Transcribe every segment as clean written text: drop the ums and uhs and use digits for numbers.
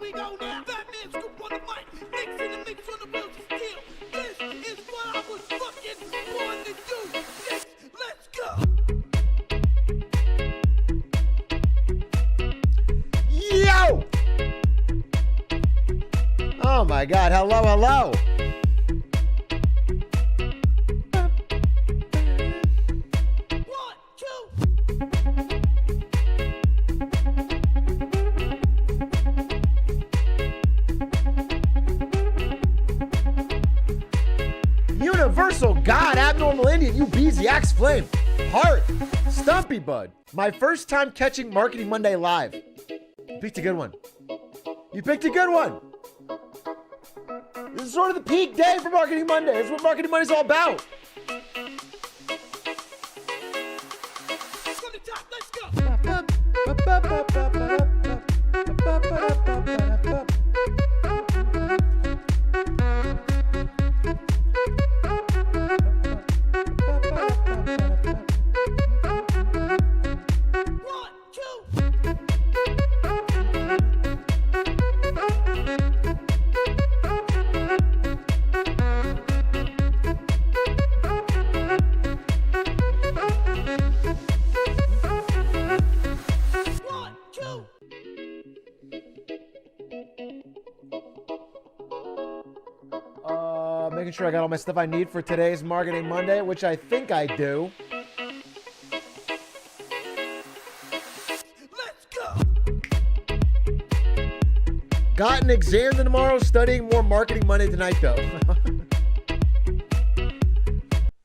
we go now. Fat Man Scoop on the mic. Mix in the mix on the wheels of steel. This is what I was fucking born to do. Six, let's go. Yo! Oh my God, hello, hello. One, two. Universal God, Abnormal Indian, you Beezy, Axe Flame, Heart, Stumpy Bud. My first time catching Marketing Monday live. You picked a good one. You picked a good one. This is sort of the peak day for Marketing Monday. This is what Marketing Monday is all about. From the top, let's go. One, two. One, two. Making sure I got all my stuff I need for today's Marketing Monday, which I think I do. Let's go. Got an exam tomorrow, studying more Marketing Monday tonight, though.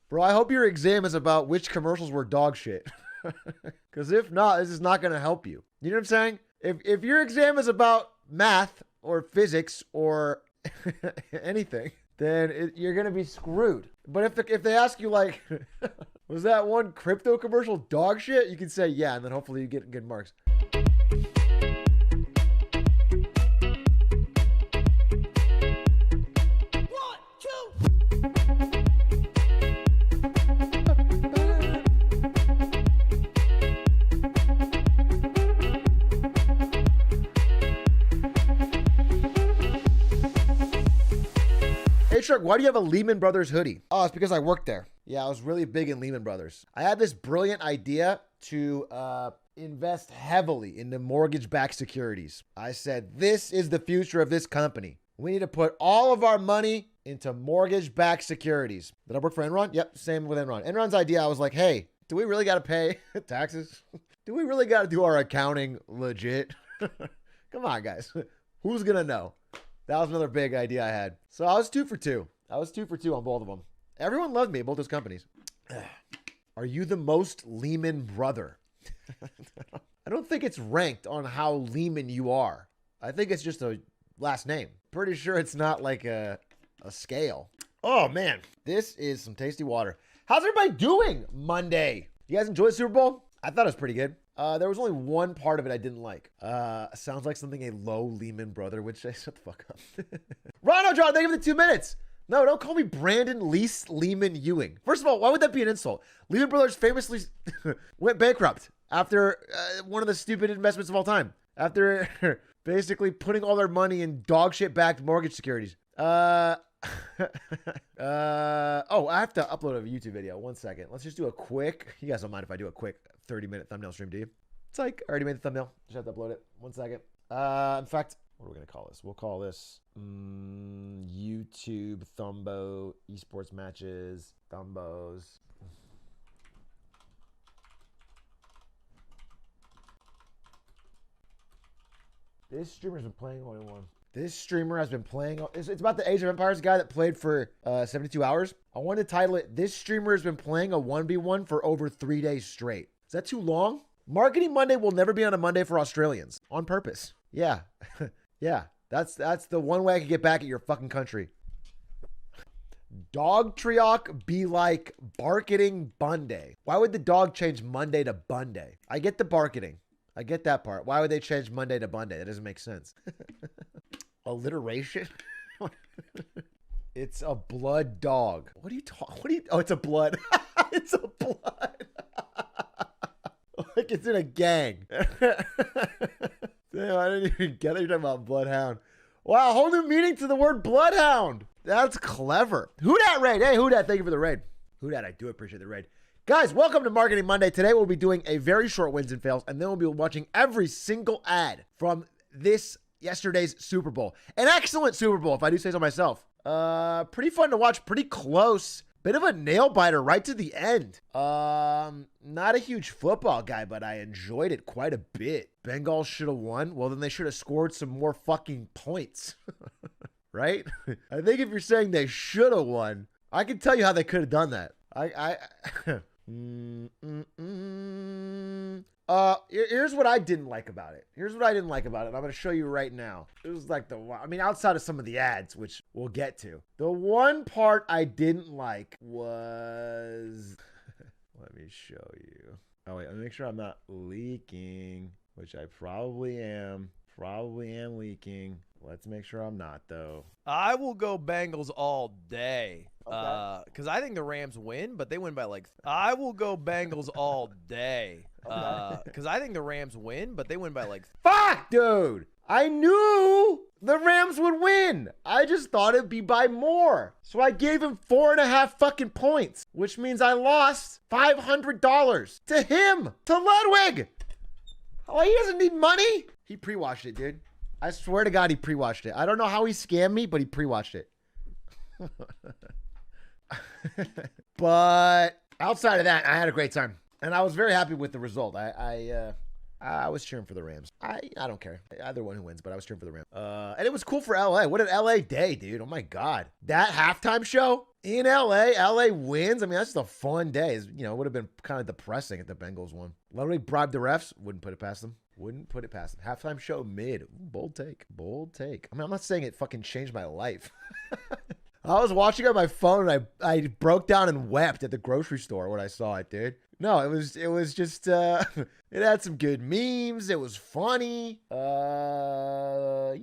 Bro, I hope your exam is about which commercials were dog shit. Because if not, this is not going to help you. You know what I'm saying? If your exam is about math or physics or anything, then you're going to be screwed. But if they ask you, like, was that one crypto commercial dog shit? You can say, yeah, and then hopefully you get good marks. One, two. Hey, Shark, why do you have a Lehman Brothers hoodie? Oh, it's because I worked there. Yeah, I was really big in Lehman Brothers. I had this brilliant idea to invest heavily into mortgage-backed securities. I said, this is the future of this company. We need to put all of our money into mortgage-backed securities. Did I work for Enron? Yep, same with Enron. Enron's idea, I was like, hey, do we really got to pay taxes? Do we really got to do our accounting legit? Come on, guys. Who's going to know? That was another big idea I had. So I was 2 for 2. I was 2 for 2 on both of them. Everyone loved me at both those companies. Are you the most Lehman brother? I don't think it's ranked on how Lehman you are. I think it's just a last name. Pretty sure it's not like a scale. Oh, man. This is some tasty water. How's everybody doing Monday? You guys enjoy the Super Bowl? I thought it was pretty good. There was only one part of it I didn't like. Sounds like something a low Lehman brother would say. Shut the fuck up. Ronald John, thank you for the 2 minutes. No, don't call me Brandon Least Lehman Ewing. First of all, why would that be an insult? Lehman Brothers famously went bankrupt after one of the stupid investments of all time. After basically putting all their money in dog shit backed mortgage securities. Oh, I have to upload a YouTube video. 1 second. Let's just do a quick. You guys don't mind if I do a quick 30-minute thumbnail stream, do you? It's like, I already made the thumbnail. Just have to upload it. 1 second. In fact, what are we going to call this? We'll call this YouTube Thumbo Esports Matches Thumbos. This streamer's been playing only one. This streamer has been playing. It's about the Age of Empires guy that played for 72 hours. I wanted to title it, This Streamer has been playing a 1v1 for over 3 days straight. Is that too long? Marketing Monday will never be on a Monday for Australians. On purpose. Yeah. Yeah. That's the one way I can get back at your fucking country. Dog Trioc be like Barketing Bunday. Why would the dog change Monday to Bunday? I get the barketing. I get that part. Why would they change Monday to Bunday? That doesn't make sense. Alliteration? It's a blood dog. What are you talking? Oh, it's a blood. It's a blood. Like it's in a gang. Damn, I didn't even get it. You're talking about bloodhound. Wow, whole new meaning to the word bloodhound. That's clever. Who dat raid? Hey, who dat? Thank you for the raid. Who dat? I do appreciate the raid. Guys, welcome to Marketing Monday. Today we'll be doing a very short wins and fails, and then we'll be watching every single ad from yesterday's Super Bowl. An excellent Super Bowl, if I do say so myself. Pretty fun to watch, pretty close. Bit of a nail biter right to the end. Not a huge football guy, but I enjoyed it quite a bit. Bengals should have won. Well, then they should have scored some more fucking points. Right? I think if you're saying they should have won, I can tell you how they could have done that. Here's what I didn't like about it. I'm going to show you right now. It was like outside of some of the ads, which we'll get to. The one part I didn't like was, let me show you. Oh wait, let me make sure I'm not leaking, which I probably am. Leaking. Let's make sure I'm not, though. I will go Bengals all day. Because I think the Rams win, but they win by like... I will go Bengals all day. Because I think the Rams win, but they win by like... Fuck, dude! I knew the Rams would win. I just thought it'd be by more. So I gave him 4.5 fucking points, which means I lost $500 to him, to Ludwig. Oh, he doesn't need money. He pre-watched it, dude. I swear to God, he pre-watched it. I don't know how he scammed me, but he pre-watched it. But outside of that, I had a great time. And I was very happy with the result. I was cheering for the Rams. I don't care. Either one who wins, but I was cheering for the Rams. And it was cool for LA. What an LA day, dude. Oh my God. That halftime show in LA wins. I mean, that's just a fun day. It would have been kind of depressing if the Bengals won. Ludwig bribed the refs. Wouldn't put it past them. Halftime show mid. Ooh, bold take. I mean, I'm not saying it fucking changed my life. I was watching on my phone and I broke down and wept at the grocery store when I saw it, dude. No, it was just it had some good memes. It was funny. It had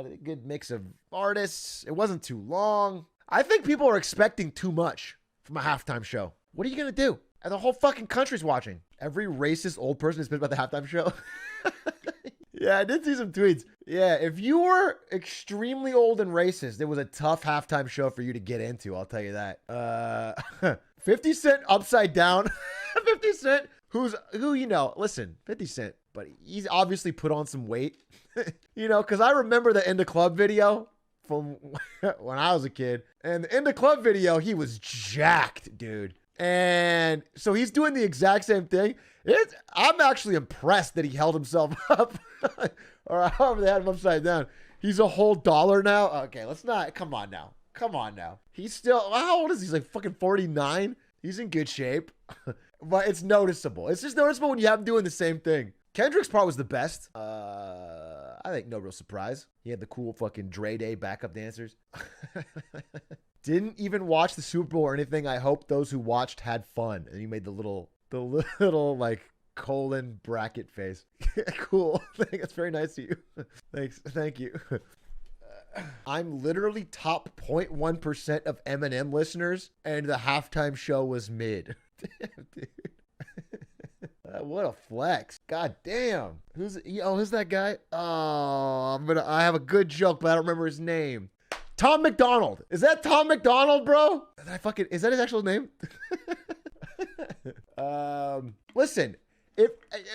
a good mix of artists. It wasn't too long. I think people are expecting too much from a halftime show. What are you gonna do? And the whole fucking country's watching. Every racist old person is pissed about the halftime show. Yeah, I did see some tweets. Yeah, if you were extremely old and racist, it was a tough halftime show for you to get into, I'll tell you that. 50 Cent upside down. 50 Cent, listen, 50 Cent, but he's obviously put on some weight. Because I remember the In the Club video from when I was a kid. And the In the Club video, he was jacked, dude. And so he's doing the exact same thing. I'm actually impressed that he held himself up. Or however they had him upside down. He's a whole dollar now. Okay, let's not. Come on now. He's still, how old is he? He's like fucking 49. He's in good shape. But it's noticeable. It's just noticeable when you have him doing the same thing. Kendrick's part was the best. I think no real surprise. He had the cool fucking Dre Day backup dancers. Didn't even watch the Super Bowl or anything. I hope those who watched had fun. And he made the little like colon bracket face. Cool. That's very nice of you. Thanks. Thank you. I'm literally top 0.1% of Eminem listeners, and the halftime show was mid. Damn, dude. What a flex. God damn. Who's that guy? Oh, I have a good joke, but I don't remember his name. Tom McDonald. Is that Tom McDonald, bro? Is that his actual name? Listen, if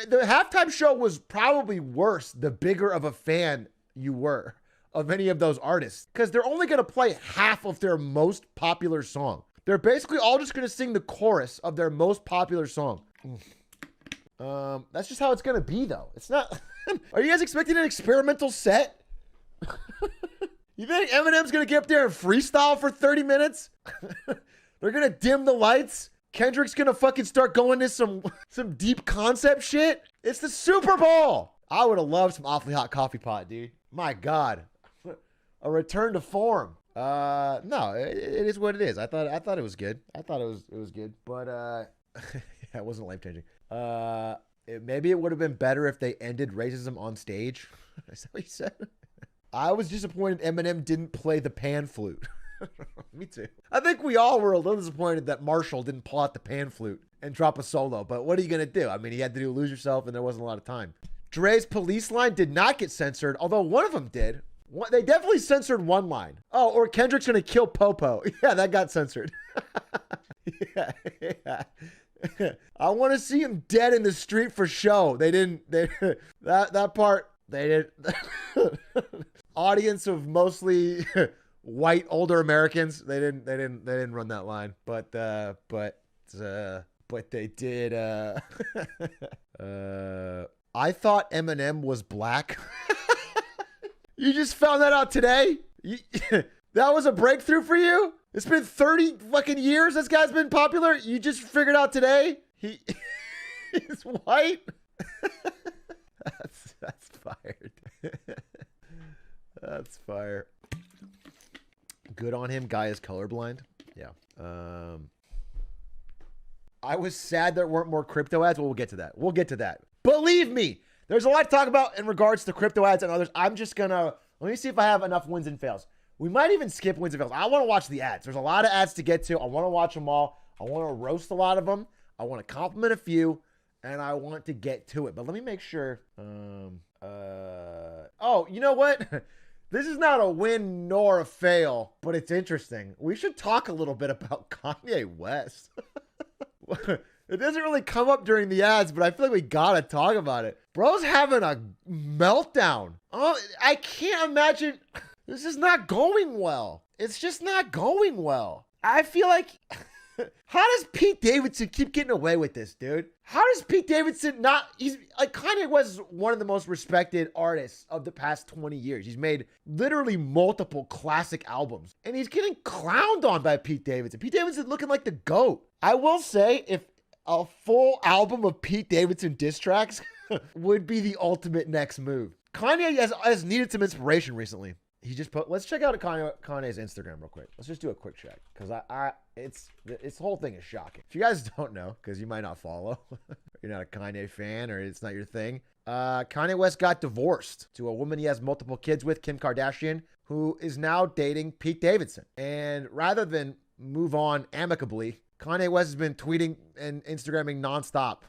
the halftime show was probably worse, the bigger of a fan you were of any of those artists, because they're only going to play half of their most popular song. They're basically all just going to sing the chorus of their most popular song. That's just how it's going to be, though. It's not. Are you guys expecting an experimental set? You think Eminem's going to get up there and freestyle for 30 minutes? They're going to dim the lights. Kendrick's going to fucking start going to some deep concept shit. It's the Super Bowl. I would have loved some Awfully Hot Coffee Pot, dude. My God. A return to form. No, it is what it is. I thought it was good. I thought it was good. But yeah, it wasn't life-changing. Maybe it would have been better if they ended racism on stage. Is that what you said? I was disappointed Eminem didn't play the pan flute. Me too. I think we all were a little disappointed that Marshall didn't pull out the pan flute and drop a solo. But what are you going to do? I mean, he had to do Lose Yourself, and there wasn't a lot of time. Dre's police line did not get censored, although one of them did. They definitely censored one line. Oh, or Kendrick's gonna kill Popo. Yeah, that got censored. yeah. I want to see him dead in the street for show. They didn't. That part they didn't. Audience of mostly white older Americans. They didn't run that line. But they did. I thought Eminem was black. You just found that out today? That was a breakthrough for you? It's been 30 fucking years this guy's been popular? You just figured out today? He's white? That's fired. That's fire. Good on him. Guy is colorblind. Yeah. I was sad there weren't more crypto ads. Well, we'll get to that. We'll get to that. Believe me, there's a lot to talk about in regards to crypto ads and others. I'm just gonna, let me see if I have enough wins and fails. We might even skip wins and fails. I want to watch the ads. There's a lot of ads to get to. I want to watch them all. I want to roast a lot of them. I want to compliment a few, and I want to get to it. But let me make sure. Oh, you know what? This is not a win nor a fail, but it's interesting. We should talk a little bit about Kanye West. It doesn't really come up during the ads, but I feel like we gotta talk about it. Bro's having a meltdown. Oh, I can't imagine. This is not going well. It's just not going well. I feel like, how does Pete Davidson keep getting away with this, dude? How does Pete Davidson not, he's like, Kanye West is one of the most respected artists of the past 20 years. He's made literally multiple classic albums, and he's getting clowned on by Pete Davidson. Pete Davidson looking like the GOAT. I will say, if a full album of Pete Davidson diss tracks would be the ultimate next move. Kanye has needed some inspiration recently. He just put, let's check out Kanye's Instagram real quick. Let's just do a quick check. Cause this whole thing is shocking. If you guys don't know, cause you might not follow, you're not a Kanye fan or it's not your thing. Kanye West got divorced to a woman he has multiple kids with, Kim Kardashian, who is now dating Pete Davidson. And rather than move on amicably, Kanye West has been tweeting and Instagramming nonstop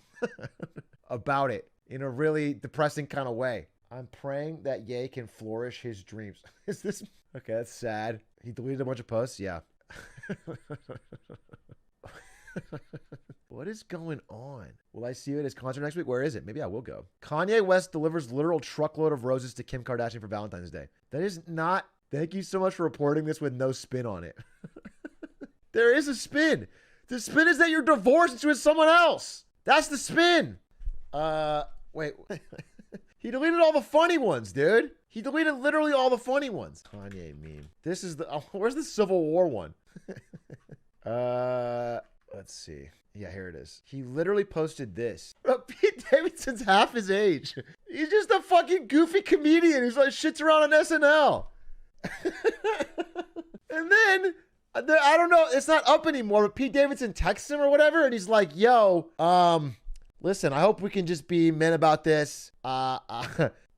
about it in a really depressing kind of way. I'm praying that Ye can flourish his dreams. Is this... Okay, that's sad. He deleted a bunch of posts? Yeah. What is going on? Will I see you at his concert next week? Where is it? Maybe I will go. Kanye West delivers literal truckload of roses to Kim Kardashian for Valentine's Day. That is not... Thank you so much for reporting this with no spin on it. There is a spin. The spin is that you're divorced and with someone else. That's the spin. Wait. He deleted all the funny ones, dude. He deleted literally all the funny ones. Kanye meme. This is the... Oh, where's the Civil War one? Let's see. Yeah, here it is. He literally posted this. Pete Davidson's half his age. He's just a fucking goofy comedian who's like shits around on SNL. And then... I don't know, it's not up anymore, but Pete Davidson texts him or whatever, and he's like, yo, listen, I hope we can just be men about this. I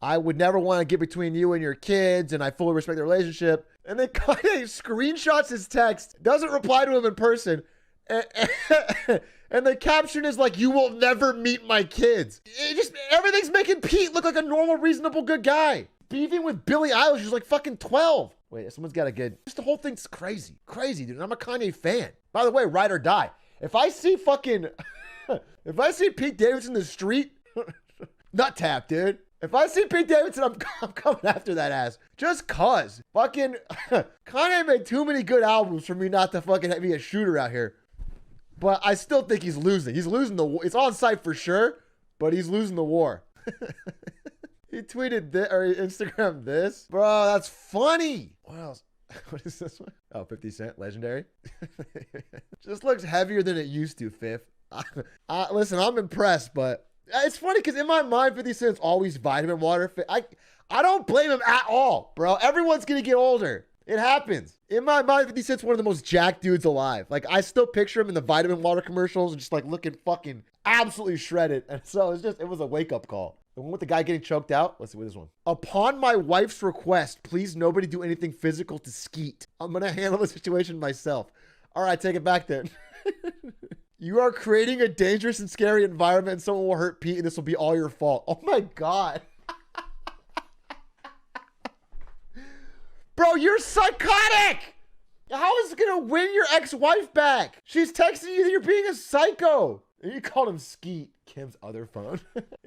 would never want to get between you and your kids, and I fully respect the relationship. And then Kanye screenshots his text, doesn't reply to him in person, and the caption is like, you will never meet my kids. Everything's making Pete look like a normal, reasonable, good guy. Beefing with Billie Eilish, who's like fucking 12. Wait, someone's got a good... Just the whole thing's crazy. Crazy, dude. I'm a Kanye fan. By the way, ride or die. If I see fucking... if I see Pete Davidson in the street... Nut tap, dude. If I see Pete Davidson, I'm coming after that ass. Just cuz. Fucking... Kanye made too many good albums for me not to fucking be a shooter out here. But I still think he's losing. He's losing the war. It's on site for sure, but he's losing the war. He tweeted this, or he Instagrammed this. Bro, that's funny. What else? What is this one? Oh, 50 Cent, legendary. Just looks heavier than it used to, Fifth. Listen, I'm impressed, but it's funny because in my mind, 50 Cent's always vitamin water. I don't blame him at all, bro. Everyone's going to get older. It happens. In my mind, 50 Cent's one of the most jacked dudes alive. Like, I still picture him in the vitamin water commercials and just like looking fucking absolutely shredded. And so it was a wake-up call. The one with the guy getting choked out? Let's see what this one. Upon my wife's request, please nobody do anything physical to Skeet. I'm going to handle the situation myself. All right, take it back then. You are creating a dangerous and scary environment and someone will hurt Pete and this will be all your fault. Oh my God. Bro, you're psychotic. How is it going to win your ex-wife back? She's texting you that you're being a psycho. And you called him Skeet. Kim's other phone.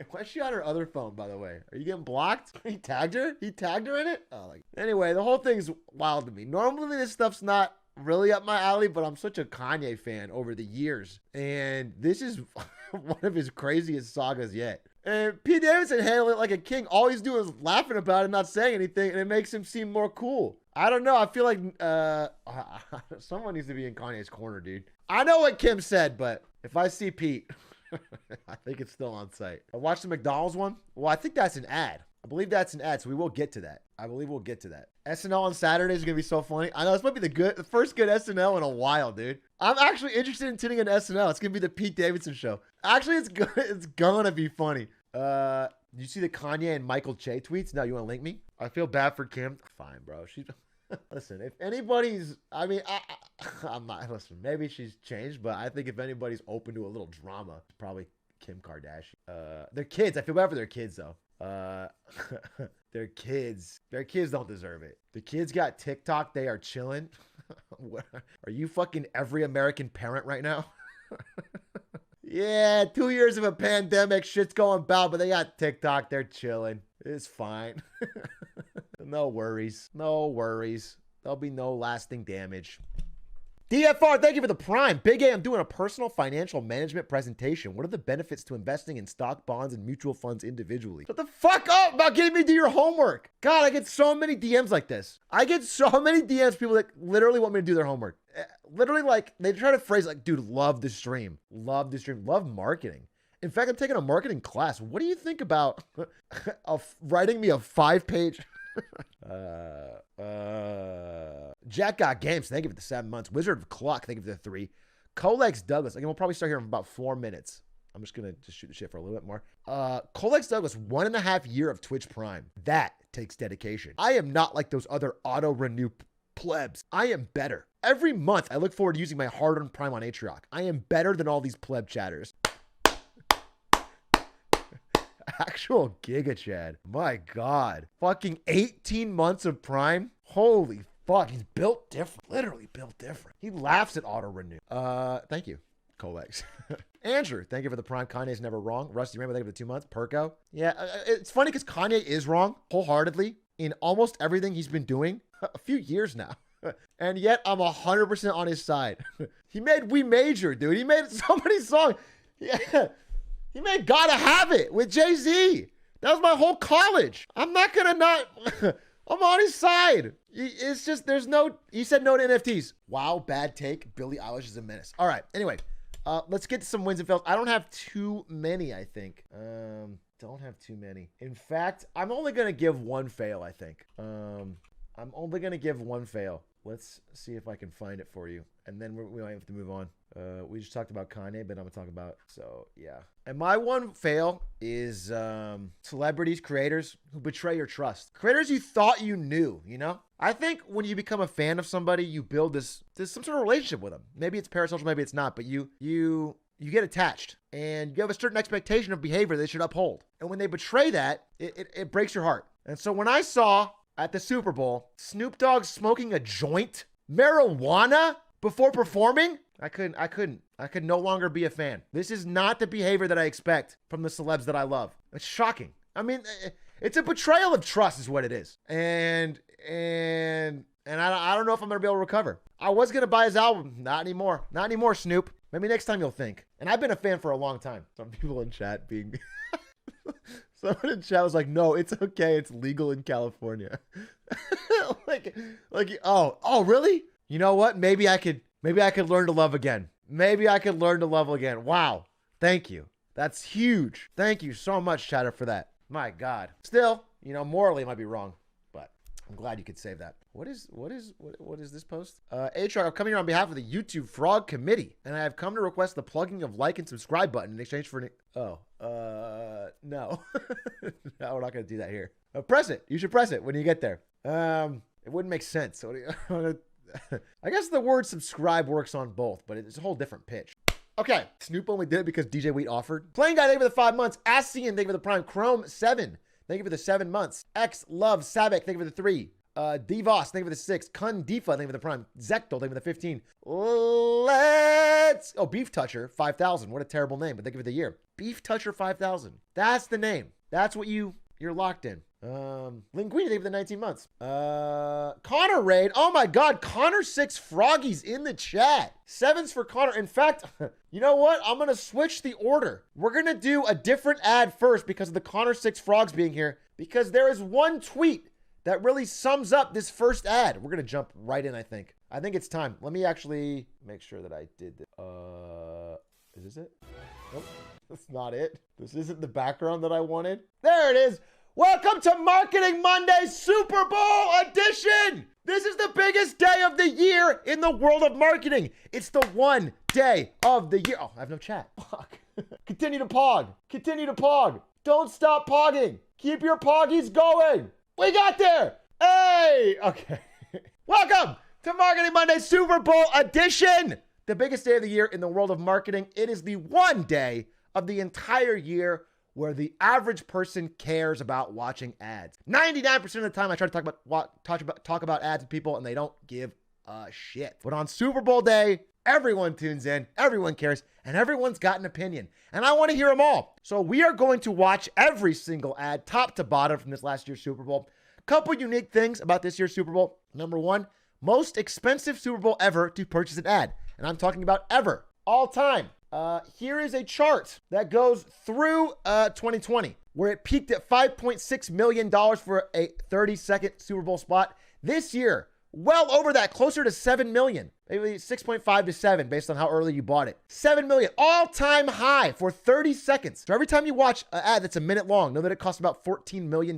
Why is she on her other phone, by the way? Are you getting blocked? He tagged her? He tagged her in it? Oh, like, anyway, the whole thing's wild to me. Normally, this stuff's not really up my alley, but I'm such a Kanye fan over the years. And this is one of his craziest sagas yet. And Pete Davidson handled it like a king. All he's doing is laughing about it, not saying anything, and it makes him seem more cool. I don't know. I feel like someone needs to be in Kanye's corner, dude. I know what Kim said, but if I see Pete, I think it's still on site. I watched the McDonald's one. Well, I think that's an ad. I believe that's an ad, so we will get to that. I believe we'll get to that. SNL on Saturday is going to be so funny. I know this might be the first good SNL in a while, dude. I'm actually interested in tuning in SNL. It's going to be the Pete Davidson show. Actually, it's going to be funny. You see the Kanye and Michael Che tweets? No, you want to link me? I feel bad for Kim. Fine, bro. She's... Listen, if anybody's... I mean, I'm not... Listen, maybe she's changed, but I think if anybody's open to a little drama, it's probably Kim Kardashian. Their kids. I feel bad for their kids, though. Their kids don't deserve it. The kids got TikTok. They are chilling. Are you fucking every American parent right now? Yeah, 2 years of a pandemic, shit's going bad, but they got TikTok. They're chilling. It's fine. No worries. No worries. There'll be no lasting damage. DFR, thank you for the Prime. Big A, I'm doing a personal financial management presentation. What are the benefits to investing in stock, bonds, and mutual funds individually? Shut the fuck up about getting me to do your homework. God, I get so many DMs like this. I get so many DMs, people that literally want me to do their homework. Literally, like, they try to phrase like, dude, love the stream. Love the stream. Love marketing. In fact, I'm taking a marketing class. What do you think about writing me a 5-page... Jack got games. Thank you for the 7 months. Wizard of Clock. Thank you for the 3. Colex Douglas. Again, we'll probably start here in about 4 minutes. I'm just gonna shoot the shit for a little bit more. Colex Douglas, 1.5 year of Twitch Prime. That takes dedication. I am not like those other auto renew plebs. I am better. Every month, I look forward to using my hard-earned Prime on Atrioc. I am better than all these pleb chatters. Actual Giga Chad. My God. Fucking 18 months of Prime. Holy fuck. He's built different. Literally built different. He laughs at auto renew. Thank you, Colex. Andrew, thank you for the Prime. Kanye's never wrong. Rusty Rainbow, thank you for the 2 months. Perko. Yeah, it's funny because Kanye is wrong wholeheartedly in almost everything he's been doing a few years now. And yet I'm 100% on his side. He made We Major, dude. He made so many songs. Yeah. He made Gotta Have It with Jay-Z. That was my whole college. I'm not gonna not... I'm on his side. It's just, there's no... He said no to NFTs. Wow, bad take. Billie Eilish is a menace. All right, anyway. Let's get to some wins and fails. I don't have too many, I think. Don't have too many. In fact, I'm only gonna give one fail, I think. I'm only gonna give one fail. Let's see if I can find it for you. And then we might have to move on. We just talked about Kanye, but I'm gonna talk about, so yeah. And my one fail is celebrities, creators who betray your trust. Creators you thought you knew, you know? I think when you become a fan of somebody, you build this some sort of relationship with them. Maybe it's parasocial, maybe it's not, but you get attached and you have a certain expectation of behavior they should uphold. And when they betray that, it breaks your heart. And so when I saw at the Super Bowl, Snoop Dogg smoking a joint, marijuana before performing, I could no longer be a fan. This is not the behavior that I expect from the celebs that I love. It's shocking. I mean, it's a betrayal of trust is what it is. And I don't know if I'm gonna be able to recover. I was gonna buy his album. Not anymore. Not anymore, Snoop. Maybe next time you'll think. And I've been a fan for a long time. Some people in chat being... Someone in chat was like, no, it's okay. It's legal in California. like, oh, really? You know what? Maybe I could learn to love again. Maybe I could learn to love again. Wow. Thank you. That's huge. Thank you so much, Chatter, for that. My God. Still, you know, morally it might be wrong, but I'm glad you could save that. What is this post? HR, I'm coming here on behalf of the YouTube Frog Committee, and I have come to request the plugging of like and subscribe button in exchange for no. No, we're not going to do that here. Press it. You should press it when you get there. It wouldn't make sense. I guess the word subscribe works on both, but it's a whole different pitch. Okay. Snoop only did it because DJ Wheat offered. Playing Guy, thank you for the 5 months. Asian, thank you for the Prime. Chrome, 7. Thank you for the 7 months. X Love Sabek, thank you for the 3. Devos, thank you for the 6. Kundifa, thank you for the Prime. Zektel, thank you for the 15. Beef Toucher, 5,000. What a terrible name, but thank you for the year. Beef Toucher, 5,000. That's the name. That's what you're locked in. Linguini, thank you for the 19 months. Connor Raid. Oh my God, Connor 6 Froggies in the chat. 7s for Connor. In fact, you know what? I'm gonna switch the order. We're gonna do a different ad first because of the Connor 6 Frogs being here, because there is one tweet that really sums up this first ad. We're gonna jump right in, I think. I think it's time. Let me actually make sure that I did this. Is this it? Nope, that's not it. This isn't the background that I wanted. There it is. Welcome to Marketing Monday Super Bowl edition. This is the biggest day of the year in the world of marketing. It's the one day of the year. Oh, I have no chat. Fuck. Continue to pog. Continue to pog. Don't stop pogging. Keep your poggies going. We got there. Hey. Okay. Welcome to Marketing Monday Super Bowl edition. The biggest day of the year in the world of marketing. It is the one day of the entire year where the average person cares about watching ads. 99% of the time I try to talk about ads with people and they don't give a shit. But on Super Bowl day, everyone tunes in, everyone cares, and everyone's got an opinion. And I want to hear them all. So we are going to watch every single ad, top to bottom, from this last year's Super Bowl. Couple unique things about this year's Super Bowl. Number one, most expensive Super Bowl ever to purchase an ad. And I'm talking about ever, all time. Here is a chart that goes through 2020, where it peaked at $5.6 million for a 30-second Super Bowl spot. This year, well over that, closer to $7 million, maybe 6.5 to 7 based on how early you bought it. $7 million, all-time high for 30 seconds. So every time you watch an ad that's a minute long, know that it costs about $14 million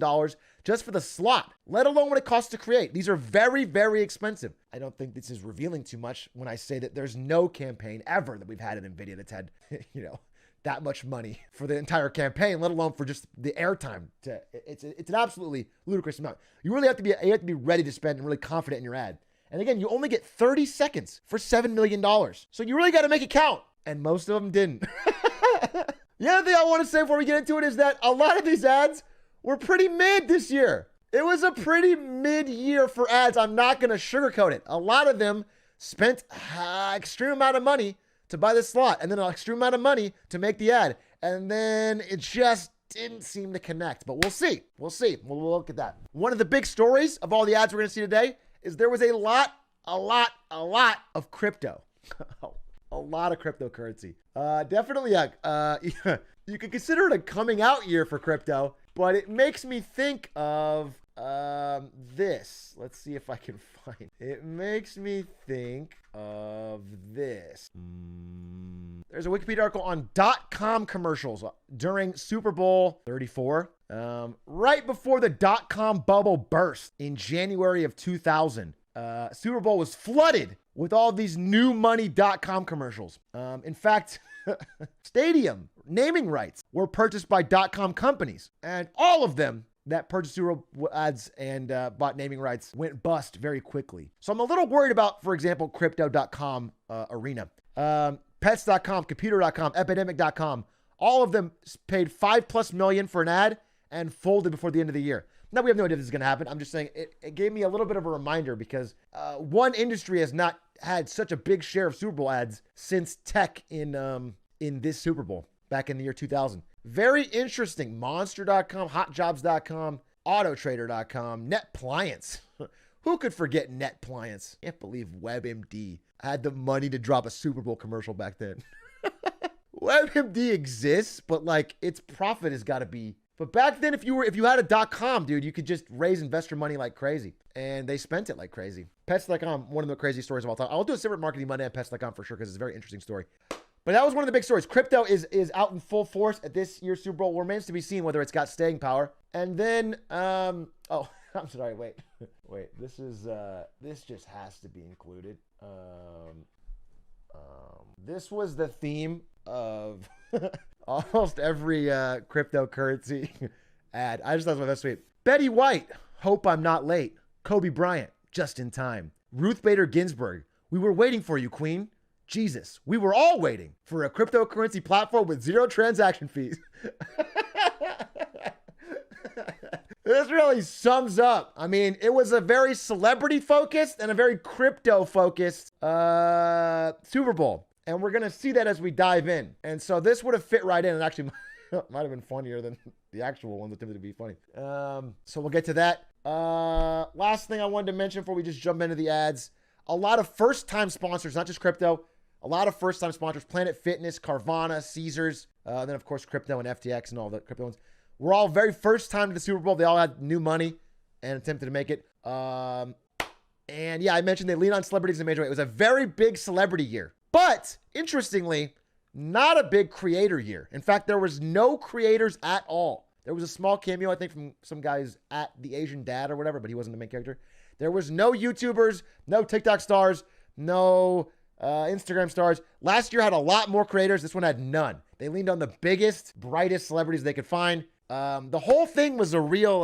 just for the slot, let alone what it costs to create. These are very, very expensive. I don't think this is revealing too much when I say that there's no campaign ever that we've had at NVIDIA that's had, that much money for the entire campaign, let alone for just the airtime. It's an absolutely ludicrous amount. You really have to be ready to spend and really confident in your ad. And again, you only get 30 seconds for $7 million. So you really got to make it count. And most of them didn't. The other thing I want to say before we get into it is that a lot of these ads were pretty mid this year. It was a pretty mid year for ads. I'm not going to sugarcoat it. A lot of them spent extreme amount of money to buy the slot and then an extreme amount of money to make the ad. And then it just didn't seem to connect, but we'll see. We'll look at that. One of the big stories of all the ads we're going to see today is there was a lot of crypto. A lot of cryptocurrency. Definitely, you could consider it a coming out year for crypto, but it makes me think of this. Let's see if I can find it. It makes me think of this. There's a Wikipedia article on .com commercials during Super Bowl 34. Right before the .com bubble burst in January of 2000. Super Bowl was flooded with all these new money .com commercials. In fact, stadium naming rights were purchased by .com companies, and all of them that purchased Super Bowl ads and bought naming rights went bust very quickly. So I'm a little worried about, for example, crypto.com arena. Pets.com, computer.com, epidemic.com, all of them paid $5+ million for an ad and folded before the end of the year. Now, we have no idea if this is going to happen. I'm just saying it gave me a little bit of a reminder because one industry has not had such a big share of Super Bowl ads since tech in this Super Bowl back in the year 2000. Very interesting. Monster.com, hotjobs.com, autotrader.com, NetPliance. Who could forget NetPliance? Can't believe WebMD had the money to drop a Super Bowl commercial back then. WebMD exists, but like its profit has got to be. But back then, if you had a .com, dude, you could just raise investor money like crazy. And they spent it like crazy. Pets.com, one of the crazy stories of all time. I'll do a separate Marketing Monday on Pets.com for sure because it's a very interesting story. But that was one of the big stories. Crypto is out in full force at this year's Super Bowl. Remains to be seen whether it's got staying power. And then, I'm sorry, wait. This just has to be included. This was the theme of almost every cryptocurrency ad. I just thought it was my best tweet. Betty White, hope I'm not late. Kobe Bryant, just in time. Ruth Bader Ginsburg, we were waiting for you, Queen. Jesus, we were all waiting for a cryptocurrency platform with zero transaction fees. This really sums up. I mean, it was a very celebrity-focused and a very crypto-focused Super Bowl. And we're going to see that as we dive in. And so this would have fit right in and actually might have been funnier than the actual ones that attempted to be funny. So we'll get to that. Last thing I wanted to mention before we just jump into the ads. A lot of first-time sponsors, not just crypto. A lot of first-time sponsors. Planet Fitness, Carvana, Caesars. Then, of course, crypto and FTX and all the crypto ones. We're all very first time to the Super Bowl. They all had new money and attempted to make it. And yeah, I mentioned they lean on celebrities in a major way. It was a very big celebrity year. But interestingly, not a big creator year. In fact, there was no creators at all. There was a small cameo, I think, from some guys at The Asian Dad or whatever, but he wasn't the main character. There was no YouTubers, no TikTok stars, no Instagram stars. Last year had a lot more creators. This one had none. They leaned on the biggest, brightest celebrities they could find. The whole thing was a real,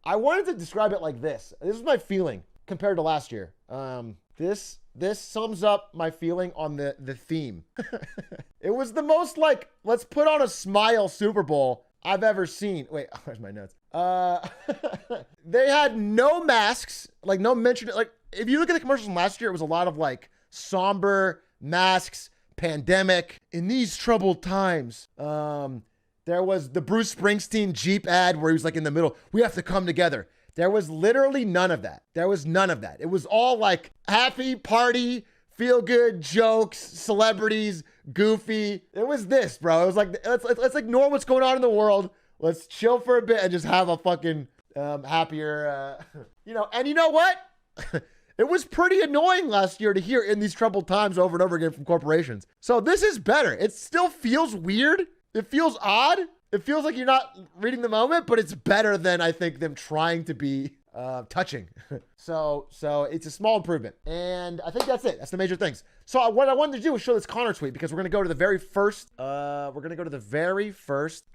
I wanted to describe it like this. This is my feeling compared to last year. This sums up my feeling on the theme. It was the most like, let's put on a smile Super Bowl I've ever seen. Wait, where's my notes? They had no masks, like no mention. Like if you look at the commercials from last year, it was a lot of like somber masks, pandemic, in these troubled times. There was the Bruce Springsteen Jeep ad where he was like in the middle. We have to come together. There was literally none of that. There was none of that. It was all like happy party, feel good jokes, celebrities, goofy. It was this, bro. It was like, let's ignore what's going on in the world. Let's chill for a bit and just have a fucking happier, and you know what? It was pretty annoying last year to hear in these troubled times over and over again from corporations. So this is better. It still feels weird. It feels odd. It feels like you're not reading the moment, but it's better than I think them trying to be touching. So it's a small improvement. And I think that's it. That's the major things. So what I wanted to do was show this Connor tweet because we're going to go to the very first,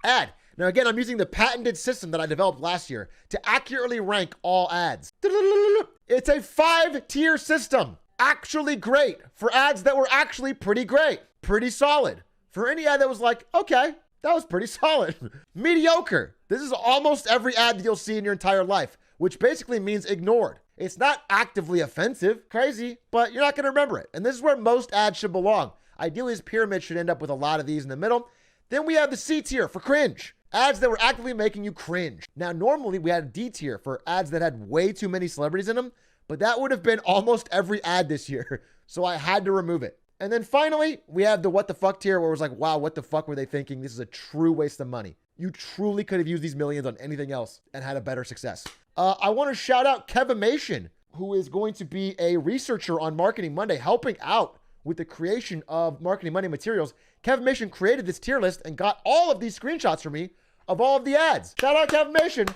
ad. Now, again, I'm using the patented system that I developed last year to accurately rank all ads. It's a 5-tier system. Actually great for ads that were actually pretty great, pretty solid. For any ad that was like, okay, that was pretty solid. Mediocre. This is almost every ad that you'll see in your entire life, which basically means ignored. It's not actively offensive, crazy, but you're not going to remember it. And this is where most ads should belong. Ideally, this pyramid should end up with a lot of these in the middle. Then we have the C tier for cringe. Ads that were actively making you cringe. Now, normally we had a D tier for ads that had way too many celebrities in them, but that would have been almost every ad this year. So I had to remove it. And then finally, we have the what the fuck tier where it was like, wow, what the fuck were they thinking? This is a true waste of money. You truly could have used these millions on anything else and had a better success. I want to shout out Kevimation, who is going to be a researcher on Marketing Monday, helping out with the creation of Marketing Monday materials. Kevimation created this tier list and got all of these screenshots for me of all of the ads. Shout out Kevimation,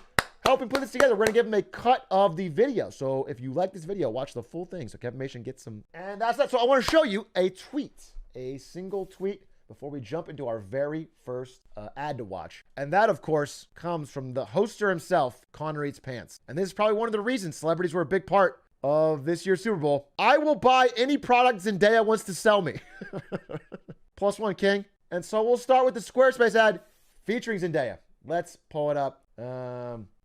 helping put this together. We're going to give him a cut of the video. So if you like this video, watch the full thing. So Kevimation gets some. And that's that. So I want to show you a tweet, a single tweet before we jump into our very first ad to watch. And that, of course, comes from the hoster himself, Connor Eats Pants. And this is probably one of the reasons celebrities were a big part of this year's Super Bowl. I will buy any product Zendaya wants to sell me. +1 king. And so we'll start with the Squarespace ad featuring Zendaya. Let's pull it up.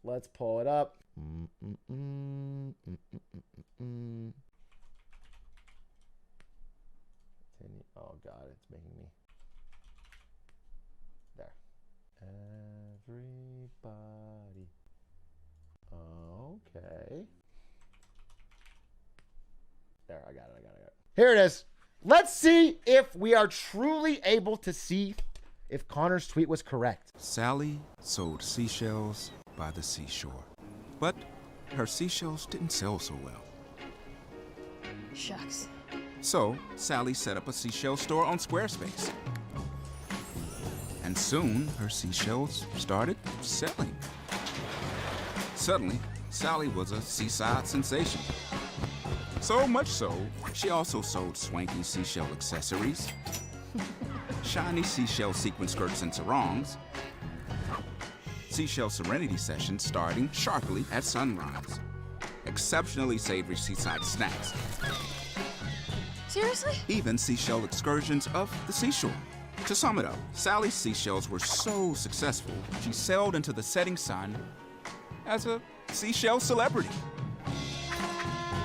Let's pull it up. Oh, God, it's making me. There. Everybody. Okay. There, I got it. Here it is. Let's see if we are truly able to see if Connor's tweet was correct. Sally sold seashells by the seashore, but her seashells didn't sell so well. Shucks. So Sally set up a seashell store on Squarespace. And soon her seashells started selling. Suddenly, Sally was a seaside sensation. So much so, she also sold swanky seashell accessories, shiny seashell sequin skirts and sarongs, seashell serenity sessions starting sharply at sunrise, exceptionally savory seaside snacks, Seriously? even seashell excursions of the seashore. To sum it up, Sally's seashells were so successful, she sailed into the setting sun as a seashell celebrity.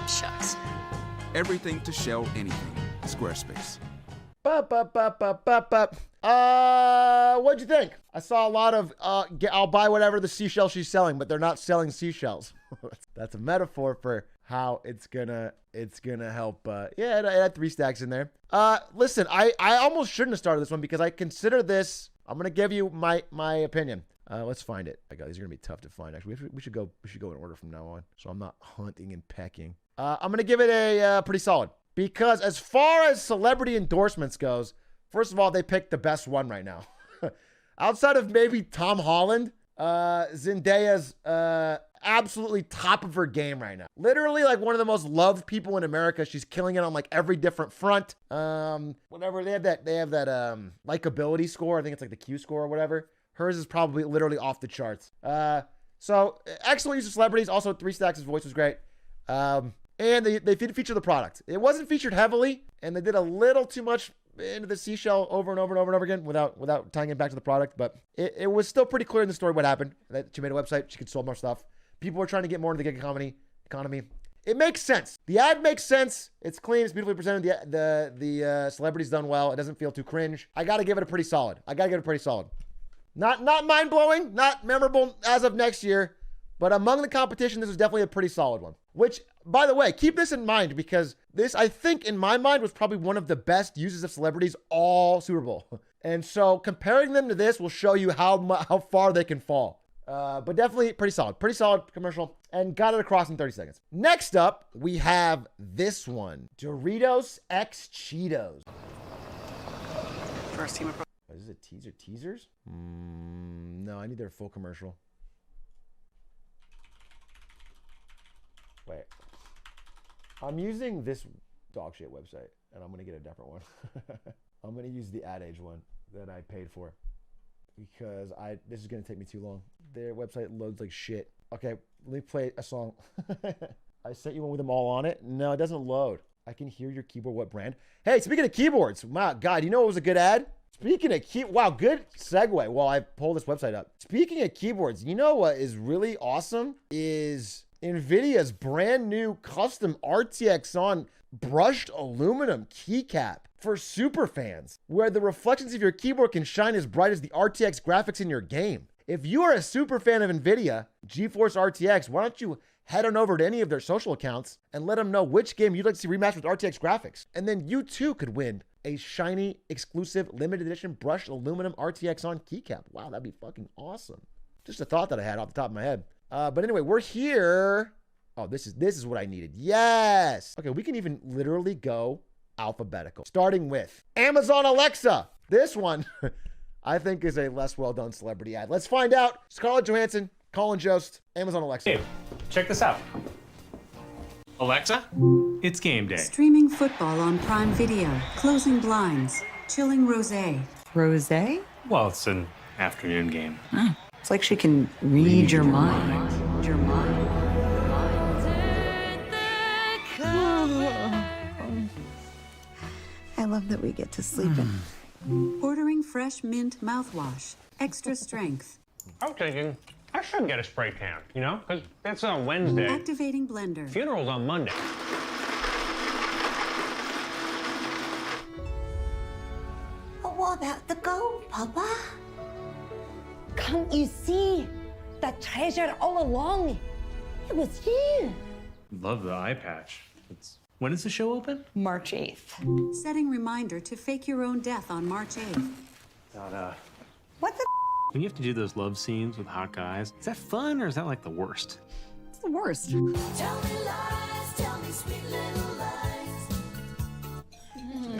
Shucks. Everything to shell anything. Squarespace. What'd you think? I saw a lot of, I'll buy whatever the seashell she's selling, but they're not selling seashells. That's a metaphor for how it's gonna help. Yeah, it had 3 stacks in there. Listen, I almost shouldn't have started this one because I consider this, I'm gonna give you my opinion. Let's find it. I got these are gonna be tough to find. Actually, we should go in order from now on, so I'm not hunting and pecking. I'm gonna give it a pretty solid because as far as celebrity endorsements goes, first of all, they picked the best one right now. Outside of maybe Tom Holland, Zendaya's absolutely top of her game right now. Literally like one of the most loved people in America. She's killing it on like every different front. Whatever they have that likability score. I think it's like the Q score or whatever. Hers is probably literally off the charts. So excellent use of celebrities. Also 3 stacks. His voice was great. And they feature the product. It wasn't featured heavily, and they did a little too much into the seashell over and over and over and over again without tying it back to the product. But it was still pretty clear in the story what happened. That she made a website, she could sell more stuff. People were trying to get more into the gig economy. It makes sense. The ad makes sense. It's clean. It's beautifully presented. The celebrity's done well. It doesn't feel too cringe. I got to give it a pretty solid. Not mind-blowing, not memorable as of next year, but among the competition, this was definitely a pretty solid one. Which, by the way, keep this in mind because this, I think, in my mind, was probably one of the best uses of celebrities all Super Bowl. And so comparing them to this will show you how far they can fall. But definitely pretty solid commercial, and got it across in 30 seconds. Next up, we have this one, Doritos X Cheetos. First team approach. Is this a teasers? No, I need their full commercial. Wait, I'm using this dog shit website, and I'm gonna get a different one. I'm gonna use the Ad Age one that I paid for because this is gonna take me too long. Their website loads like shit. Okay, let me play a song. I sent you one with them all on it. No, it doesn't load. I can hear your keyboard. What brand? Hey, speaking of keyboards, my God, you know what was a good ad? Speaking of wow, good segue while I pull this website up. Speaking of keyboards, you know what is really awesome is NVIDIA's brand new custom RTX on brushed aluminum keycap for super fans, where the reflections of your keyboard can shine as bright as the RTX graphics in your game. If you are a super fan of NVIDIA, GeForce RTX, why don't you head on over to any of their social accounts and let them know which game you'd like to see remastered with RTX graphics. And then you too could win a shiny, exclusive, limited edition brushed aluminum RTX on keycap. Wow, that'd be fucking awesome. Just a thought that I had off the top of my head. But anyway, we're here. Oh, this is what I needed. Yes. Okay, we can even literally go alphabetical. Starting with Amazon Alexa. This one, I think, is a less well-done celebrity ad. Let's find out. Scarlett Johansson, Colin Jost, Amazon Alexa. Hey, check this out. Alexa, it's game day. Streaming football on Prime Video. Closing blinds. Chilling rosé. Rosé? Well, it's an afternoon game. Oh, it's like she can read your mind. Your mind. I love that we get to sleep in. Ordering fresh mint mouthwash. Extra strength. I'm thinking I should get a spray can, you know? Because that's on Wednesday. Activating blender. Funeral's on Monday. What about the gold, Papa? Can't you see? The treasure all along. It was you. Love the eye patch. When does the show open? March 8th. Setting reminder to fake your own death on March 8th. What the? When you have to do those love scenes with hot guys, is that fun or is that like the worst? It's the worst. Tell me lies, tell me sweet little lies.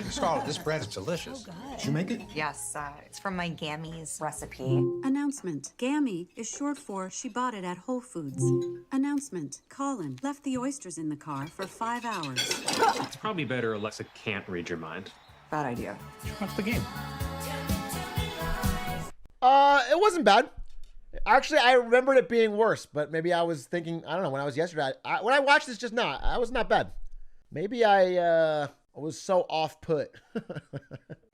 Scarlett, this bread is delicious. Did you make it? Yes, it's from my Gammy's recipe. Announcement. Gammy is short for she bought it at Whole Foods. Announcement. Colin left the oysters in the car for 5 hours. It's probably better Alexa can't read your mind. Bad idea. Watch the game. It wasn't bad. Actually, I remembered it being worse, but maybe I was thinking, I don't know, when I was yesterday, when I watched this just now, I was not bad. Maybe I I was so off put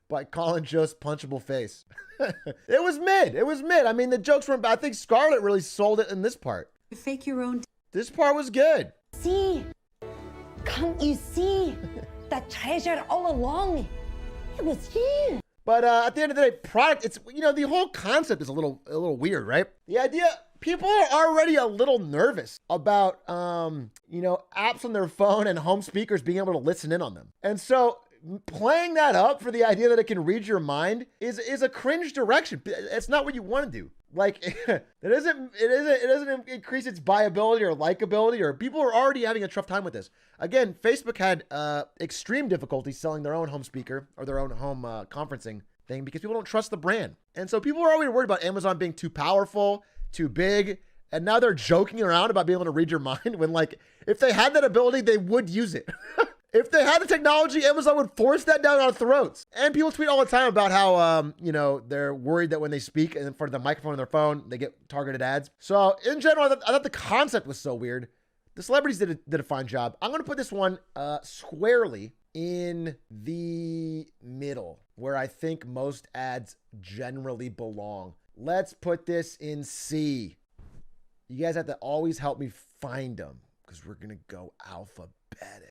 by Colin Jost's punchable face. It was mid. It was mid. I mean, the jokes weren't bad. I think Scarlett really sold it in this part. Fake your own. This part was good. See? Can't you see? That treasure all along. It was you. But at the end of the day, product, it's, you know, the whole concept is a little weird, right? The idea, people are already a little nervous about, you know, apps on their phone and home speakers being able to listen in on them. And so playing that up for the idea that it can read your mind is a cringe direction. It's not what you want to do. Like, it doesn't increase its buyability or likability, or people are already having a tough time with this. Again, Facebook had extreme difficulty selling their own home speaker or their own home conferencing thing because people don't trust the brand. And so people are already worried about Amazon being too powerful, too big, and now they're joking around about being able to read your mind when, like, if they had that ability, they would use it. If they had the technology, Amazon would force that down our throats. And people tweet all the time about how, you know, they're worried that when they speak in front of the microphone on their phone, they get targeted ads. So in general, I thought the concept was so weird. The celebrities did a fine job. I'm going to put this one squarely in the middle, where I think most ads generally belong. Let's put this in C. You guys have to always help me find them, because we're going to go alphabetic.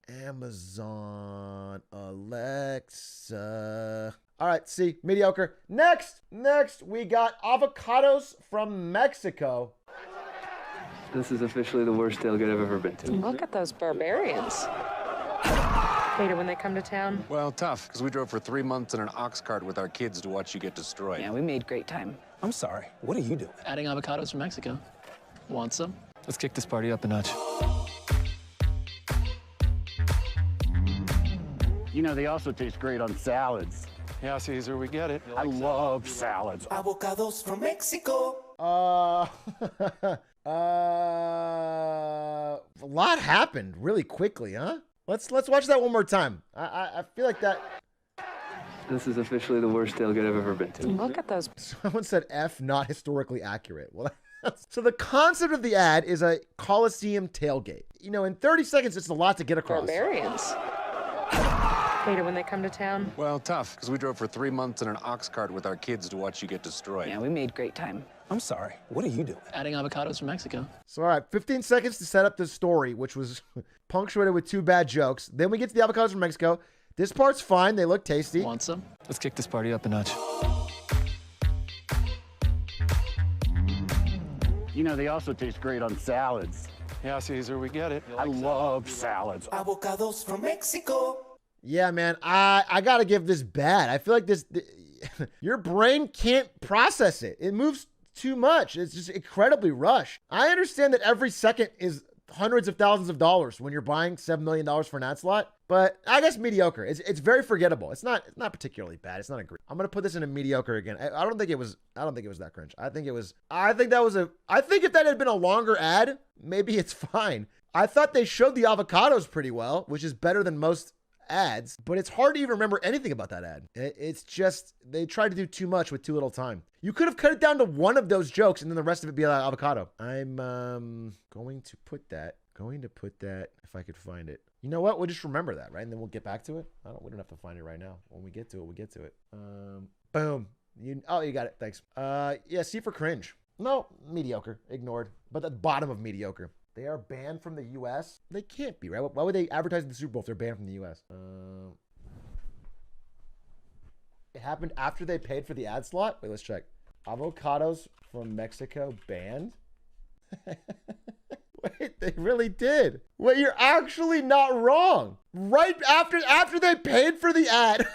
Amazon, Alexa. All right, C, mediocre. Next, we got avocados from Mexico. This is officially the worst tailgate I've ever been to. Look at those barbarians. Hate it when they come to town. Well, tough, because we drove for 3 months in an ox cart with our kids to watch you get destroyed. Yeah, we made great time. I'm sorry. What are you doing? Adding avocados from Mexico. Want some? Let's kick this party up a notch. You know, they also taste great on salads. Yeah, Caesar, we get it. I love salads. Avocados from Mexico. A lot happened really quickly, huh? Let's watch that one more time. I feel like that. This is officially the worst tailgate I've ever been to. Look at those. Someone said F, not historically accurate. Well, so the concept of the ad is a Coliseum tailgate. You know, in 30 seconds, it's a lot to get across. Barbarians. Hate it when they come to town. Well, tough, because we drove for 3 months in an ox cart with our kids to watch you get destroyed. Yeah, we made great time. I'm sorry. What are you doing? Adding avocados from Mexico. So, all right, 15 seconds to set up the story, which was punctuated with 2 bad jokes. Then we get to the avocados from Mexico. This part's fine. They look tasty. Want some? Let's kick this party up a notch. You know, they also taste great on salads. Yeah, Caesar, we get it. I love salads. Avocados from Mexico. Yeah, man, I gotta give this bad. I feel like your brain can't process it. It moves too much. It's just incredibly rushed. I understand that every second is hundreds of thousands of dollars when you're buying $7 million for an ad slot, but I guess mediocre. It's very forgettable. It's not particularly bad. It's not a great. I'm gonna put this in a mediocre again. I don't think it was that cringe. I think if that had been a longer ad, maybe it's fine. I thought they showed the avocados pretty well, which is better than most ads, but it's hard to even remember anything about that ad. It's just, they tried to do too much with too little time. You could have cut it down to one of those jokes and then the rest of it be like avocado. I'm going to put that if I could find it. You know what? We'll just remember that, right? And then we'll get back to it. We don't have to find it right now. When we get to it, we get to it. Boom. You got it. Thanks. Yeah, C for cringe. No, mediocre. Ignored. But at the bottom of mediocre. They are banned from the U.S.? They can't be, right? Why would they advertise in the Super Bowl if they're banned from the U.S.? It happened after they paid for the ad slot? Wait, let's check. Avocados from Mexico banned? Wait, they really did. Wait, you're actually not wrong. Right after they paid for the ad.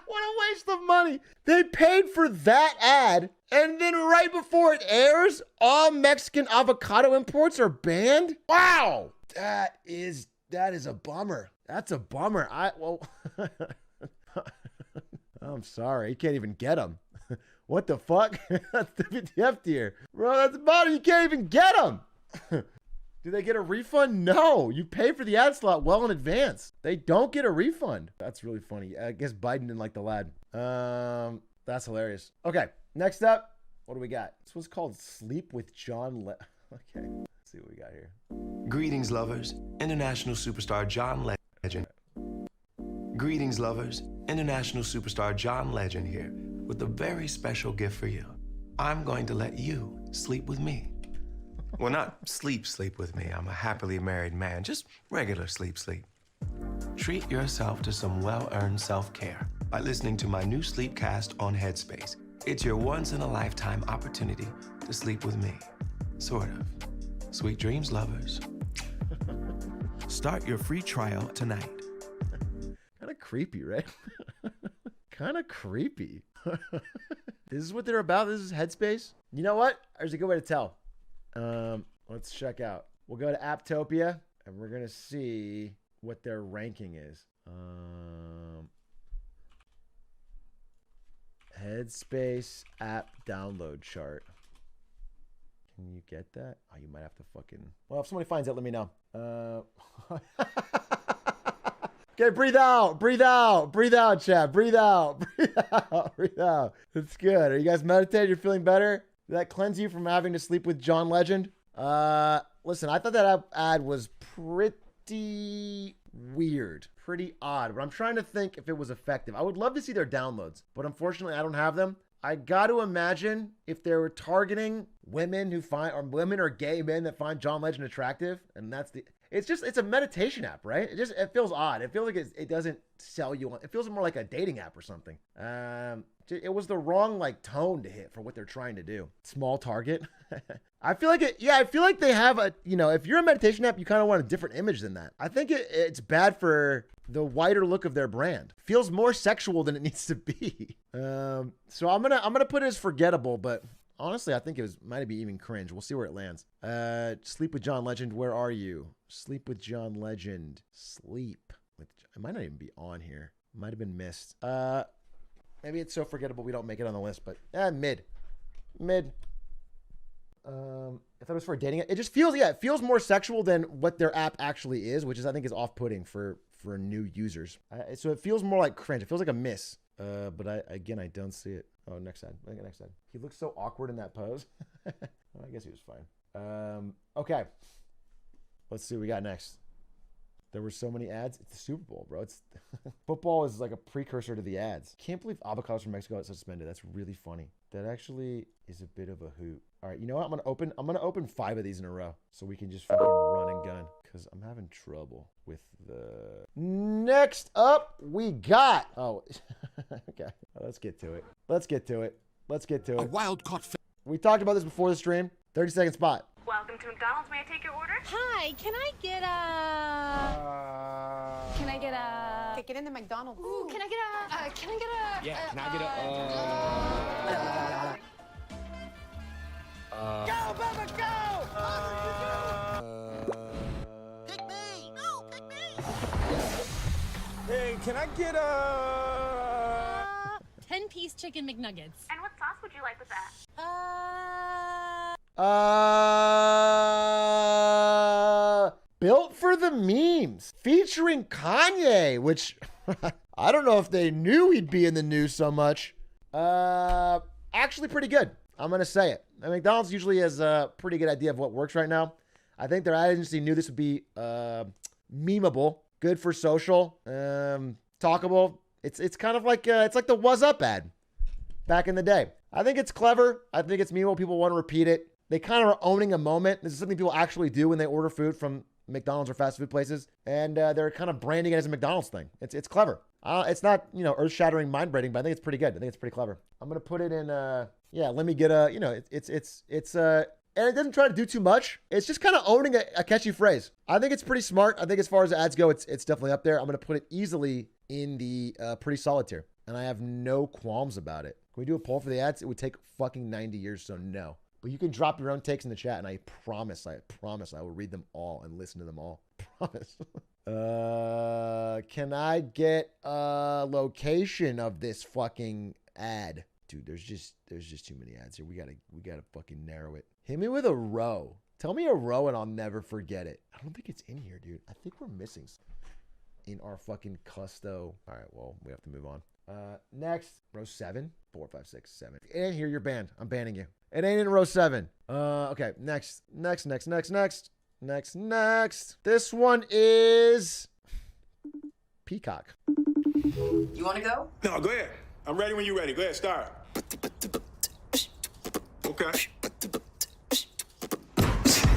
What a waste of money. They paid for that ad, and then right before it airs, all Mexican avocado imports are banned? Wow. That is a bummer. That's a bummer. I'm sorry. You can't even get them. What the fuck? That's WTF tier. Bro, that's about it. You can't even get them. Do they get a refund? No. You pay for the ad slot well in advance. They don't get a refund. That's really funny. I guess Biden didn't like the lad. That's hilarious. Okay, next up, what do we got? This one's called Sleep with John Okay, let's see what we got here. Greetings, lovers. International superstar John Legend Greetings, lovers. International superstar John Legend here with a very special gift for you. I'm going to let you sleep with me. Well, not sleep with me. I'm a happily married man, just regular sleep. Treat yourself to some well-earned self-care by listening to my new Sleepcast on Headspace. It's your once-in-a-lifetime opportunity to sleep with me. Sort of. Sweet dreams, lovers. Start your free trial tonight. Kind of creepy, right? Kind of creepy. This is what they're about. This is Headspace. You know what? There's a good way to tell. Let's check out. We'll go to Apptopia and we're gonna see what their ranking is. Headspace app download chart. Can you get that? Oh, you might have to fucking... Well, if somebody finds it, let me know. Okay, breathe out, chat. Breathe out. It's good. Are you guys meditating? You're feeling better? Did that cleanse you from having to sleep with John Legend? Listen, I thought that ad was pretty weird, pretty odd, but I'm trying to think if it was effective. I would love to see their downloads, but unfortunately I don't have them. I got to imagine if they were targeting women who find, or women or gay men that find John Legend attractive, and that's the... It's a meditation app, right? It feels odd. It feels like it doesn't sell you on. It feels more like a dating app or something. It was the wrong like tone to hit for what they're trying to do. Small target. I feel like I feel like they have a, if you're a meditation app, you kind of want a different image than that. I think it's bad for the wider look of their brand. Feels more sexual than it needs to be. So I'm gonna put it as forgettable, but honestly, I think it might be even cringe. We'll see where it lands. Sleep with John Legend. Where are you? Sleep with John Legend. Sleep with... It might not even be on here. Might have been missed. Maybe it's so forgettable we don't make it on the list, but mid. If that was for a dating app, it just feels, it feels more sexual than what their app actually is, which is, I think, is off-putting for new users. So it feels more like cringe. It feels like a miss. But I don't see it. Oh, next side. I think next side. He looks so awkward in that pose. Well, I guess he was fine. Okay. Let's see what we got next. There were so many ads. It's the Super Bowl, bro. It's football is like a precursor to the ads. Can't believe avocados from Mexico got suspended. That's really funny. That actually is a bit of a hoot. All right, you know what? I'm gonna open 5 of these in a row so we can just fucking run and gun, because I'm having trouble with the... Next up, we got... Oh, okay. Let's get to it. A wild-caught... We talked about this before the stream. 30-second spot. Welcome to McDonald's. May I take your order? Hi, can I get a... Take it in the McDonald's. Ooh, can I get a... Yeah, can I get a... Go, Bubba, go! Pick me! No, pick me! Hey, can I get a... 10-piece chicken McNuggets. And what sauce would you like with that? Built for the Memes, featuring Kanye, which I don't know if they knew he'd be in the news so much. Actually pretty good. I'm going to say it. McDonald's usually has a pretty good idea of what works right now. I think their ad agency knew this would be memeable, good for social, talkable. It's kind of like it's like the What's Up ad back in the day. I think it's clever. I think it's memeable. People want to repeat it. They kind of are owning a moment. This is something people actually do when they order food from McDonald's or fast food places, and they're kind of branding it as a McDonald's thing. It's clever. It's not, earth-shattering, mind-breaking, but I think it's pretty good. I think it's pretty clever. I'm gonna put it in. Let me get a. And it doesn't try to do too much. It's just kind of owning a catchy phrase. I think it's pretty smart. I think as far as the ads go, it's definitely up there. I'm gonna put it easily in the pretty solid tier, and I have no qualms about it. Can we do a poll for the ads? It would take fucking 90 years, so no. But you can drop your own takes in the chat, and I promise I will read them all and listen to them all. Promise. Can I get a location of this fucking ad? Dude, there's just too many ads here. We gotta fucking narrow it. Hit me with a row. Tell me a row and I'll never forget it. I don't think it's in here, dude. I think we're missing in our fucking custo. All right, well, we have to move on. Next, row 7, 4, 5, 6, 7. It ain't here, you're banned. I'm banning you. It ain't in row 7. Okay, next. This one is Peacock. You want to go? No, go ahead. I'm ready when you're ready. Go ahead, start. Okay.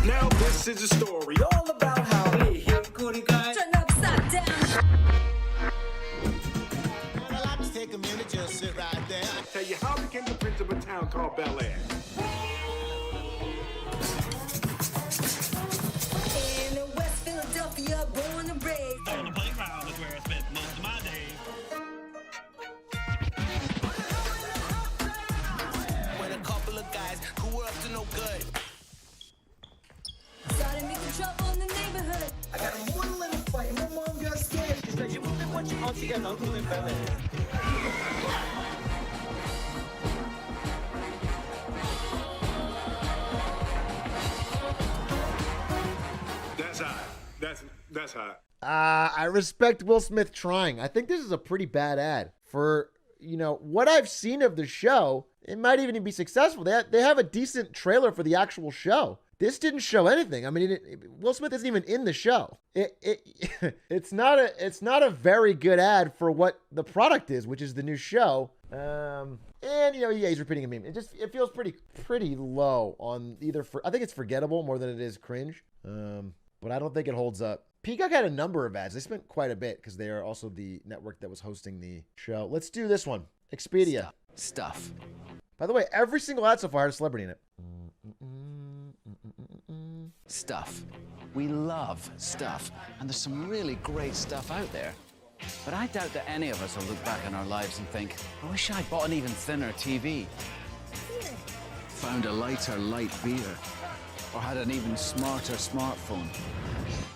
Now this is a story all about how we hit goody guys. Turn upside down. I'd like to take a minute, just sit right there. Tell you how became the prince of a town called Bel Air. In West Philadelphia, born and raised. On the playground is where I spent most of my days. When a couple of guys who were up to no good. Started making trouble in the neighborhood. I got in one little fight and my mom got scared. She said, you wouldn't want your auntie and uncle in Bel Air. That's hot. That's hot. I respect Will Smith trying. I think this is a pretty bad ad for, you know, what I've seen of the show. It might even be successful. They have a decent trailer for the actual show. This didn't show anything. I mean, Will Smith isn't even in the show. It's not a very good ad for what the product is, which is the new show. And you know, yeah, he's repeating a meme. It feels pretty low on either. I think it's forgettable more than it is cringe. But I don't think it holds up. Peacock had a number of ads. They spent quite a bit because they are also the network that was hosting the show. Let's do this one. Expedia. Stuff. By the way, every single ad so far had a celebrity in it. Stuff. We love stuff. And there's some really great stuff out there. But I doubt that any of us will look back on our lives and think, I wish I'd bought an even thinner TV. Found a lighter light beer. Or had an even smarter smartphone.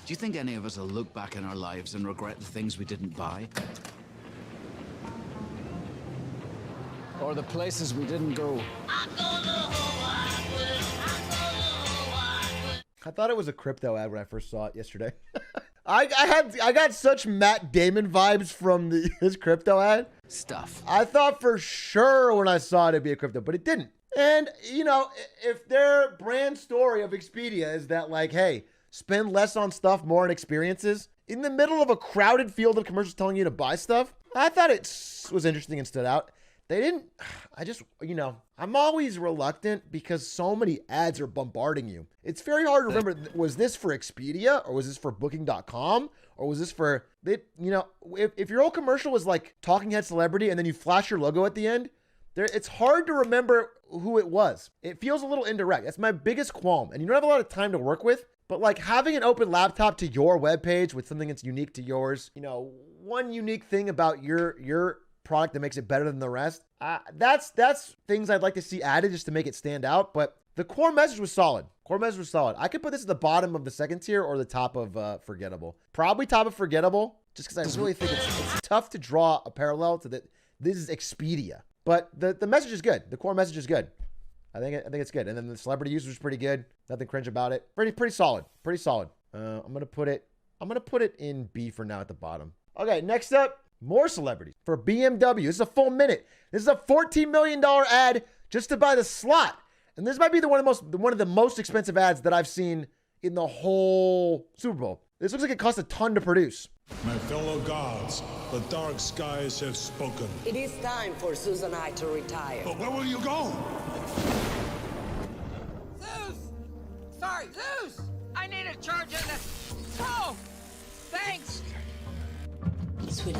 Do you think any of us will look back in our lives and regret the things we didn't buy? Or the places we didn't go? I thought it was a crypto ad when I first saw it yesterday. I got such Matt Damon vibes from his crypto ad. Stuff. I thought for sure when I saw it it'd be a crypto, but it didn't. And, you know, if their brand story of Expedia is that, like, hey, spend less on stuff, more on experiences, in the middle of a crowded field of commercials telling you to buy stuff, I thought it was interesting and stood out. They didn't, you know, I'm always reluctant because so many ads are bombarding you. It's very hard to remember, was this for Expedia or was this for Booking.com or was this for, you know, if your old commercial was like talking head celebrity and then you flash your logo at the end, it's hard to remember who it was. It feels a little indirect. That's my biggest qualm. And you don't have a lot of time to work with, but like having an open laptop to your webpage with something that's unique to yours, you know, one unique thing about your product that makes it better than the rest. That's things I'd like to see added just to make it stand out. But the core message was solid. I could put this at the bottom of the second tier or the top of Forgettable. Probably top of Forgettable, just because I really think it's tough to draw a parallel to that. This is Expedia. But the message is good. The core message is good. I think it's good. And then the celebrity usage is pretty good. Nothing cringe about it. Pretty solid. I'm gonna put it in B for now at the bottom. Okay, next up, more celebrities for BMW. This is a full minute. This is a $14 million ad just to buy the slot. And this might be one of the most expensive ads that I've seen in the whole Super Bowl. This looks like it cost a ton to produce. My fellow gods, the dark skies have spoken. It is time for Susan and I to retire. But where will you go? Zeus! Sorry, Zeus! I need a charge on this. Oh! Thanks! Sweetie,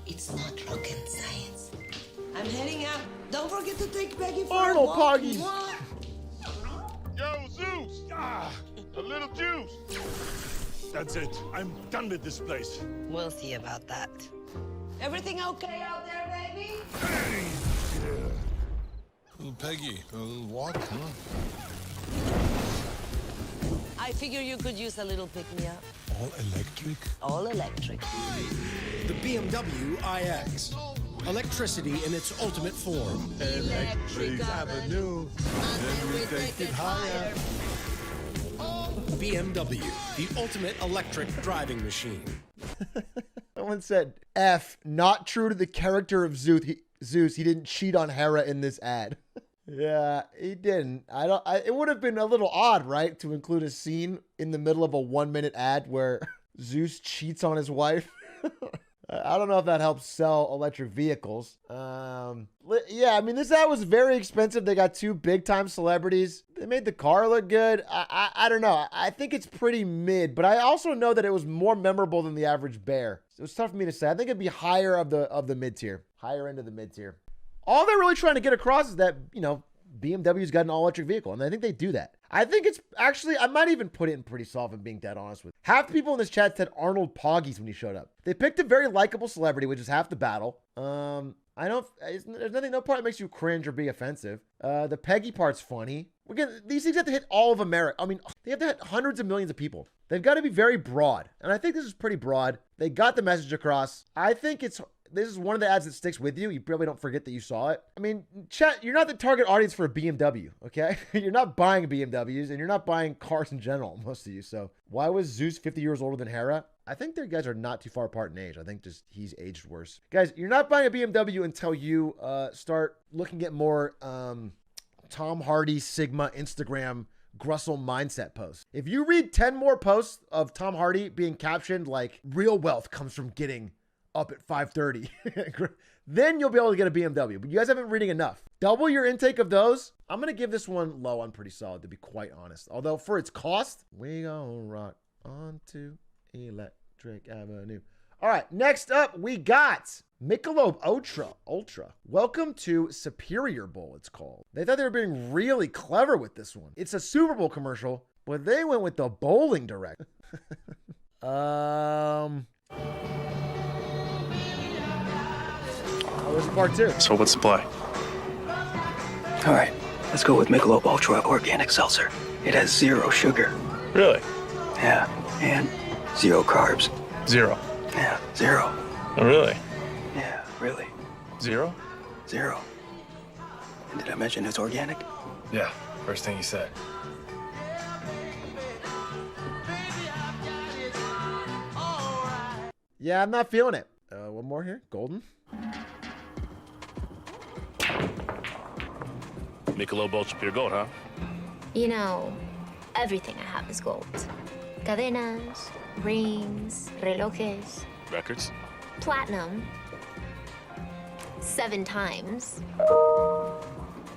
it's not rocket science. I'm heading out. Don't forget to take Peggy for Arnold a walk. Poggies. Yo, Zeus! A little juice. That's it. I'm done with this place. We'll see about that. Everything okay out there, baby? Hey! Little Peggy, a little walk, huh? I figure you could use a little pick-me-up. All electric? All electric. The BMW iX. Electricity in its ultimate form. Electric Avenue. Then we take it higher. BMW, the ultimate electric driving machine. Someone said, F, not true to the character of Zeus. He didn't cheat on Hera in this ad. Yeah, he didn't. It would have been a little odd, right, to include a scene in the middle of a 1-minute ad where Zeus cheats on his wife. I don't know if that helps sell electric vehicles. Yeah, I mean, this ad was very expensive. They got 2 big-time celebrities. They made the car look good. I don't know. I think it's pretty mid, but I also know that it was more memorable than the average bear. It was tough for me to say. I think it'd be higher of the mid-tier. Higher end of the mid-tier. All they're really trying to get across is that, you know, BMW's got an all-electric vehicle, and I think they do that. I think it's actually, I might even put it in pretty soft and being dead honest with you. Half the people in this chat said Arnold Poggies when he showed up. They picked a very likable celebrity, which is half the battle. I don't, there's no part that makes you cringe or be offensive. The Peggy part's funny. Again, these things have to hit all of America. I mean, they have to hit hundreds of millions of people. They've got to be very broad. And I think this is pretty broad. They got the message across. I think this is one of the ads that sticks with you. You probably don't forget that you saw it. I mean, chat, you're not the target audience for a BMW, okay? You're not buying BMWs, and you're not buying cars in general, most of you. So why was Zeus 50 years older than Hera? I think their guys are not too far apart in age. I think just he's aged worse. Guys, you're not buying a BMW until you start looking at more Tom Hardy, Sigma, Instagram, Grussel mindset posts. If you read 10 more posts of Tom Hardy being captioned like, real wealth comes from getting up at 5:30, then you'll be able to get a BMW. But you guys haven't been reading enough. Double your intake of those. I'm going to give this one low on pretty solid, to be quite honest. Although for its cost, we gonna rock onto Electric Avenue. All right, next up, we got Michelob Ultra. Welcome to Superior Bowl, it's called. They thought they were being really clever with this one. It's a Super Bowl commercial, but they went with the bowling direct. Where's part 2? So what's the play? All right, let's go with Michelob Ultra Organic Seltzer. It has 0 sugar. Really? Yeah, and 0 carbs. 0. Yeah, 0. Oh, really? Yeah, really. 0? 0. And did I mention it's organic? Yeah, first thing you said. Yeah, I'm not feeling it. One more here. Golden. Michelob Ultra Pure Gold, huh? You know, everything I have is gold. Cadenas, rings, relojes, Records? platinum. 7 times.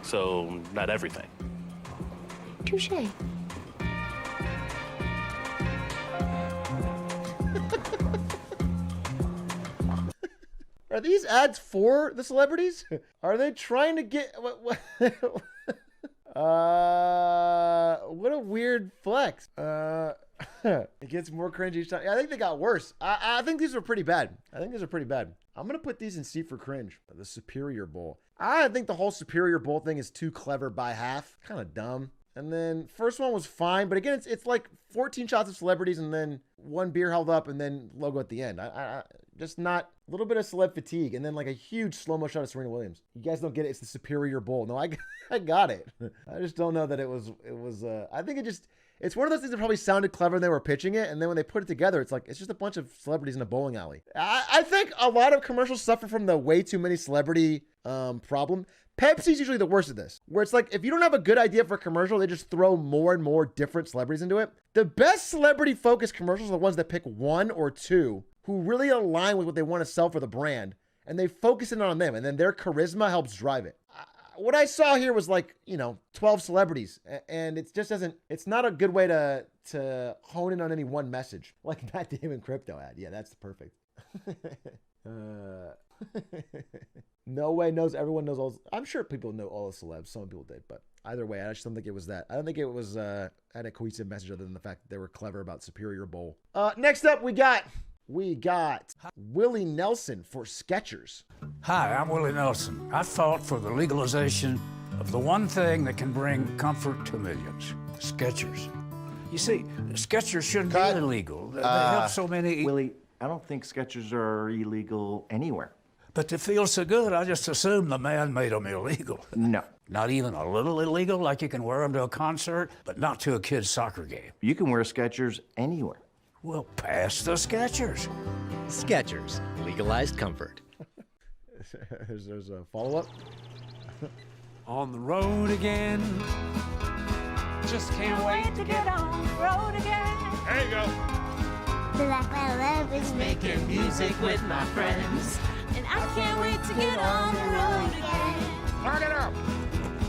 So, not everything. Touché. Are these ads for the celebrities? Are they trying to get what a weird flex. It gets more cringy each time. I think they got worse. I think these are pretty bad. I'm gonna put these in C for cringe. The Superior Bowl. I think the whole Superior Bowl thing is too clever by half. Kind of dumb. And then first one was fine, but again, it's like 14 shots of celebrities and then 1 beer held up and then logo at the end. I just not a little bit of celeb fatigue and then like a huge slow-mo shot of Serena Williams. You guys don't get it. It's the Superior Bowl. No, I got it. I just don't know that it was I think it's one of those things that probably sounded clever when they were pitching it, and then when they put it together, it's like it's just a bunch of celebrities in a bowling alley. I think a lot of commercials suffer from the way too many celebrity problem. Pepsi's usually the worst of this, where it's like, if you don't have a good idea for a commercial, they just throw more and more different celebrities into it. The best celebrity-focused commercials are the ones that pick 1 or 2 who really align with what they want to sell for the brand, and they focus in on them, and then their charisma helps drive it. What I saw here was like, 12 celebrities, and it just doesn't, it's not a good way to hone in on any one message. Like Matt Damon crypto ad. Yeah, that's perfect. No way knows. Everyone knows all. I'm sure people know all the celebs. Some people did, but either way, I just don't think it was that. I don't think it was had a cohesive message other than the fact that they were clever about Superior Bowl. Next up, we got Willie Nelson for Skechers. Hi, I'm Willie Nelson. I fought for the legalization of the one thing that can bring comfort to millions: Skechers. You see, Skechers shouldn't be illegal. They help so many. Willie, I don't think Skechers are illegal anywhere. But they feel so good, I just assume the man made them illegal. No. Not even a little illegal, like you can wear them to a concert, but not to a kid's soccer game. You can wear Skechers anywhere. Well, pass the Skechers. Skechers, legalized comfort. There's a follow-up. On the road again. Just can't wait to get on the road again. There you go. feel like my love is Making music with my friends. And I can't wait to get on the road again. Turn it up.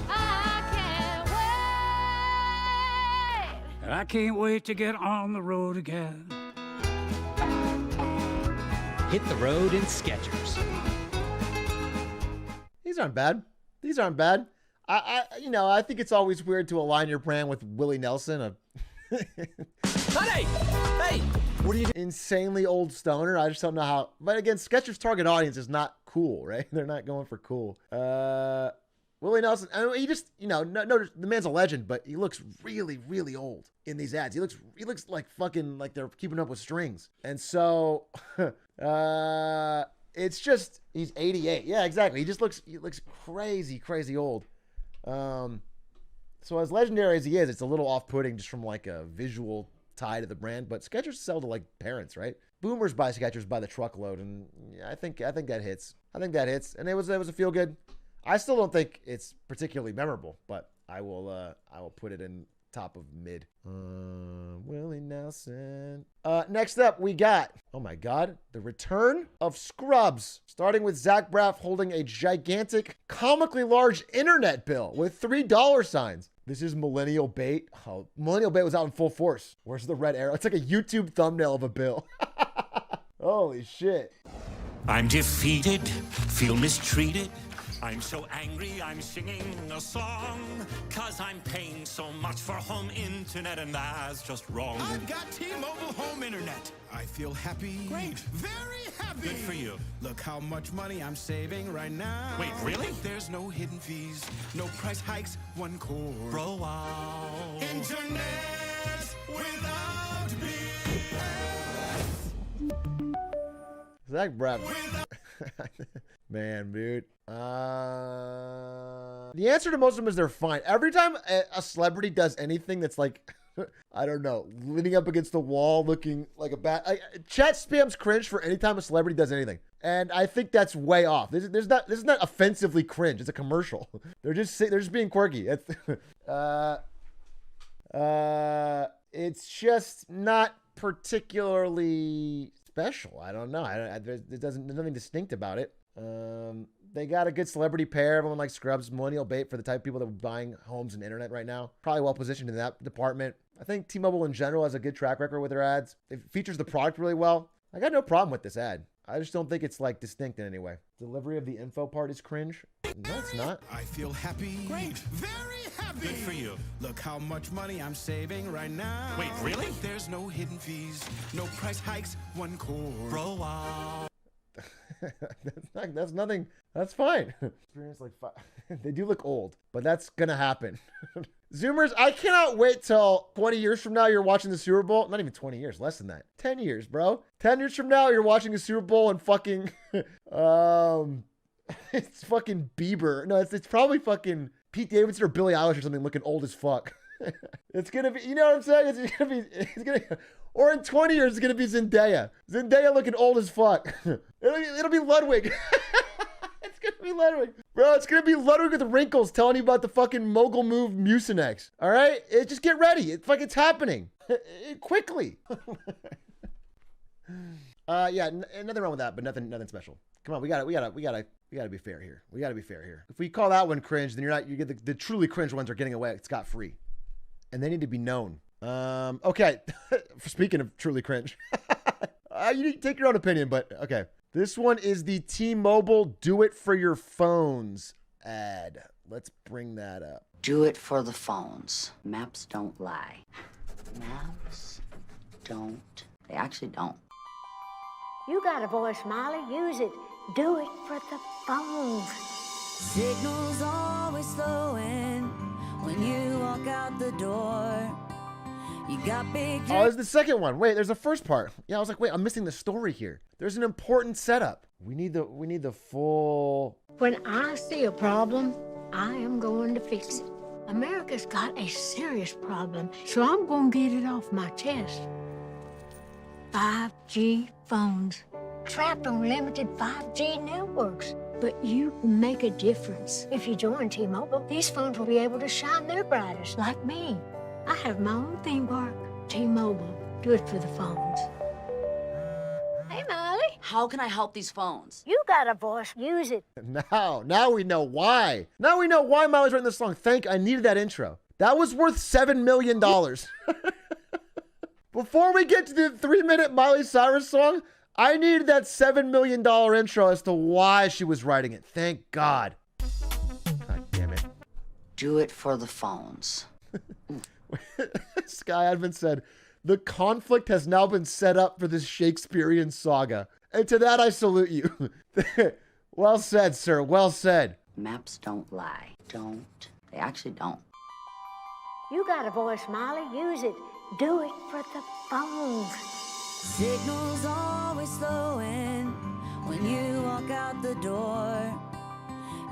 I can't wait. And I can't wait to get on the road again. Hit the road in Skechers. These aren't bad. These aren't bad. I think it's always weird to align your brand with Willie Nelson, Honey! Hey! What are you doing? Insanely old stoner. I just don't know how. But again, Skechers' target audience is not cool, right? They're not going for cool. Willie Nelson, I mean, he just, no, the man's a legend, but he looks really, really old in these ads. He looks like fucking, like they're keeping up with strings. And so, it's just, he's 88. Yeah, exactly. He looks crazy, crazy old. So as legendary as he is, it's a little off-putting just from like a visual tie to the brand. But Skechers sell to like parents, right? Boomers buy Skechers by the truckload, and I think that hits. I think that hits, and it was a feel good. I still don't think it's particularly memorable, but I will put it in top of mid. Willie Nelson. Next up, we got, oh my God, the return of Scrubs, starting with Zach Braff holding a gigantic, comically large internet bill with $3 signs. This is Millennial Bait. Oh, Millennial Bait was out in full force. Where's the red arrow? It's like a YouTube thumbnail of a bill. Holy shit. I'm defeated, feel mistreated. I'm so angry, I'm singing a song, 'cause I'm paying so much for home internet, and that's just wrong. I've got T-Mobile home internet. I feel happy. Great. Very happy. Good for you. Look how much money I'm saving right now. Wait, really? There's no hidden fees, no price hikes, one core. Bro, wow. Internet without BS. Zach Braff. Man, dude. The answer to most of them is they're fine. Every time a celebrity does anything that's like, I don't know, leaning up against the wall, looking like a bat. Chat spams cringe for any time a celebrity does anything, and I think that's way off. This is not offensively cringe. It's a commercial. They're just being quirky. It's just not particularly special. I don't know. There's nothing distinct about it. They got a good celebrity pair. Everyone likes Scrubs. Millennial Bait for the type of people that are buying homes and internet right now. Probably well positioned in that department. I think T-Mobile in general has a good track record with their ads. It features the product really well. I got no problem with this ad. I just don't think it's like distinct in any way. Delivery of the info part is cringe. No, it's not. I feel happy. Great. Very happy. Good for you. Look how much money I'm saving right now. Wait, really? There's no hidden fees, no price hikes, one core. Bro, wow. That's nothing. That's fine. Experience like they do look old, but that's gonna happen. Zoomers, I cannot wait till 20 years from now you're watching the Super Bowl. Not even 20 years, less than that. 10 years, bro. 10 years from now you're watching the Super Bowl and fucking it's fucking Bieber. No, it's probably fucking Pete Davidson or Billie Eilish or something looking old as fuck. It's gonna be, you know what I'm saying? It's gonna or in 20 years, it's going to be Zendaya. Zendaya looking old as fuck. It'll be Ludwig. It's going to be Ludwig. Bro, it's going to be Ludwig with wrinkles telling you about the fucking mogul move Mucinex. All right? Just get ready. It's happening. Quickly. Yeah, nothing wrong with that, but nothing special. Come on, we gotta be fair here. We gotta be fair here. If we call that one cringe, then you get the truly cringe ones are getting away scot-free. And they need to be known. Okay. Speaking of truly cringe, you need to take your own opinion, but okay. This one is the T-Mobile Do It For Your Phones ad. Let's bring that up. Do it for the phones. Maps don't lie. Maps don't. They actually don't. You got a voice, Molly. Use it. Do it for the phones. Signals always slowing when you walk out the door. You got big. Oh, there's the second one. Wait, there's a first part. Yeah, I was like, wait, I'm missing the story here. There's an important setup. We need the full. When I see a problem, I am going to fix it. America's got a serious problem, so I'm going to get it off my chest. 5G phones, trapped on limited 5G networks. But you can make a difference. If you join T-Mobile, these phones will be able to shine their brightest, like me. I have my own theme park. T-Mobile, do it for the phones. How can I help these phones? You got a voice. Use it. Now we know why. Now we know why Miley's writing this song. I needed that intro. That was worth $7 million. Before we get to the 3-minute Miley Cyrus song, I needed that $7 million intro as to why she was writing it. Thank God. God damn it. Do it for the phones. Sky Advent said, the conflict has now been set up for this Shakespearean saga. And to that, I salute you. Well said, sir. Well said. Maps don't lie. Don't. They actually don't. You got a voice, Molly. Use it. Do it for the phones. Signals always slowing when you walk out the door.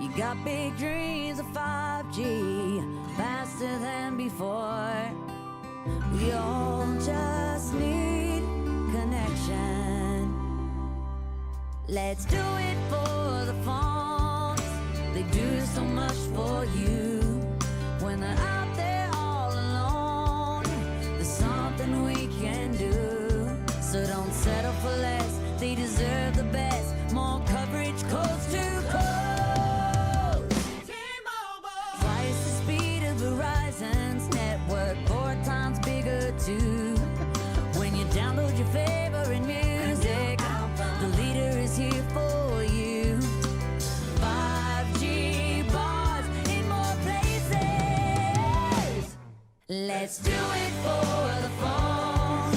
You got big dreams of 5G, faster than before. We all just need connection. Let's do it for the phones. They do so much for you. When they're out there all alone, there's something we can do. So don't settle for less. They deserve the best. More coverage coast to coast. Twice the speed of Verizon's network, 4 times bigger too. When you download your favorite music, the leader is here for you. 5G bars in more places. Let's do it for the phone.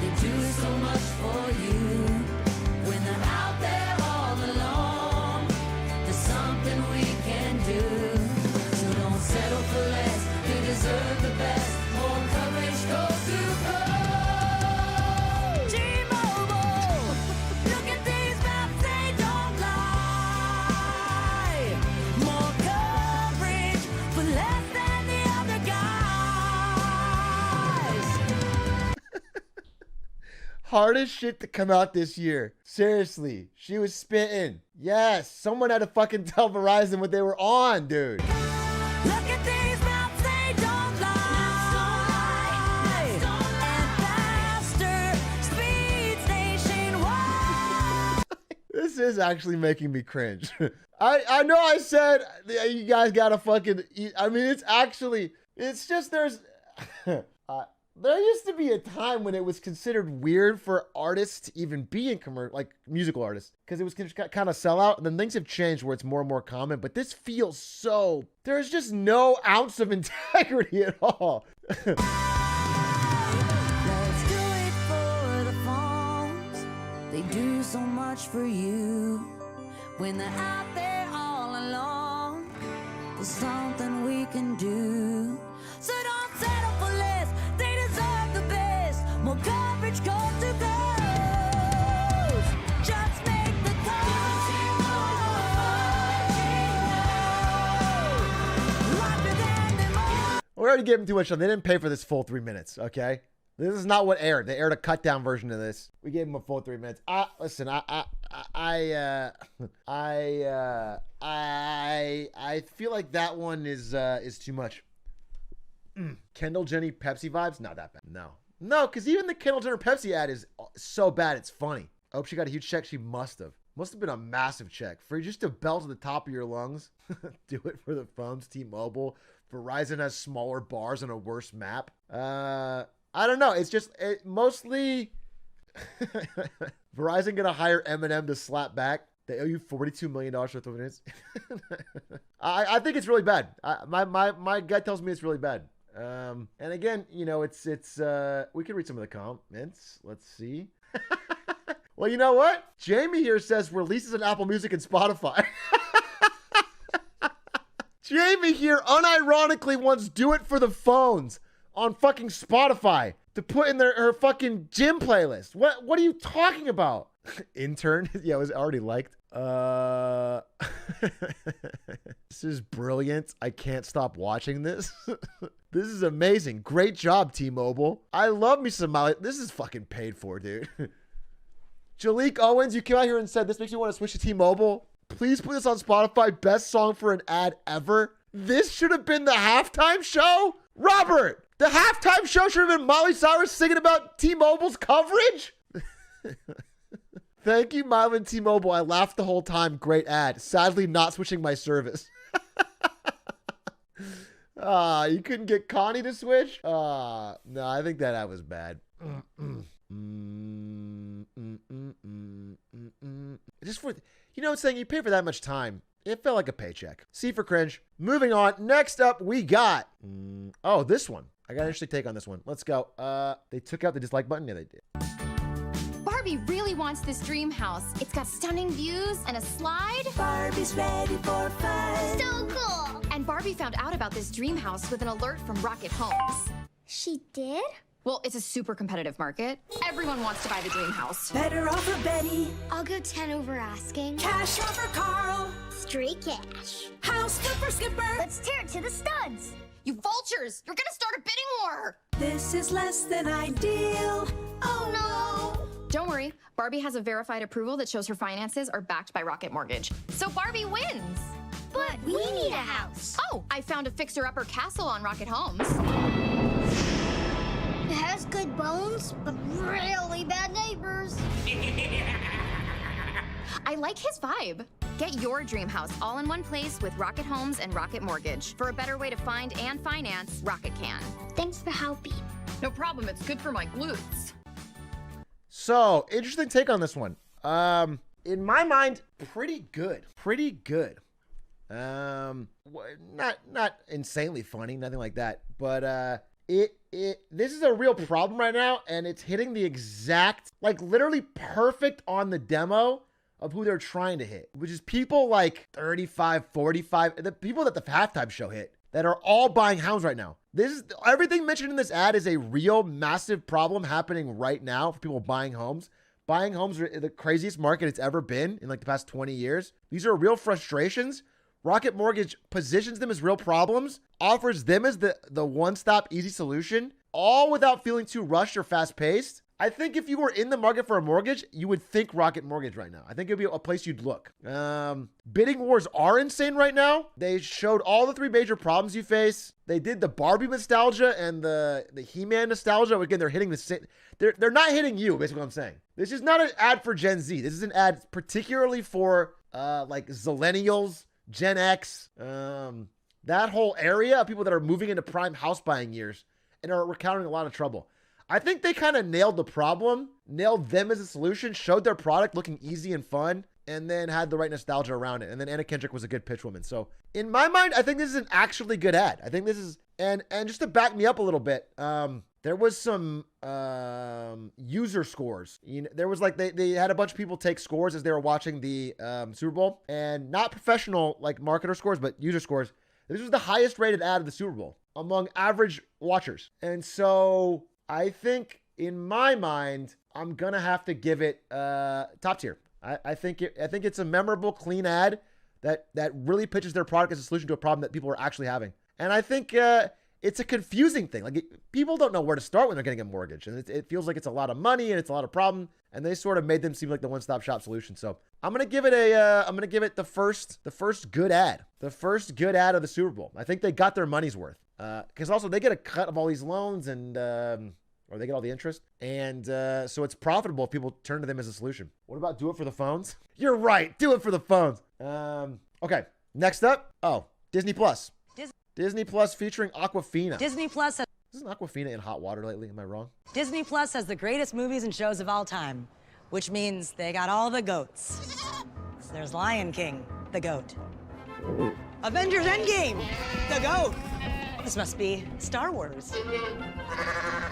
They do so much for you. When they're out there all alone, there's something we can do. So don't settle for less. They deserve the best. More coverage goes to coast. T-Mobile, look at these maps, they don't lie. More coverage for less than the other guys. Hardest shit to come out this year. Seriously, she was spitting. Yes, someone had to fucking tell Verizon what they were on, dude. Look at these maps, they don't lie. And faster speeds nationwide. This is actually making me cringe. I know I said you guys gotta fucking eat. I mean, it's just there's there used to be a time when it was considered weird for artists to even be in like musical artists, because it was kind of sell out. And then things have changed where it's more and more common, but this feels so, there's just no ounce of integrity at all. Let's do it for the phones. They do so much for you. When they're out there all alone, there's something we can do. So don't settle for less. They deserve the best. More coverage goes to those. Just make the call. Larger than them all. We already gave them too much time. They didn't pay for this full 3 minutes, okay? This is not what aired. They aired a cut down version of this. We gave them a full 3 minutes. Listen, I feel like that one is too much. Kendall Jenner Pepsi vibes? Not that bad. No, because even the Kendall Jenner Pepsi ad is so bad it's funny. I hope she got a huge check. She must have. Must have been a massive check for just a bell to the top of your lungs. Do it for the phones. T-Mobile. Verizon has smaller bars and a worse map. I don't know. It's just mostly Verizon gonna hire Eminem to slap back. They owe you $42 million for 3 minutes. I think it's really bad. My gut tells me it's really bad. And again, you know, it's we can read some of the comments. Let's see. Well, you know what? Jamie here says releases on Apple Music and Spotify. Jamie here unironically wants Do It for the Phones on fucking Spotify to put in her fucking gym playlist. What are you talking about? Intern? Yeah, it was already liked. This is brilliant. I can't stop watching this. This is amazing. Great job, T-Mobile. I love me some Miley. This is fucking paid for, dude. Jalik Owens, you came out here and said this makes you want to switch to T-Mobile. Please put this on Spotify. Best song for an ad ever. This should have been the halftime show? Robert, the halftime show should have been Miley Cyrus singing about T-Mobile's coverage? Thank you, Mylan T-Mobile. I laughed the whole time. Great ad. Sadly, not switching my service. You couldn't get Connie to switch? No, I think that ad was bad. Just for, it's saying you pay for that much time. It felt like a paycheck. C for cringe. Moving on. Next up, we got, this one. I got an interesting take on this one. Let's go. They took out the dislike button. Yeah, they did. Barbie really wants this dream house. It's got stunning views and a slide. Barbie's ready for fun. So cool. And Barbie found out about this dream house with an alert from Rocket Homes. She did? Well, it's a super competitive market. Everyone wants to buy the dream house. Better offer Betty. I'll go 10 over asking. Cash offer Carl. Straight cash. House good for Skipper. Let's tear it to the studs. You vultures! You're gonna start a bidding war! This is less than ideal. Oh no! Don't worry, Barbie has a verified approval that shows her finances are backed by Rocket Mortgage. So Barbie wins! But we need a house. Oh, I found a fixer-upper castle on Rocket Homes. It has good bones, but really bad neighbors. I like his vibe. Get your dream house all in one place with Rocket Homes and Rocket Mortgage. For a better way to find and finance, Rocket can. Thanks for helping. No problem, it's good for my glutes. So, interesting take on this one. In my mind, pretty good. Pretty good. Not insanely funny, nothing like that. But this is a real problem right now, and it's hitting the exact, like literally perfect on the demo of who they're trying to hit, which is people like 35, 45, the people that the halftime show hit that are all buying homes right now. This is everything mentioned in this ad is a real massive problem happening right now for people buying homes. Buying homes are the craziest market it's ever been in like the past 20 years. These are real frustrations. Rocket Mortgage positions them as real problems, offers them as the one-stop easy solution, all without feeling too rushed or fast-paced. I think if you were in the market for a mortgage, you would think Rocket Mortgage right now. I think it'd be a place you'd look. Bidding wars are insane right now. They showed all the 3 major problems you face. They did the Barbie nostalgia and the He-Man nostalgia. Again, they're hitting the same. They're not hitting you, basically what I'm saying. This is not an ad for Gen Z. This is an ad particularly for like Zillennials, Gen X, that whole area of people that are moving into prime house buying years and are encountering a lot of trouble. I think they kind of nailed the problem, nailed them as a solution, showed their product looking easy and fun, and then had the right nostalgia around it. And then Anna Kendrick was a good pitch woman. So in my mind, I think this is an actually good ad. I think this is, and just to back me up a little bit, there was some user scores. There was like, they had a bunch of people take scores as they were watching the Super Bowl, and not professional like marketer scores, but user scores. This was the highest rated ad of the Super Bowl among average watchers. And so I think in my mind, I'm gonna have to give it top tier. I think it's a memorable, clean ad that really pitches their product as a solution to a problem that people are actually having. And I think it's a confusing thing. Like people don't know where to start when they're getting a mortgage, and it feels like it's a lot of money and it's a lot of problem. And they sort of made them seem like the one-stop shop solution. So I'm gonna give it the first good ad, the first good ad of the Super Bowl. I think they got their money's worth. Because also they get a cut of all these loans and or they get all the interest. And so it's profitable if people turn to them as a solution. What about do it for the phones? You're right. Do it for the phones. Okay. Next up. Oh, Disney Plus. Disney Plus featuring Aquafina. Disney Plus. Isn't Aquafina in hot water lately? Am I wrong? Disney Plus has the greatest movies and shows of all time, which means they got all the goats. So there's Lion King, the goat. Avengers Endgame, the goat. This must be Star Wars.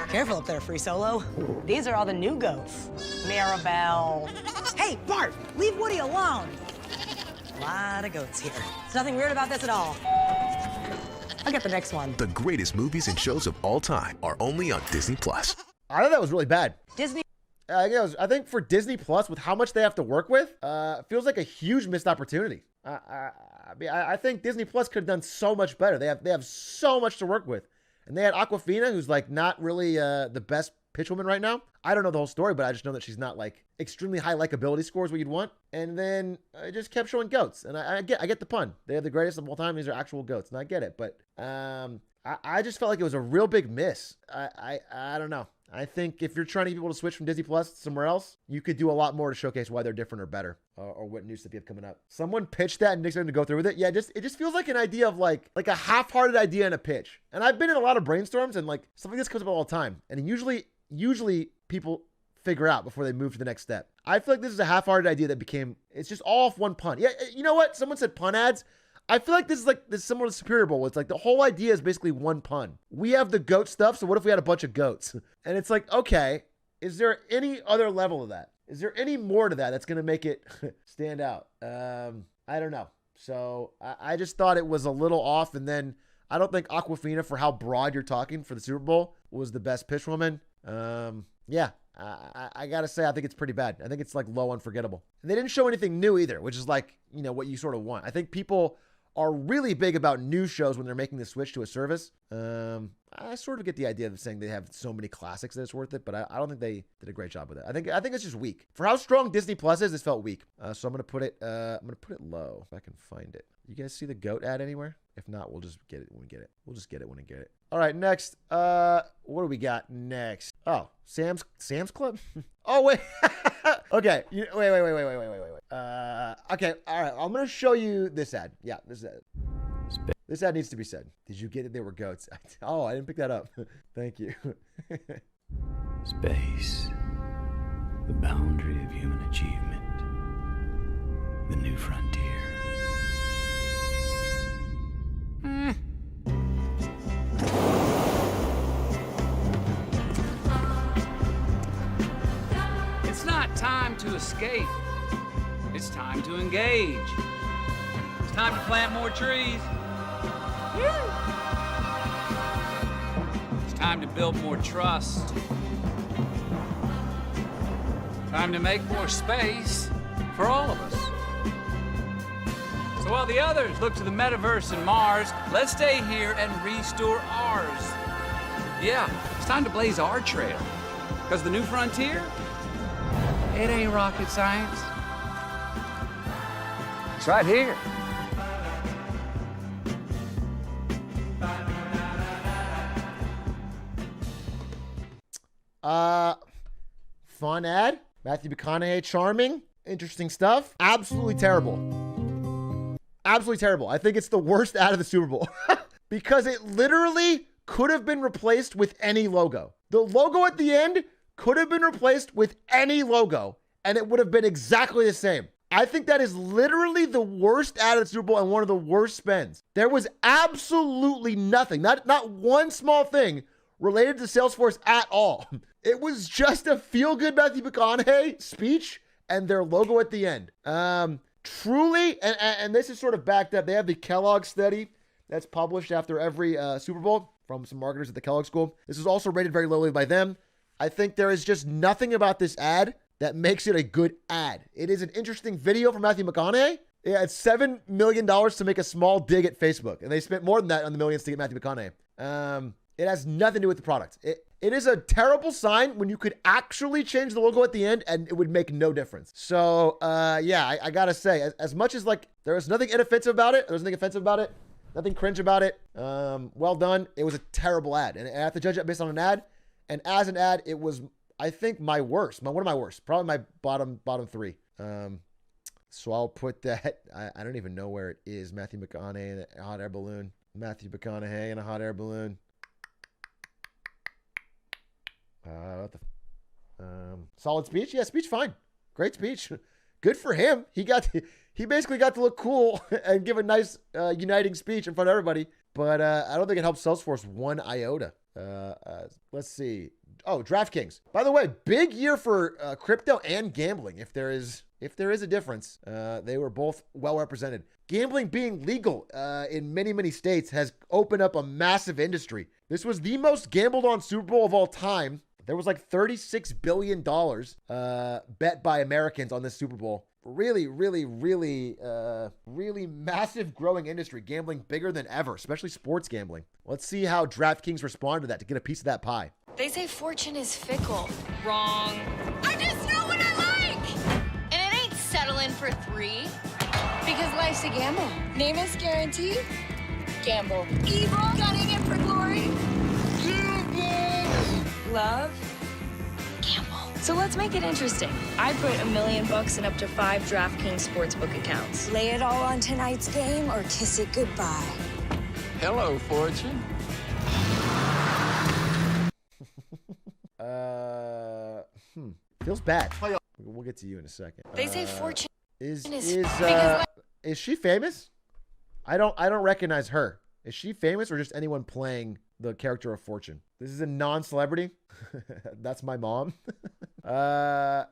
Careful up there, Free Solo. These are all the new goats. Mirabelle. Hey, Bart, leave Woody alone. A lot of goats here. There's nothing weird about this at all. I'll get the next one. The greatest movies and shows of all time are only on Disney Plus. I thought that was really bad. Disney. I think for Disney Plus, with how much they have to work with, it feels like a huge missed opportunity. I think Disney Plus could have done so much better. They have so much to work with, and they had Aquafina, who's like not really the best pitchwoman right now. I don't know the whole story, but I just know that she's not like extremely high likability scores what you'd want. And then I just kept showing goats, and I get the pun. They have the greatest of all time. These are actual goats, and I get it. But I just felt like it was a real big miss. I don't know. I think if you're trying to get people to switch from Disney Plus to somewhere else, you could do a lot more to showcase why they're different or better, or what new stuff you have coming up. Someone pitched that and Nick's going to go through with it. Yeah, it just feels like an idea of like a half-hearted idea and a pitch. And I've been in a lot of brainstorms, and like stuff like this comes up all the time. And usually people figure out before they move to the next step. I feel like this is a half-hearted idea that it's just all off one pun. Yeah, you know what? Someone said pun ads. I feel like this is similar to Superior Bowl. It's like the whole idea is basically one pun. We have the goat stuff, so what if we had a bunch of goats? And it's like, okay, is there any other level of that? Is there any more to that that's going to make it stand out? I don't know. So I just thought it was a little off, and then I don't think Awkwafina, for how broad you're talking for the Super Bowl, was the best pitch woman. Yeah, I got to say, I think it's pretty bad. I think it's like low unforgettable. And they didn't show anything new either, which is like, what you sort of want. I think people are really big about new shows when they're making the switch to a service. I sort of get the idea of saying they have so many classics that it's worth it, but I don't think they did a great job with it. I think it's just weak. For how strong Disney Plus is, this felt weak. So I'm gonna put it low if I can find it. You guys see the goat ad anywhere? If not, we'll just get it when we get it. We'll just get it when we get it. All right, next. What do we got next? Oh, Sam's Club. Oh wait. Okay. Wait. Okay. All right. I'm gonna show you this ad. Yeah, this ad. This ad needs to be said. Did you get it? They were goats. Oh, I didn't pick that up. Thank you. Space, the boundary of human achievement, the new frontier. It's not time to escape. It's time to engage. It's time to plant more trees. It's time to build more trust. Time to make more space for all of us. So while the others look to the metaverse and Mars, let's stay here and restore ours. Yeah, it's time to blaze our trail. Because the new frontier, it ain't rocket science. It's right here. Fun ad. Matthew McConaughey, charming, interesting stuff. Absolutely terrible. Absolutely terrible. I think it's the worst ad of the Super Bowl because it literally could have been replaced with any logo. The logo at the end could have been replaced with any logo and it would have been exactly the same. I think that is literally the worst ad of the Super Bowl and one of the worst spends. There was absolutely nothing, not one small thing related to Salesforce at all. It was just a feel-good Matthew McConaughey speech and their logo at the end. Truly, and this is sort of backed up. They have the Kellogg study that's published after every Super Bowl from some marketers at the Kellogg School. This is also rated very lowly by them. I think there is just nothing about this ad that makes it a good ad. It is an interesting video from Matthew McConaughey. Yeah, it's $7 million to make a small dig at Facebook, and they spent more than that on the millions to get Matthew McConaughey. It has nothing to do with the product. It is a terrible sign when you could actually change the logo at the end and it would make no difference. So, yeah, I gotta say, as much as like there was nothing inoffensive about it, there was nothing offensive about it, nothing cringe about it. Well done. It was a terrible ad, and I have to judge it based on an ad. And as an ad, it was, I think, my worst. One of my worst. Probably my bottom three. So I'll put that. I don't even know where it is. Matthew McConaughey and a hot air balloon. Matthew McConaughey and a hot air balloon. Solid speech. Yeah, speech fine. Great speech. Good for him. He basically got to look cool and give a nice uniting speech in front of everybody. But I don't think it helps Salesforce one iota. Let's see. Oh, DraftKings. By the way, big year for crypto and gambling. If there is a difference, they were both well represented. Gambling being legal in many, many states has opened up a massive industry. This was the most gambled on Super Bowl of all time. There was like $36 billion bet by Americans on this Super Bowl. Really, really, really, really massive growing industry. Gambling bigger than ever, especially sports gambling. Let's see how DraftKings respond to that to get a piece of that pie. They say fortune is fickle. Wrong. I just know what I like! And it ain't settling for 3. Because life's a gamble. Name is guaranteed. Gamble. Evil, gunning it for glory. story? Love? Gamble. So let's make it interesting. I put $1 million in up to 5 DraftKings Sportsbook accounts. Lay it all on tonight's game or kiss it goodbye. Hello, Fortune. Feels bad. We'll get to you in a second. They say Fortune Is is she famous? I don't recognize her. Is she famous or just anyone playing the character of Fortune? This is a non-celebrity. That's my mom. Yeah,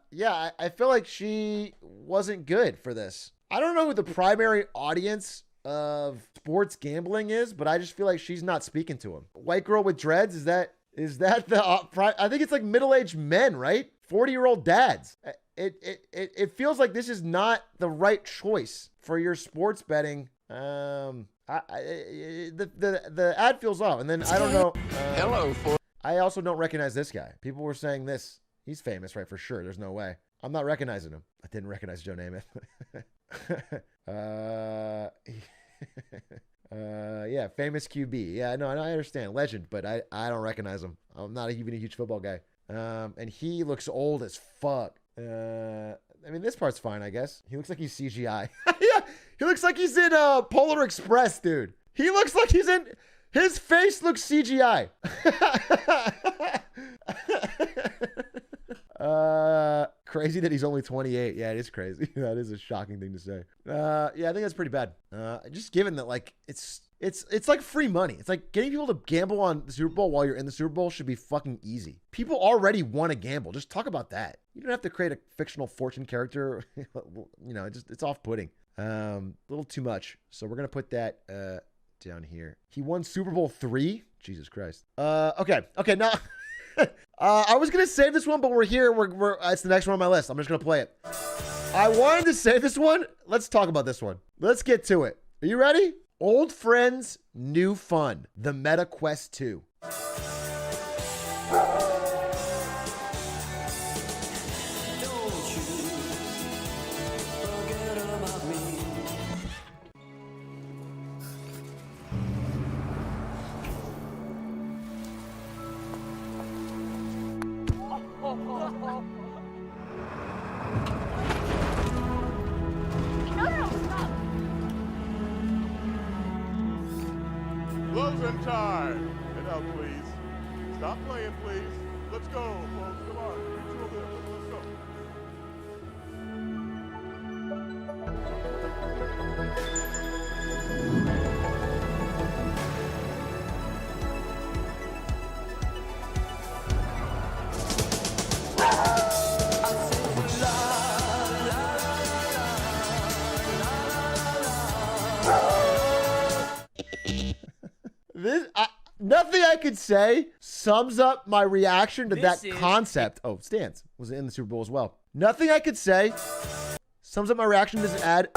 I feel like she wasn't good for this. I don't know who the primary audience of sports gambling is, but I just feel like she's not speaking to him. White girl with dreads, is that the I think it's like middle-aged men, right? 40-year-old dads. It feels like this is not the right choice for your sports betting. The ad feels off, and then I don't know. Hello, I also don't recognize this guy. People were saying this. He's famous, right? For sure. There's no way. I'm not recognizing him. I didn't recognize Joe Namath. Yeah, famous QB. Yeah, no, I understand. Legend, but I don't recognize him. I'm not even a huge football guy. And he looks old as fuck. I mean, this part's fine, I guess. He looks like he's CGI. Yeah, he looks like he's in Polar Express, dude. He looks like he's in... His face looks CGI. Crazy that he's only 28. Yeah, it is crazy. That is a shocking thing to say. Yeah, I think that's pretty bad. Just given that, like, it's like free money. It's like getting people to gamble on the Super Bowl while you're in the Super Bowl should be fucking easy. People already want to gamble. Just talk about that. You don't have to create a fictional fortune character. You know, it's off-putting. A little too much. So we're gonna put that down here. He won Super Bowl 3. Jesus Christ. Okay. Now, I was gonna save this one, but we're here. It's the next one on my list. I'm just gonna play it. I wanted to save this one. Let's talk about this one. Let's get to it. Are you ready? Old friends, new fun. The Meta Quest 2. Closing time. Get out, please. Stop playing, please. Let's go, folks. Come on. Get you over there. Let's go. Nothing I could say sums up my reaction to that concept. Oh, Stans was in the Super Bowl as well. Nothing I could say sums up my reaction to this ad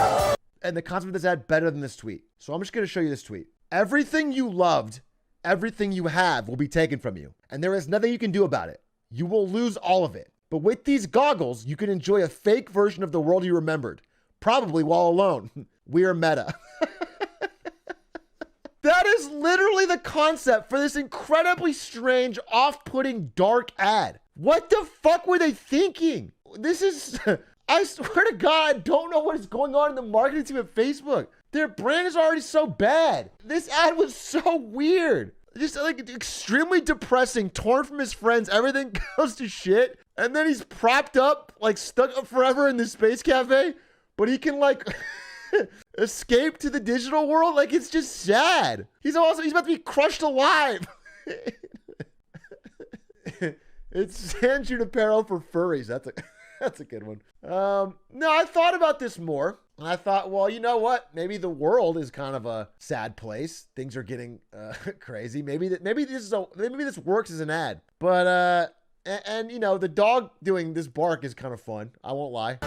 and the concept of this ad better than this tweet. So I'm just going to show you this tweet. Everything you loved, everything you have will be taken from you, and there is nothing you can do about it. You will lose all of it. But with these goggles, you can enjoy a fake version of the world you remembered, probably while alone. We are Meta. That is literally the concept for this incredibly strange, off-putting, dark ad. What the fuck were they thinking? This is, I swear to God, I don't know what is going on in the marketing team at Facebook. Their brand is already so bad. This ad was so weird. Just like extremely depressing, torn from his friends, everything goes to shit. And then he's propped up, like stuck up forever in the space cafe, but he can like... escape to the digital world. Like, it's just sad. He's about to be crushed alive. It's San Junipero for furries. That's a good one. No, I thought about this more. And I thought, well, you know what? Maybe the world is kind of a sad place. Things are getting crazy. Maybe this works as an ad. But and you know, the dog doing this bark is kind of fun. I won't lie.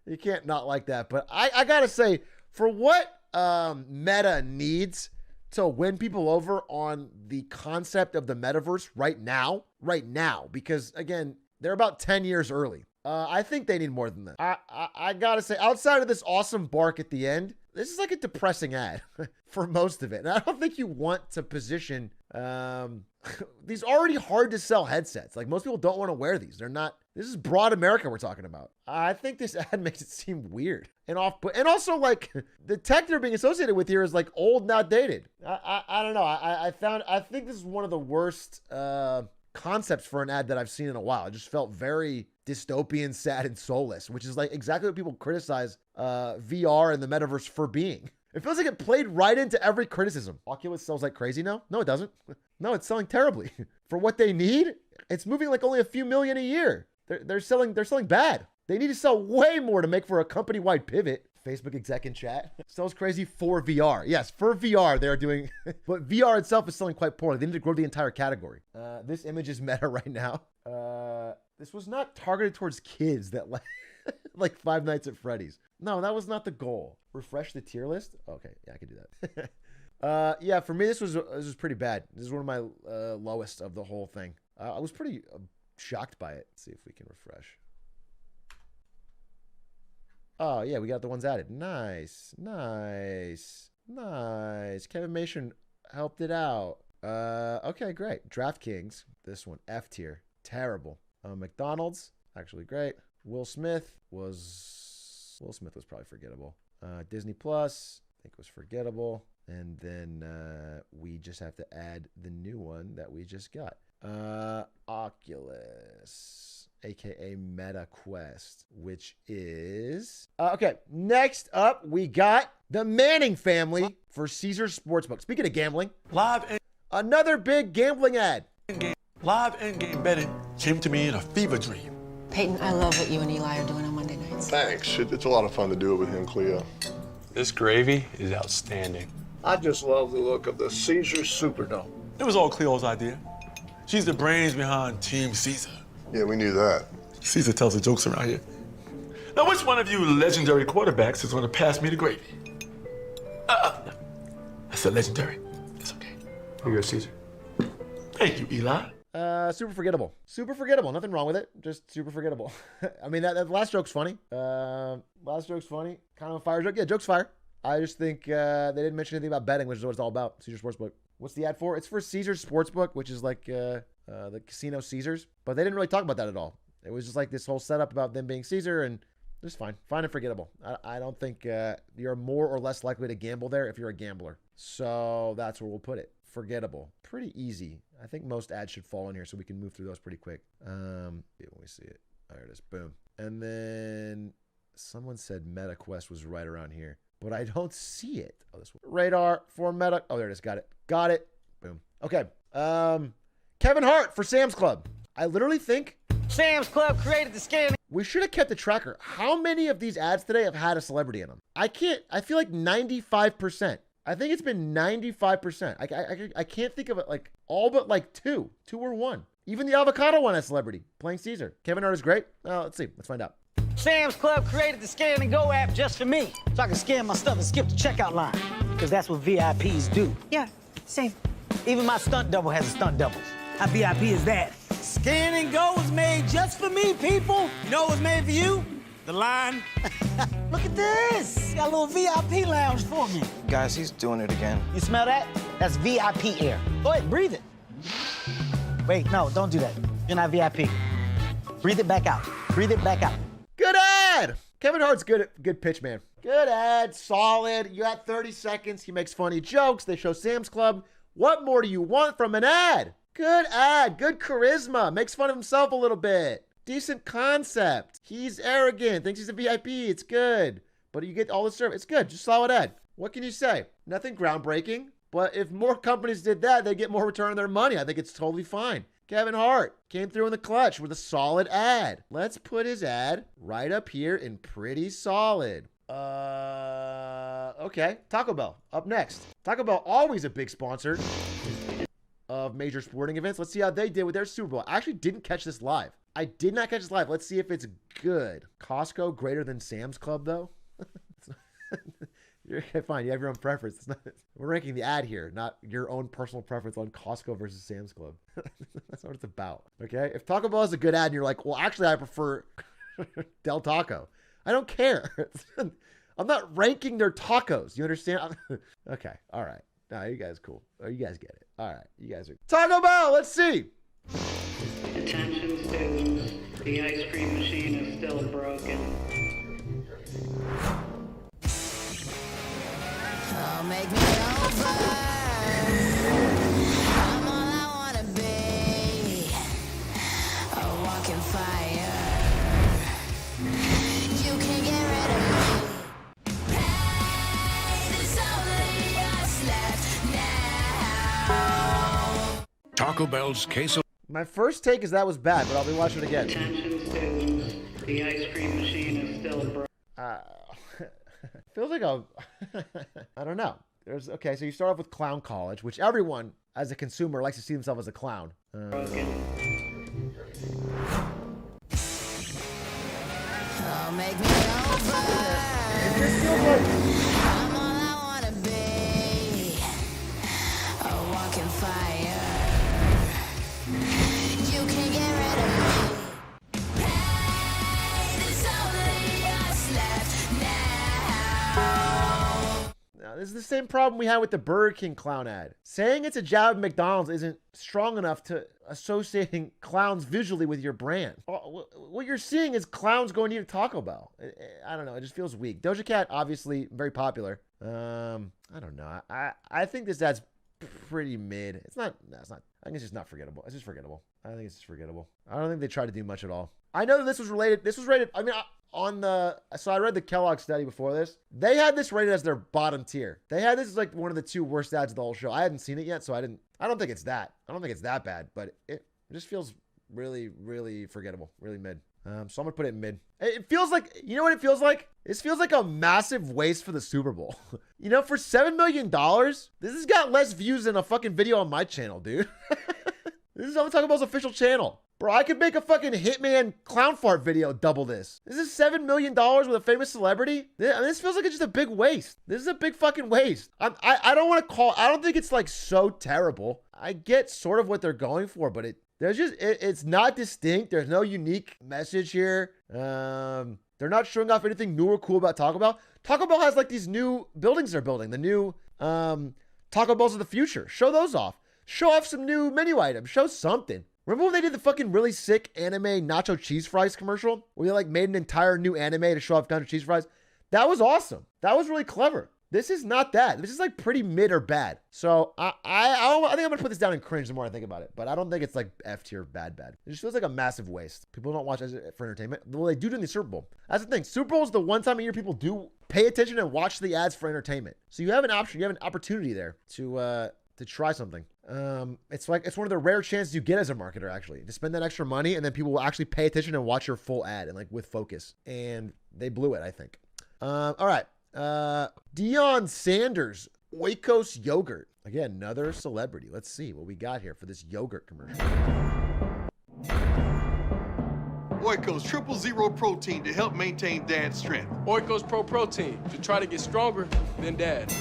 You can't not like that. But I gotta say, for what Meta needs to win people over on the concept of the metaverse right now, because again, they're about 10 years early. I think they need more than that. I gotta say, outside of this awesome bark at the end, this is like a depressing ad for most of it. And I don't think you want to position these already hard to sell headsets. Like most people don't want to wear these. They're not, this is broad America we're talking about. I think this ad makes it seem weird and off-put. And also like the tech they're being associated with here is like old, not dated. I don't know. I think this is one of the worst concepts for an ad that I've seen in a while. It just felt very dystopian, sad, and soulless, which is like exactly what people criticize VR and the metaverse for being. It feels like it played right into every criticism. Oculus sells like crazy now? No, it doesn't. No, it's selling terribly. For what they need, it's moving like only a few million a year. They're selling bad. They need to sell way more to make for a company-wide pivot. Facebook exec in chat sells crazy for VR. Yes, for VR they're doing, but VR itself is selling quite poorly. They need to grow the entire category. This image is meta right now. This was not targeted towards kids that like Five Nights at Freddy's. No, that was not the goal. Refresh the tier list. Okay, yeah, I can do that. Yeah, for me this was pretty bad. This is one of my lowest of the whole thing. I was pretty shocked by it. Let's see if we can refresh. Oh yeah, we got the ones added. Nice. Kevin Mason helped it out. Okay, great. DraftKings, this one F tier, terrible. McDonald's, actually great. Will Smith was probably forgettable. Disney Plus, I think was forgettable. And then we just have to add the new one that we just got. Oculus, aka Meta Quest, which is okay. Next up, we got the Manning family for Caesars Sportsbook. Speaking of gambling, another big gambling ad. Live in-game betting came to me in a fever dream. Peyton, I love what you and Eli are doing on Monday nights. Thanks. It's a lot of fun to do it with him, Cleo. This gravy is outstanding. I just love the look of the Caesars Superdome. It was all Cleo's idea. She's the brains behind Team Caesar. Yeah, we knew that. Caesar tells the jokes around here. Now, which one of you legendary quarterbacks is going to pass me the gravy? I said legendary. It's okay. You go, Caesar. Thank you, Eli. Super forgettable. Super forgettable. Nothing wrong with it. Just super forgettable. I mean, that last joke's funny. Last joke's funny. Kind of a fire joke. Yeah, joke's fire. I just think they didn't mention anything about betting, which is what it's all about. Caesars Sportsbook. What's the ad for? It's for Caesars Sportsbook, which is like the casino Caesars. But they didn't really talk about that at all. It was just like this whole setup about them being Caesar, and just fine. Fine and forgettable. I don't think you're more or less likely to gamble there if you're a gambler. So that's where we'll put it. Forgettable. Pretty easy. I think most ads should fall in here so we can move through those pretty quick. When we see it. There it is. Boom. And then someone said MetaQuest was right around here, but I don't see it. Oh, this one. Radar for Meta. Oh, there it is. Got it. Got it. Boom. Okay. Kevin Hart for Sam's Club. I literally think Sam's Club created the scam. We should have kept a tracker. How many of these ads today have had a celebrity in them? I feel like 95%. I think it's been 95%. I can't think of it like all but like two or one. Even the avocado one has celebrity playing Caesar. Kevin Hart is great. Let's see. Let's find out. Sam's Club created the Scan and Go app just for me, so I can scan my stuff and skip the checkout line, because that's what VIPs do. Yeah, same. Even my stunt double has a stunt double. How VIP is that? Scan and Go was made just for me, people. You know what was made for you? The line. Look at this. Got a little VIP lounge for me. Guys, he's doing it again. You smell that? That's VIP air. Go ahead, breathe it. Wait, no, don't do that. You're not VIP. Breathe it back out. Breathe it back out. Good ad. Kevin Hart's good pitch, man. Good ad, solid. You had 30 seconds. He makes funny jokes. They show Sam's Club. What more do you want from an ad? Good ad, good charisma. Makes fun of himself a little bit. Decent concept. He's arrogant, thinks he's a VIP. It's good. But you get all the service. It's good. Just solid ad. What can you say? Nothing groundbreaking. But if more companies did that, they get more return on their money. I think it's totally fine. Kevin Hart came through in the clutch with a solid ad. Let's put his ad right up here in pretty solid. Okay. Taco Bell up next. Taco Bell, always a big sponsor of major sporting events. Let's see how they did with their Super Bowl. I actually didn't catch this live. I did not catch this live. Let's see if it's good. Costco greater than Sam's Club, though? You're okay, fine. You have your own preference. We're ranking the ad here, not your own personal preference on Costco versus Sam's Club. That's not what it's about. Okay? If Taco Bell is a good ad and you're like, well, actually, I prefer Del Taco. I don't care. I'm not ranking their tacos. You understand? Okay. All right. No, you guys cool. Oh, you guys get it. All right. You guys are Taco Bell. Let's see. Attention students, the ice cream machine is still broken. Oh, make me over. I'm all I wanna be. A walking fire. You can get rid of me. Hey, there's only us left now. Taco Bell's queso. My first take is that was bad, but I'll be watching it again. Attention students, the ice cream machine is still broken. Feels like a, I don't know. Okay, so you start off with Clown College, which everyone, as a consumer, likes to see themselves as a clown. Oh, make me over. I'm all I wanna be. A walking fire. You can get rid of me. Hey, there's only us left now. Now, this is the same problem we had with the Burger King clown ad. Saying it's a jab at McDonald's isn't strong enough to associating clowns visually with your brand. What you're seeing is clowns going to eat Taco Bell. I don't know. It just feels weak. Doja Cat, obviously very popular. I don't know. I think this ad's pretty mid. It's not. I think it's just not forgettable. It's just forgettable. I think it's just forgettable. I don't think they tried to do much at all. I know that this was related. This was rated. I mean, so I read the Kellogg study before this. They had this rated as their bottom tier. They had this as like one of the 2 worst ads of the whole show. I hadn't seen it yet, so I don't think it's that. I don't think it's that bad, but it just feels really, really forgettable, really mid. So I'm gonna put it in mid. It feels like, you know what it feels like? This feels like a massive waste for the Super Bowl. You know, for $7 million, this has got less views than a fucking video on my channel, dude. This is on Taco Bell's official channel. Bro, I could make a fucking Hitman clown fart video double this. This is $7 million with a famous celebrity. This feels like it's just a big waste. This is a big fucking waste. I don't think it's like so terrible. I get sort of what they're going for, but it's not distinct. There's no unique message here. They're not showing off anything new or cool about Taco Bell. Taco Bell has like these new buildings they're building. The new Taco Bells of the future. Show those off. Show off some new menu items. Show something. Remember when they did the fucking really sick anime nacho cheese fries commercial? Where they like made an entire new anime to show off nacho cheese fries? That was awesome. That was really clever. This is not that. This is like pretty mid or bad. So I think I'm gonna put this down in cringe the more I think about it. But I don't think it's like F tier bad. It just feels like a massive waste. People don't watch it for entertainment. Well, they do during the Super Bowl. That's the thing. Super Bowl is the one time a year people do pay attention and watch the ads for entertainment. So you have an option. You have an opportunity there to try something. It's one of the rare chances you get as a marketer, actually, to spend that extra money, and then people will actually pay attention and watch your full ad and like with focus. And they blew it, I think. All right. Deion Sanders, Oikos yogurt. Again, another celebrity. Let's see what we got here for this yogurt commercial. Oikos Triple Zero Protein to help maintain dad's strength. Oikos Pro Protein to try to get stronger than dad.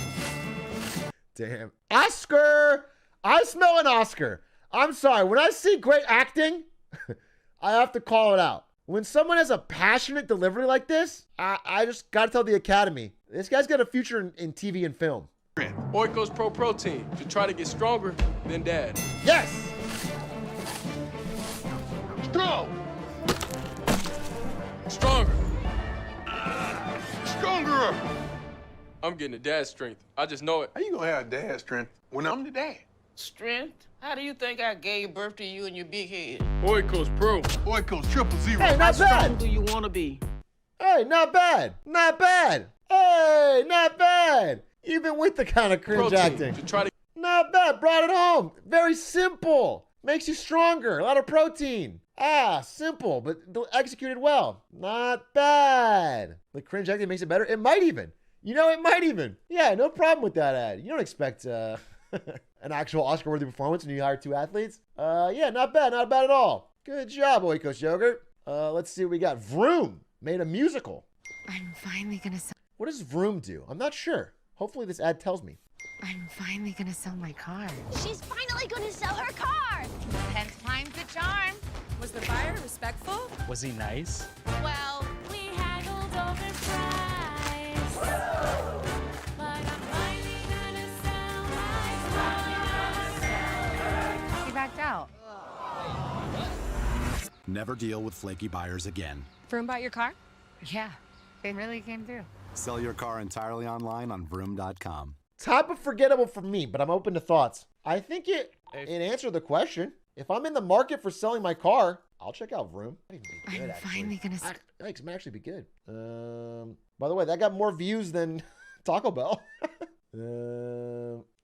Damn. Oscar! I smell an Oscar. I'm sorry. When I see great acting, I have to call it out. When someone has a passionate delivery like this, I just got to tell the Academy, this guy's got a future in TV and film. Oikos Pro Protein to try to get stronger than dad. Yes! Strong! Stronger! Stronger! I'm getting the dad strength. I just know it. How you gonna have dad strength when I'm the dad? Strength? How do you think I gave birth to you and your big head? Oikos Pro. Oikos Triple Zero. Hey, not How bad. strong do you want to be? Hey, not bad. Not bad. Hey, not bad. Even with the kind of cringe acting. To try to... Not bad. Brought it home. Very simple. Makes you stronger. A lot of protein. Simple, but executed well. Not bad. The cringe acting makes it better. It might even. It might even. Yeah, no problem with that ad. You don't expect an actual Oscar-worthy performance when you hire 2 athletes. Yeah, not bad. Not bad at all. Good job, Oikos Yogurt. Let's see what we got. Vroom made a musical. I'm finally gonna sell. What does Vroom do? I'm not sure. Hopefully this ad tells me. I'm finally gonna sell my car. She's finally gonna sell her car. 10 times the charm. Was the buyer respectful? Was he nice? Well, He backed out. Never deal with flaky buyers again. Vroom bought your car? Yeah, they really came through. Sell your car entirely online on vroom.com. Top of forgettable for me, but I'm open to thoughts. I think it answered the question. If I'm in the market for selling my car, I'll check out Vroom. Might even be good, I'm finally gonna. It might actually be good. By the way, that got more views than Taco Bell.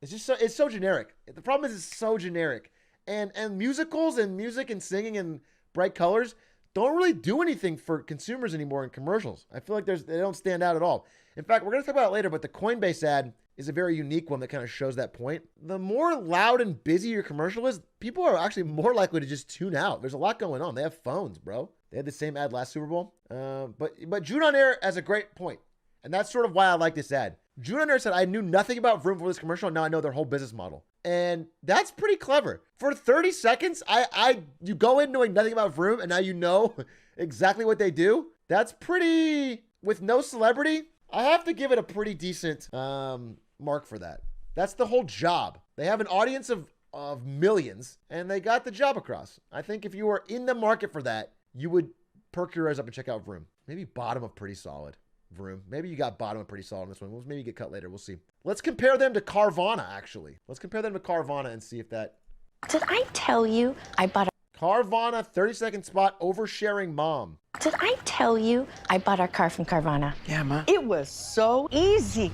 It's so generic. The problem is it's so generic, and musicals and music and singing and bright colors don't really do anything for consumers anymore in commercials. I feel like they don't stand out at all. In fact, we're gonna talk about it later, but the Coinbase ad is a very unique one that kind of shows that point. The more loud and busy your commercial is, people are actually more likely to just tune out. There's a lot going on. They have phones, bro. They had the same ad last Super Bowl. But Jude on Air has a great point. And that's sort of why I like this ad. Jude on Air said, I knew nothing about Vroom for this commercial, and now I know their whole business model. And that's pretty clever. For 30 seconds, you go in knowing nothing about Vroom, and now you know exactly what they do. That's pretty, with no celebrity, I have to give it a pretty decent mark for that. That's the whole job. They have an audience of millions, and they got the job across. I think if you were in the market for that, you would perk your eyes up and check out Vroom. Maybe bottom of pretty solid. Vroom. Maybe you got bottom of pretty solid on this one. Maybe you get cut later. We'll see. Let's compare them to Carvana, actually. Let's compare them to Carvana and see if that... Did I tell you I bought a... Carvana, 30-second spot, oversharing mom. Did I tell you I bought our car from Carvana? Yeah, Ma. It was so easy.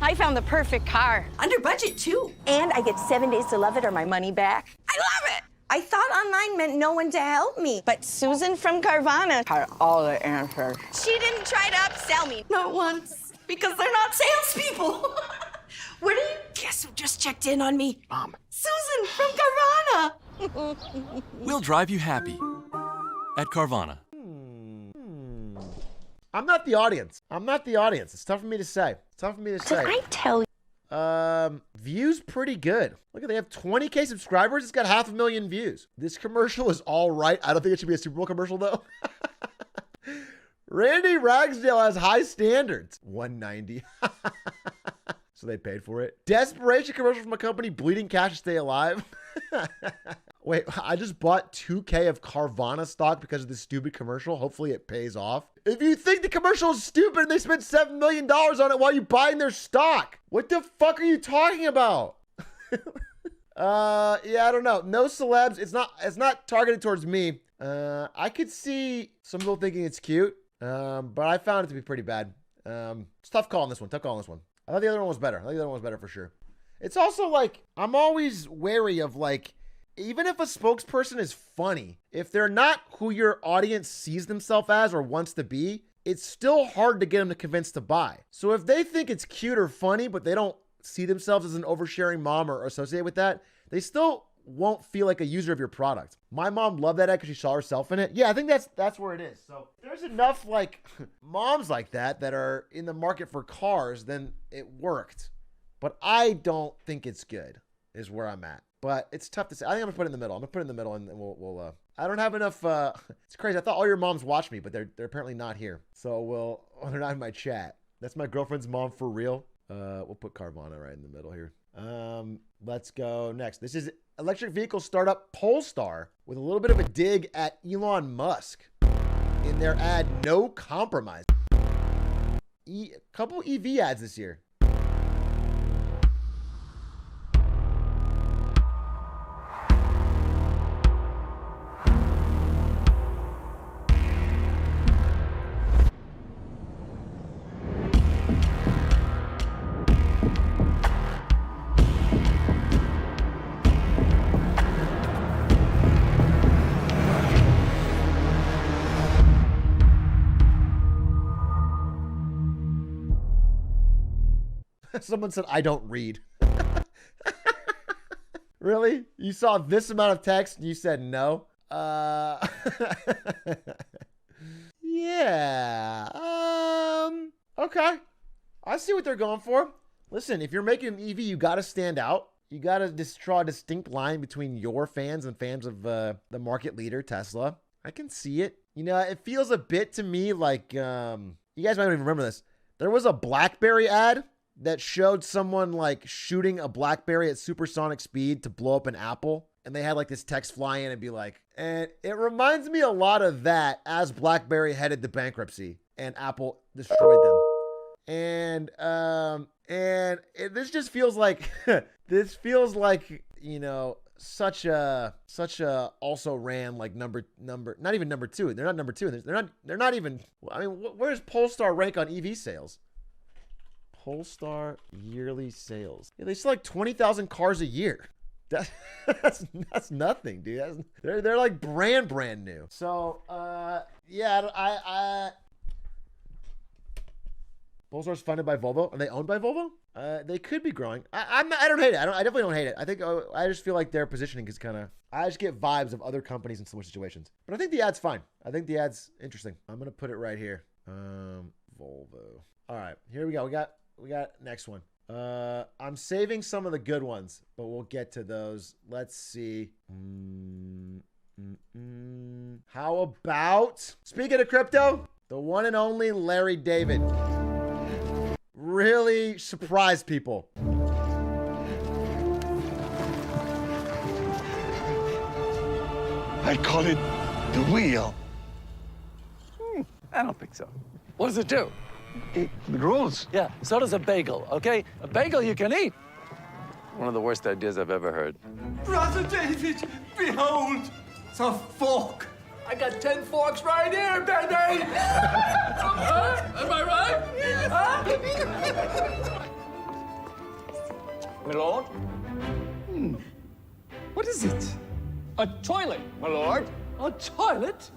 I found the perfect car. Under budget, too. And I get 7 days to love it or my money back. I love it! I thought online meant no one to help me. But Susan from Carvana had all the answers. She didn't try to upsell me. Not once. Because they're not salespeople. Where do you guess who just checked in on me? Mom. Susan from Carvana. We'll drive you happy at Carvana. I'm not the audience. It's tough for me to say. Did I tell you? Views pretty good. Look, they have 20K subscribers. It's got 500,000 views. This commercial is all right. I don't think it should be a Super Bowl commercial though. Randy Ragsdale has high standards. 190. So they paid for it. Desperation commercial from a company bleeding cash to stay alive. Wait, I just bought 2K of Carvana stock because of this stupid commercial. Hopefully it pays off. If you think the commercial is stupid and they spent $7 million on it, why are you buying their stock? What the fuck are you talking about? Yeah, I don't know. No celebs. It's not targeted towards me. I could see some people thinking it's cute, but I found it to be pretty bad. It's tough call on this one. I thought the other one was better. For sure. It's also like, I'm always wary of like, even if a spokesperson is funny, if they're not who your audience sees themselves as or wants to be, it's still hard to get them to convince to buy. So if they think it's cute or funny, but they don't see themselves as an oversharing mom or associate with that, they still won't feel like a user of your product. My mom loved that ad because she saw herself in it. Yeah, I think that's where it is. So there's enough like moms like that are in the market for cars, then it worked. But I don't think it's good is where I'm at. But it's tough to say. I think I'm gonna put it in the middle. And we'll I don't have enough. It's crazy. I thought all your moms watch me, but they're apparently not here. So they're not in my chat. That's my girlfriend's mom for real. We'll put Carvana right in the middle here. Let's go next. This is electric vehicle startup Polestar with a little bit of a dig at Elon Musk in their ad No Compromise. A couple EV ads this year. Someone said, I don't read. Really? You saw this amount of text and you said no? Yeah. Okay. I see what they're going for. Listen, if you're making an EV, you got to stand out. You got to draw a distinct line between your fans and fans of the market leader, Tesla. I can see it. You know, it feels a bit to me like, You guys might not even remember this. There was a BlackBerry ad that showed someone like shooting a BlackBerry at supersonic speed to blow up an Apple. And they had like this text fly in and be like, and it reminds me a lot of that as BlackBerry headed to bankruptcy and Apple destroyed them. And this just feels like, you know, such a also ran like number, not even number 2. They're not number 2. They're not even, I mean, where's Polestar rank on EV sales? Polestar yearly sales. Yeah, they sell like 20,000 cars a year. That's nothing, dude. They're like brand new. So yeah, Polestar's funded by Volvo. Are they owned by Volvo? They could be growing. I don't hate it. I definitely don't hate it. I think I just feel like their positioning is kind of. I just get vibes of other companies in similar situations. But I think the ad's fine. I think the ad's interesting. I'm gonna put it right here. Volvo. All right, here we go. We got next one. I'm saving some of the good ones, but we'll get to those. Let's see. How about, speaking of crypto, the one and only Larry David. Really surprised people. I call it the wheel. I don't think so. What does it do? It rolls. Yeah, so does a bagel, okay? A bagel you can eat. One of the worst ideas I've ever heard. Brother David, behold, the fork. I got 10 forks right here, baby! Am I right? Huh? My lord? What is it? A toilet, my lord. A toilet?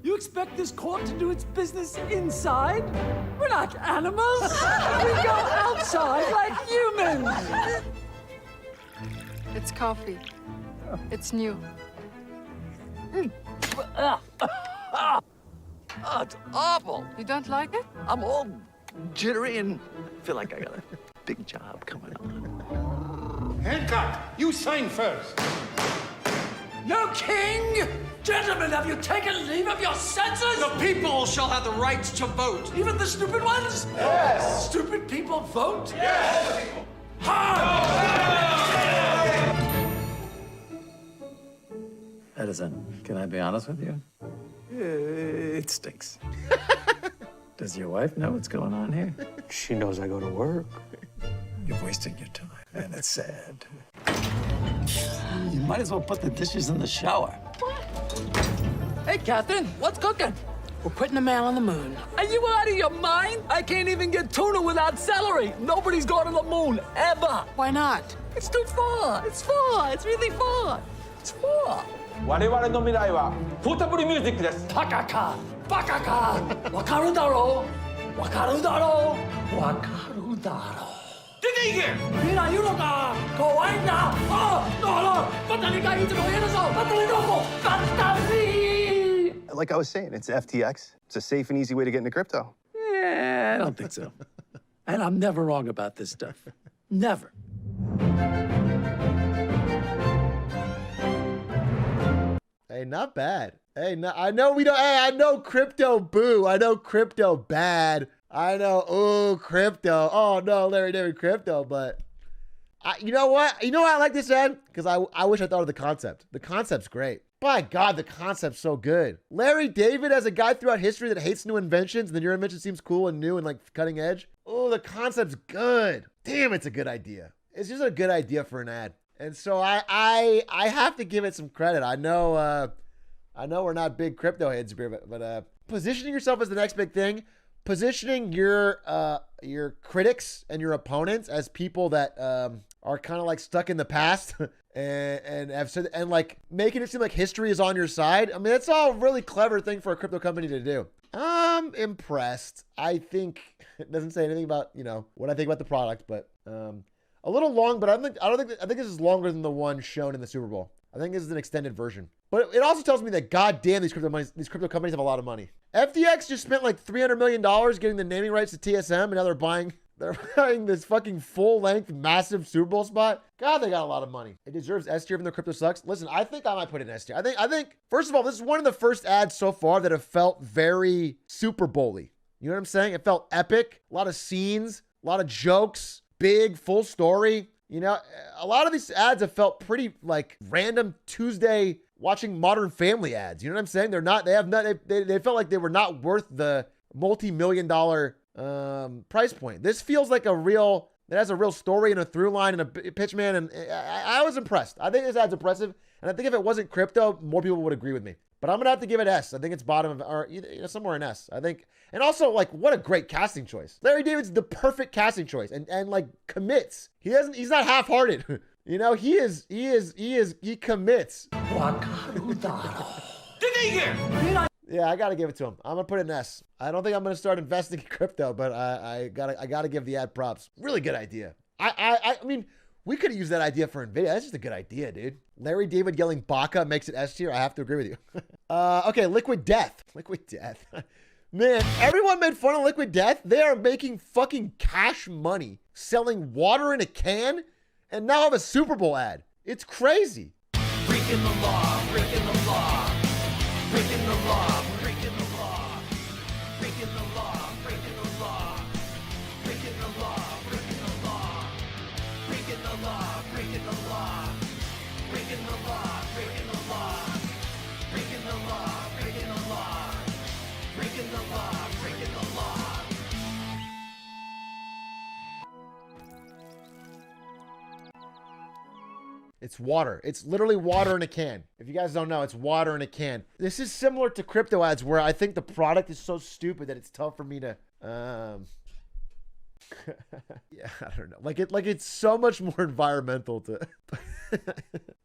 You expect this court to do its business inside? We're not animals. We go outside like humans. It's coffee. It's new. Oh, it's awful. You don't like it? I'm all jittery and feel like I got a big job coming up. Hancock, you sign first. No king! Gentlemen, have you taken leave of your senses? The people shall have the right to vote. Even the stupid ones? Yes. Stupid people vote? Yes. Edison, can I be honest with you? It stinks. Does your wife know what's going on here? She knows I go to work. You're wasting your time, and it's sad. You might as well put the dishes in the shower. Hey, Catherine, what's cooking? We're putting a man on the moon. Are you out of your mind? I can't even get tuna without celery. Nobody's going to the moon, ever. Why not? It's too far. It's far. It's really far. It's far. 我々の未来はポータブルミュージックです。バカかバカかわかるだろうわかるだろうわかるだろう出て行けみんないるのか怖いんだあだからバッタリがいつも言えるぞバッタリどこバッタリ Like I was saying, it's FTX. It's a safe and easy way to get into crypto. Yeah, I don't think so. And I'm never wrong about this stuff. Never. Hey, not bad. Hey, no, I know we don't. Hey, I know crypto boo. I know crypto bad. I know, ooh, crypto. Oh no, Larry David crypto. But you know what? You know why I like this ad? Because I wish I thought of the concept. The concept's great. By God, the concept's so good. Larry David as a guy throughout history that hates new inventions, and then your invention seems cool and new and like cutting edge. Oh, the concept's good. Damn, it's a good idea. It's just a good idea for an ad. And so I have to give it some credit. I know we're not big crypto heads here, but positioning yourself as the next big thing, positioning your critics and your opponents as people that are kind of like stuck in the past and have said, and like making it seem like history is on your side. I mean, that's all a really clever thing for a crypto company to do. I'm impressed. I think it doesn't say anything about, you know, what I think about the product, but a little long, but I think this is longer than the one shown in the Super Bowl. I think this is an extended version. But it also tells me that goddamn these crypto companies have a lot of money. FTX just spent like $300 million getting the naming rights to TSM, and now they're buying They're buying this fucking full-length, massive Super Bowl spot. God, they got a lot of money. It deserves S tier even though crypto sucks. Listen, I think I might put it in S tier. I think, first of all, this is one of the first ads so far that have felt very Super Bowl-y. You know what I'm saying? It felt epic. A lot of scenes, a lot of jokes, big, full story. You know, a lot of these ads have felt pretty like random Tuesday watching Modern Family ads. You know what I'm saying? They felt like they were not worth the multi-million-dollar price point. This feels like it has a real story and a through line and a pitch, man. And I was impressed. I think this ad's impressive. And I think if it wasn't crypto, more people would agree with me. But I'm going to have to give it S. I think it's bottom of, or somewhere in S. I think. And also, like, what a great casting choice. Larry David's the perfect casting choice and like commits. He's not half-hearted. You know, he commits. Yeah, I got to give it to him. I'm going to put it in S. I don't think I'm going to start investing in crypto, but I got to give the ad props. Really good idea. I mean, we could have used that idea for NVIDIA. That's just a good idea, dude. Larry David yelling Baka makes it S tier. I have to agree with you. Okay, Liquid Death. Liquid Death. Man, everyone made fun of Liquid Death. They are making fucking cash money selling water in a can and now have a Super Bowl ad. It's crazy. Breaking the law, breaking the law, breaking the law, breaking the law, breaking the law, breaking the law, breaking the law, breaking the law, breaking the law, breaking the law, breaking the law, breaking the law, breaking the law, breaking the law, breaking the law, breaking the law. It's water. It's literally water in a can. If you guys don't know, it's water in a can. This is similar to crypto ads where I think the product is so stupid that it's tough for me to, yeah, I don't know. Like it's so much more environmental to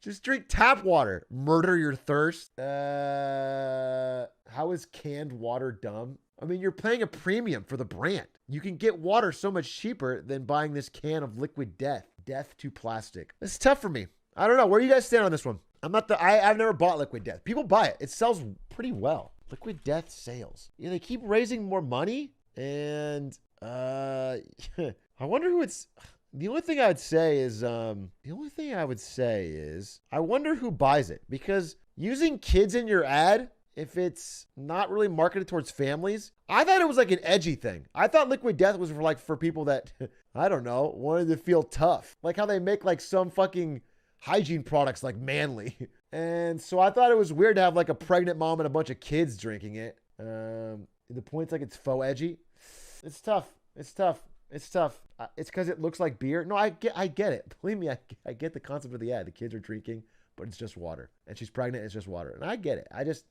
just drink tap water. Murder your thirst. How is canned water dumb? I mean, you're paying a premium for the brand. You can get water so much cheaper than buying this can of Liquid Death. Death to plastic. It's tough for me. I don't know. Where do you guys stand on this one? I've never bought Liquid Death. People buy it. It sells pretty well. Liquid Death sales. Yeah, they keep raising more money. And I wonder who it's. The only thing I would say is I wonder who buys it, because using kids in your ad, if it's not really marketed towards families, I thought it was like an edgy thing. I thought Liquid Death was for people that, I don't know, wanted to feel tough. Like how they make like some fucking hygiene products like Manly. And so I thought it was weird to have like a pregnant mom and a bunch of kids drinking it. The point's like it's faux edgy. It's tough. It's tough. It's tough. It's because it looks like beer. No, I get it. Believe me, I get the concept of the ad. The kids are drinking, but it's just water. And she's pregnant, it's just water. And I get it. I think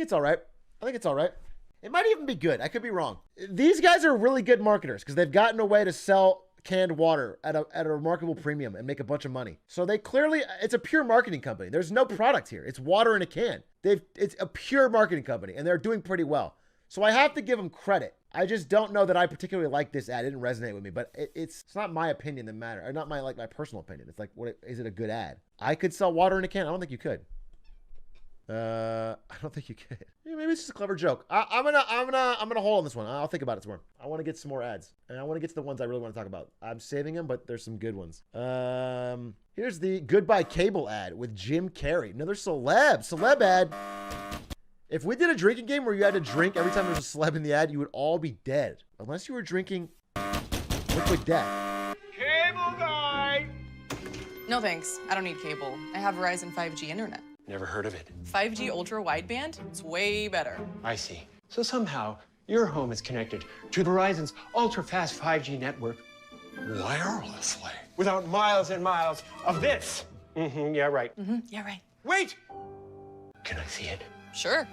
it's all right. I think it's all right. It might even be good. I could be wrong. These guys are really good marketers because they've gotten a way to sell canned water at a remarkable premium and make a bunch of money. So they clearly, it's a pure marketing company. There's no product here. It's water in a can. It's a pure marketing company and they're doing pretty well. So I have to give them credit. I just don't know that I particularly like this ad. It didn't resonate with me, but it's not my opinion that matters, or not my personal opinion. It's like, is it a good ad? I could sell water in a can. I don't think you could. I don't think you could. Yeah, maybe it's just a clever joke. I'm gonna hold on this one. I'll think about it some more. I want to get some more ads, and I want to get to the ones I really want to talk about. I'm saving them, but there's some good ones. Here's the Goodbye Cable ad with Jim Carrey. Another celeb ad. If we did a drinking game where you had to drink every time there's a celeb in the ad, you would all be dead. Unless you were drinking Liquid Death. Cable guy! No thanks. I don't need cable. I have Verizon 5G internet. Never heard of it. 5G ultra wideband? It's way better. I see. So somehow, your home is connected to Verizon's ultra-fast 5G network wirelessly. Without miles and miles of this. Yeah, right. Yeah, right. Wait! Can I see it? Sure.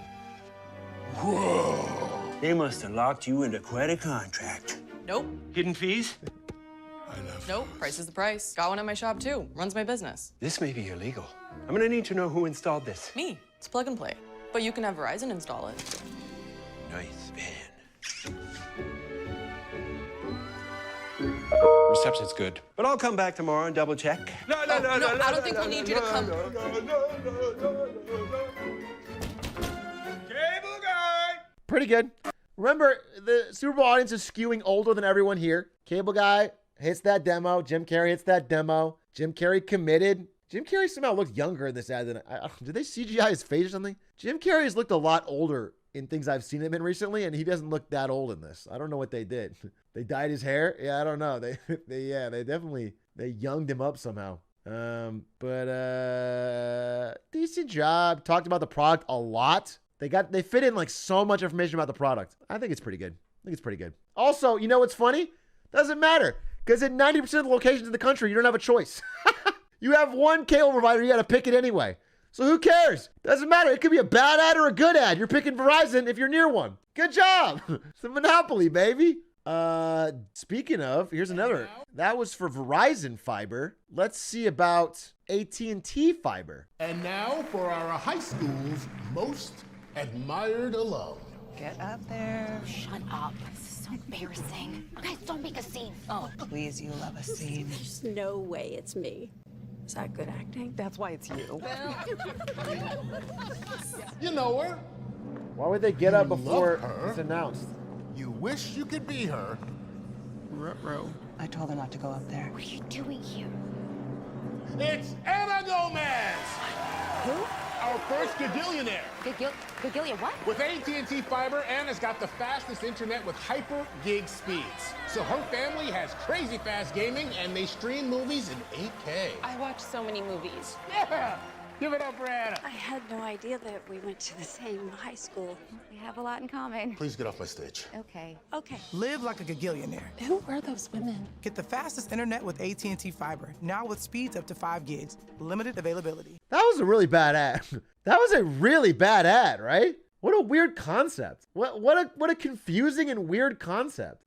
Whoa! They must have locked you into quite a contract. Nope. Hidden fees? Nope. Price is the price. Got one at my shop too. Runs my business. This may be illegal. I'm gonna need to know who installed this. Me. It's plug and play. But you can have Verizon install it. Nice van. Reception's good. But I'll come back tomorrow and double check. No, I don't think we'll need you to come. Pretty good. Remember, the Super Bowl audience is skewing older than everyone here. Cable Guy hits that demo. Jim Carrey hits that demo. Jim Carrey committed. Jim Carrey somehow looked younger in this ad than did they CGI his face or something? Jim Carrey has looked a lot older in things I've seen him in recently, and he doesn't look that old in this. I don't know what they did. They dyed his hair? Yeah, I don't know. They definitely younged him up somehow. Decent job. Talked about the product a lot. They fit in like so much information about the product. I think it's pretty good. Also, you know what's funny? Doesn't matter, because in 90% of the locations in the country, you don't have a choice. You have one cable provider, you got to pick it anyway. So who cares? Doesn't matter. It could be a bad ad or a good ad. You're picking Verizon if you're near one. Good job. It's a monopoly, baby. Speaking of, here's another. That was for Verizon fiber. Let's see about AT&T fiber. And now for our high school's most admired alum. Get up there. Shut up. This is so embarrassing. Guys, don't make a scene. Oh, please, you love a scene. There's no way it's me. Is that good acting? That's why it's you. You know her. Why would they get up You before love her. it's announced? You wish you could be her. Ruh-roh. I told her not to go up there. What are you doing here? It's Anna Gomez. Who? Our first gagillionaire. Gagilia what? With AT&T Fiber, Anna's got the fastest internet with hyper gig speeds. So her family has crazy fast gaming and they stream movies in 8K. I watch so many movies. Yeah! Give it up for Anna. I had no idea that we went to the same high school. We have a lot in common. Please get off my stage. Okay. Live like a gagillionaire. Who were those women? Get the fastest internet with AT&T Fiber, now with speeds up to 5 gigs. Limited availability. That was a really bad ad. That was a really bad ad, right? What a weird concept. What a confusing and weird concept.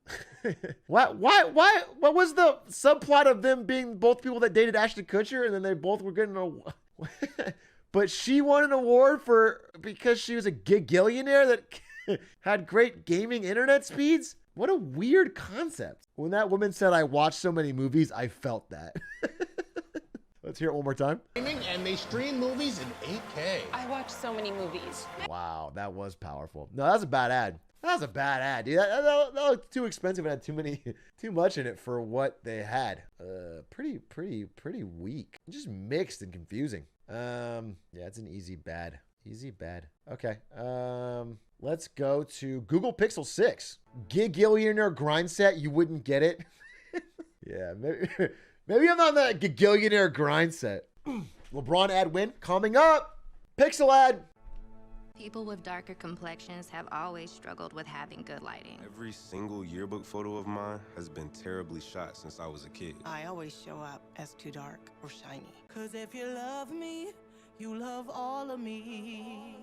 What was the subplot of them being both people that dated Ashton Kutcher and then they both were getting a but she won an award because she was a gigillionaire that had great gaming internet speeds? What a weird concept. When that woman said, I watched so many movies, I felt that. Let's hear it one more time. Gaming and they stream movies in 8K. I watch so many movies. Wow, that was powerful. No, that was a bad ad. That was a bad ad, dude. That looked too expensive and had too much in it for what they had. Pretty weak. Just mixed and confusing. Yeah, it's an easy bad. Okay. Let's go to Google Pixel 6. Gigillionaire grind set. You wouldn't get it. Yeah, maybe I'm not that gigillionaire grind set. LeBron ad win coming up. Pixel ad. People with darker complexions have always struggled with having good lighting. Every single yearbook photo of mine has been terribly shot since I was a kid. I always show up as too dark or shiny. Cause if you love me, you love all of me.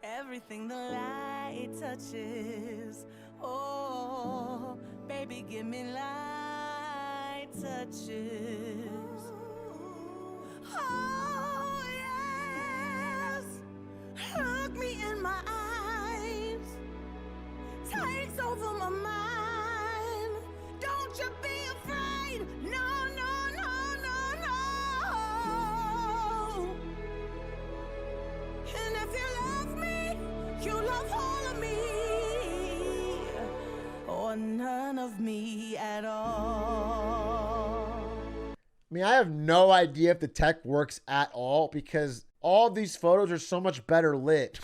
Everything the light touches. Oh, baby, give me light touches. Oh, yes. Look me in my eyes. Takes over my mind. Don't you be afraid. No, no, no, no, no. And if you love me, you love all of me. Or none of me at all. I mean, I have no idea if the tech works at all because all these photos are so much better lit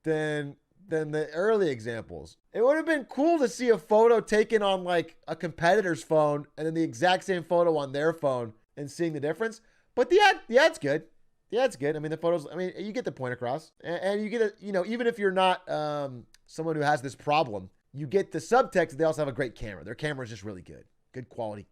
than the early examples. It would have been cool to see a photo taken on like a competitor's phone and then the exact same photo on their phone and seeing the difference. But the ad's good. The ad's good. I mean, the photos, I mean, you get the point across and you get it, you know, even if you're not someone who has this problem, you get the subtext. They also have a great camera. Their camera is just really good. Good quality.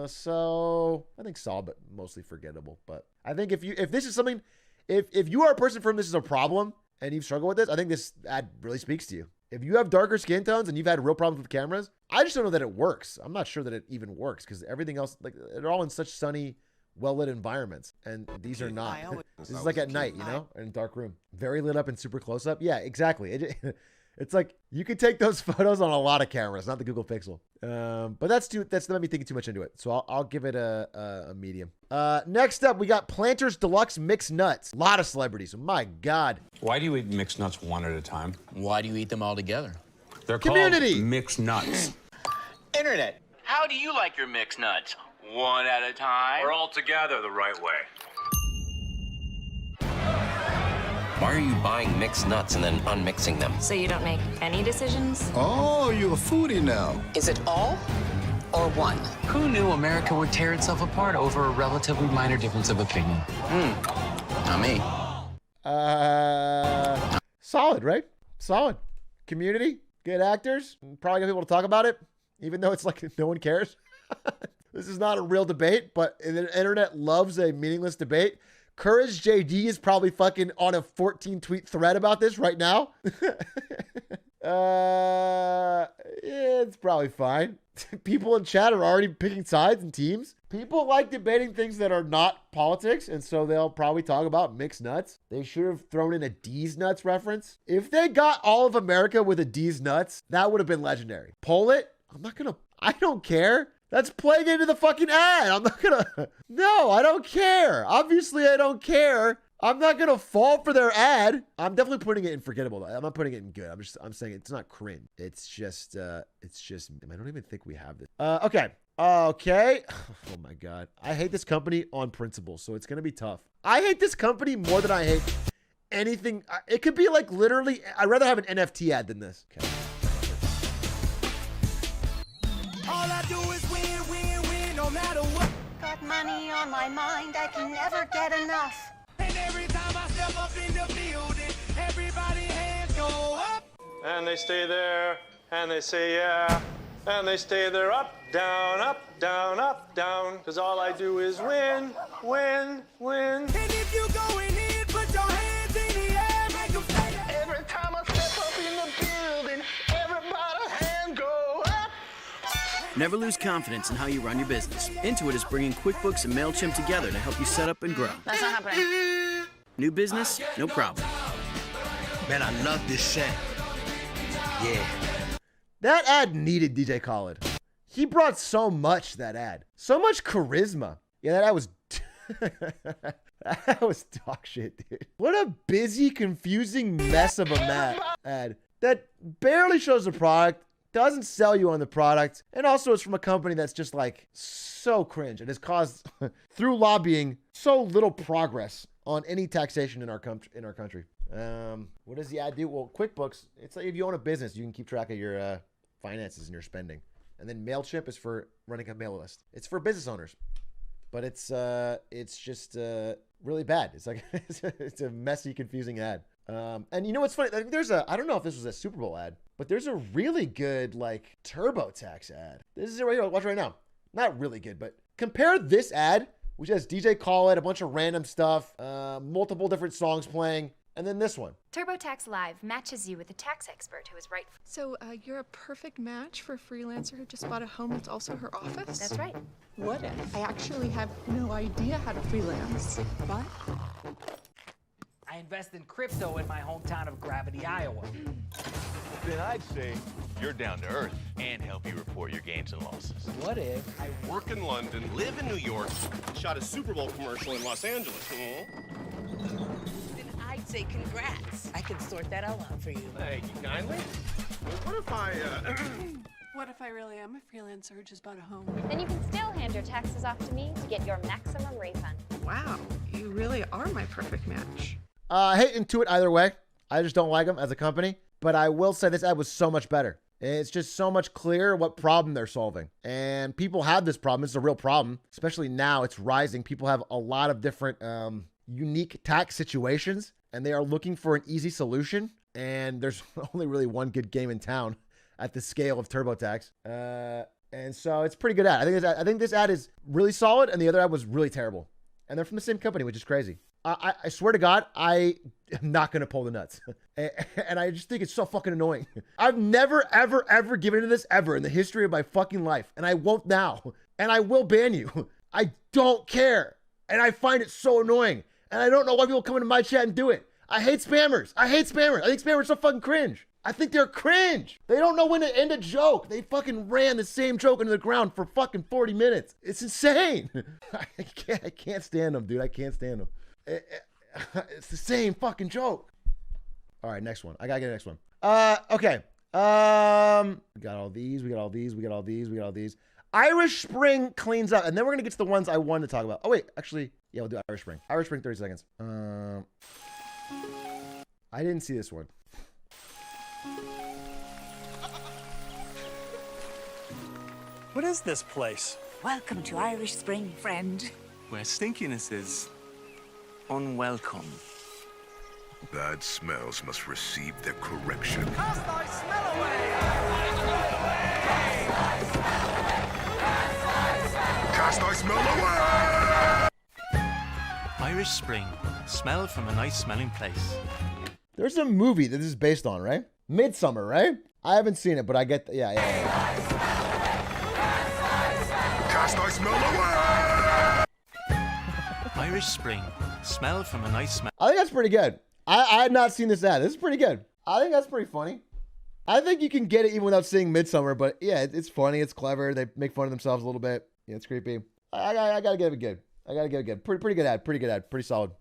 So I think solid, but mostly forgettable. But I think if this is something, if you are a person for whom this is a problem and you've struggled with this, I think this ad really speaks to you. If you have darker skin tones and you've had real problems with cameras, I just don't know that it works. I'm not sure that it even works because everything else, like they're all in such sunny, well-lit environments, and these are not. This is like at night, you know, in a dark room, very lit up and super close up. Yeah, exactly. It's like you can take those photos on a lot of cameras, not the Google Pixel. But that's not me thinking too much into it. So I'll give it a medium. Next up, we got Planters Deluxe Mixed Nuts. A lot of celebrities. My God. Why do you eat mixed nuts one at a time? Why do you eat them all together? They're Community. called mixed nuts. Internet. How do you like your mixed nuts? One at a time? Or all together the right way? Why are you buying mixed nuts and then unmixing them? So you don't make any decisions? Oh, you're a foodie now. Is it all or one? Who knew America would tear itself apart over a relatively minor difference of opinion? Not me. Solid, right? Solid. Community, good actors. Probably gonna be able to talk about it, even though it's like no one cares. This is not a real debate, but the internet loves a meaningless debate. Courage JD is probably fucking on a 14 tweet thread about this right now. Yeah, it's probably fine. People in chat are already picking sides and teams. People like debating things that are not politics, and so they'll probably talk about mixed nuts. They should have thrown in a D's Nuts reference. If they got all of America with a D's Nuts, that would have been legendary. Poll it? I don't care. That's playing into the fucking ad. No, I don't care. Obviously, I don't care. I'm not gonna fall for their ad. I'm definitely putting it in forgettable though. I'm not putting it in good. I'm saying it's not cringe. It's just, I don't even think we have this. Okay. Oh my God. I hate this company on principle, so it's gonna be tough. I hate this company more than I hate anything. It could be like literally, I'd rather have an NFT ad than this. Okay. All I do is win, win, win, no matter what. Got money on my mind, I can never get enough. And every time I step up in the building, everybody hands go up. And they stay there, and they say yeah, and they stay there up, down, up, down, up, down. Cause all I do is win, win, win. And if you going in, put your hands in the air, make them say every time I step up in the building, everybody hand go up. Never lose confidence in how you run your business. Intuit is bringing QuickBooks and MailChimp together to help you set up and grow. That's not happening. New business? No problem. Man, I love this set. Yeah. That ad needed DJ Khaled. He brought so much, that ad. So much charisma. Yeah, that ad was... that was dog shit, dude. What a busy, confusing mess of a ad that barely shows the product, doesn't sell you on the product, and also is from a company that's just like so cringe. It has caused, through lobbying, so little progress on any taxation in our country. What does the ad do? Well, QuickBooks, it's like if you own a business, you can keep track of your finances and your spending. And then MailChimp is for running a mail list. It's for business owners, but it's just really bad. It's like it's a messy, confusing ad. And you know what's funny? Like, I don't know if this was a Super Bowl ad, but there's a really good like TurboTax ad. This is it right here. Watch right now. Not really good, but compare this ad, which has DJ Khaled, a bunch of random stuff, multiple different songs playing, and then this one. TurboTax Live matches you with a tax expert who is right. So you're a perfect match for a freelancer who just bought a home that's also her office? That's right. What if I actually have no idea how to freelance? What? I invest in crypto in my hometown of Gravity, Iowa. Then I'd say you're down to earth and help you report your gains and losses. What if I work in London, live in New York, shot a Super Bowl commercial in Los Angeles? Then I'd say congrats. I can sort that all out for you. Thank you kindly. What if I, What if I really am a freelancer who just bought a home? Then you can still hand your taxes off to me to get your maximum refund. Wow, you really are my perfect match. I hate Intuit either way. I just don't like them as a company. But I will say this ad was so much better. It's just so much clearer what problem they're solving. And people have this problem. It's a real problem, especially now. It's rising. People have a lot of different unique tax situations, and they are looking for an easy solution. And there's only really one good game in town at the scale of TurboTax. And so it's a pretty good ad. I think this ad is really solid, and the other ad was really terrible. And they're from the same company, which is crazy. I swear to God, I am not going to pull the nuts. And I just think it's so fucking annoying. I've never, ever, ever given into this ever in the history of my fucking life. And I won't now. And I will ban you. I don't care. And I find it so annoying. And I don't know why people come into my chat and do it. I hate spammers. I think spammers are so fucking cringe. I think they're cringe. They don't know when to end a joke. They fucking ran the same joke into the ground for fucking 40 minutes. It's insane. I can't stand them, dude. I can't stand them. It's the same fucking joke. All right, next one. I gotta get the next one. Okay. We got all these. We got all these. We got all these. We got all these. Irish Spring cleans up, and then we're gonna get to the ones I wanted to talk about. Oh wait, actually, yeah, we'll do Irish Spring. Irish Spring, 30 seconds. I didn't see this one. What is this place? Welcome to Irish Spring, friend. Where stinkiness is unwelcome. Bad smells must receive their correction. Cast thy smell away! Cast thy smell away! Irish Spring. Smell from a nice smelling place. There's a movie that this is based on, right? Midsummer, right? I haven't seen it, but I get yeah. Cast thy smell away! Irish Spring. Smell from a nice smell. I think that's pretty good. I had not seen this ad. This is pretty good. I think that's pretty funny. I think you can get it even without seeing Midsummer, but yeah, it's funny. It's clever. They make fun of themselves a little bit. Yeah, it's creepy. I gotta give it good. I gotta give it good. Pretty good ad. Pretty good ad. Pretty solid.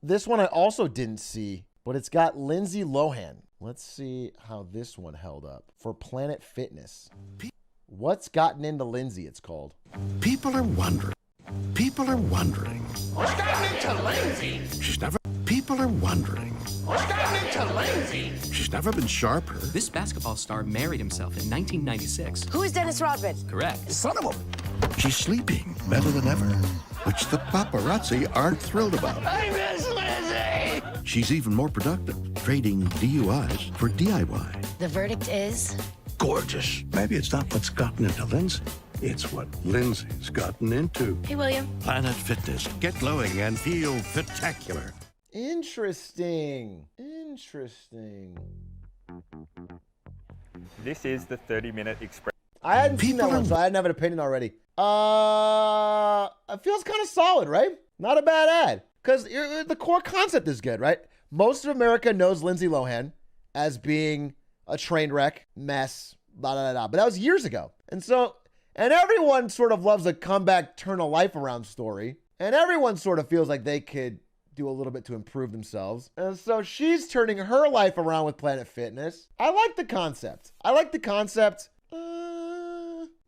This one I also didn't see, but it's got Lindsay Lohan. Let's see how this one held up for Planet Fitness. What's gotten into Lindsay? It's called. People are wondering. What's gotten into Lindsay? People are wondering. What's gotten into Lindsay? She's never been sharper. This basketball star married himself in 1996. Who is Dennis Rodman? Correct. Son of a... She's sleeping better than ever, which the paparazzi aren't thrilled about. I miss Lindsay! She's even more productive, trading DUIs for DIY. The verdict is? Gorgeous. Maybe it's not what's gotten into Lindsay. It's what Lindsay's gotten into. Hey, William. Planet Fitness. Get glowing and feel spectacular. Interesting. This is the 30-minute express. I hadn't seen that one, so I didn't have an opinion already. It feels kind of solid, right? Not a bad ad. Because the core concept is good, right? Most of America knows Lindsay Lohan as being a train wreck, mess, blah, blah, blah. But that was years ago. And everyone sort of loves a comeback, turn a life around story. And everyone sort of feels like they could do a little bit to improve themselves. And so she's turning her life around with Planet Fitness. I like the concept.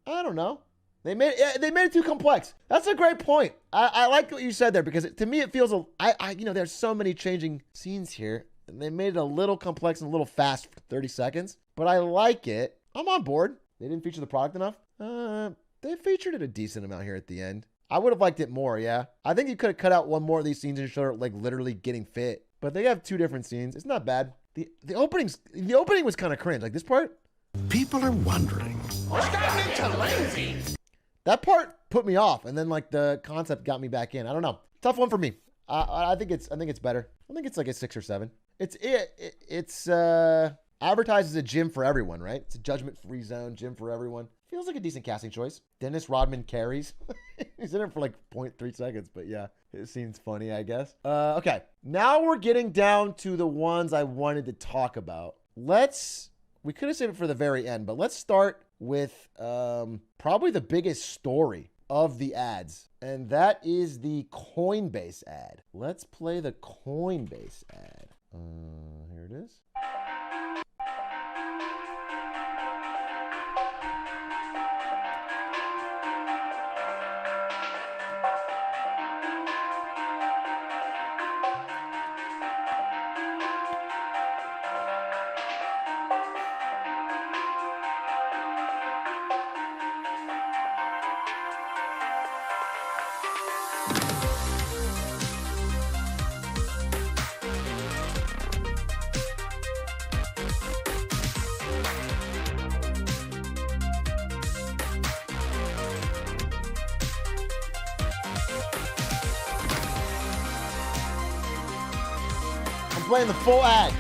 I don't know. They made it too complex. That's a great point. I like what you said there because to me it feels there's so many changing scenes here. And they made it a little complex and a little fast for 30 seconds. But I like it. I'm on board. They didn't feature the product enough. They featured it a decent amount here at the end. I would have liked it more, yeah. I think you could have cut out one more of these scenes and show her like literally getting fit. But they have two different scenes. It's not bad. The opening was kind of cringe. Like this part. People are wondering. What's gotten into Lindsay? That part put me off, and then like the concept got me back in. I don't know. Tough one for me. I think it's better. I think it's like a 6 or 7. It's advertised as a gym for everyone, right? It's a judgment-free zone, gym for everyone. Feels like a decent casting choice. Dennis Rodman carries. He's in it for like 0.3 seconds, but yeah, it seems funny, I guess. Okay, now we're getting down to the ones I wanted to talk about. We could have saved it for the very end, but let's start with probably the biggest story of the ads, and that is the Coinbase ad. Let's play the Coinbase ad. Here it is. Playing the full ad.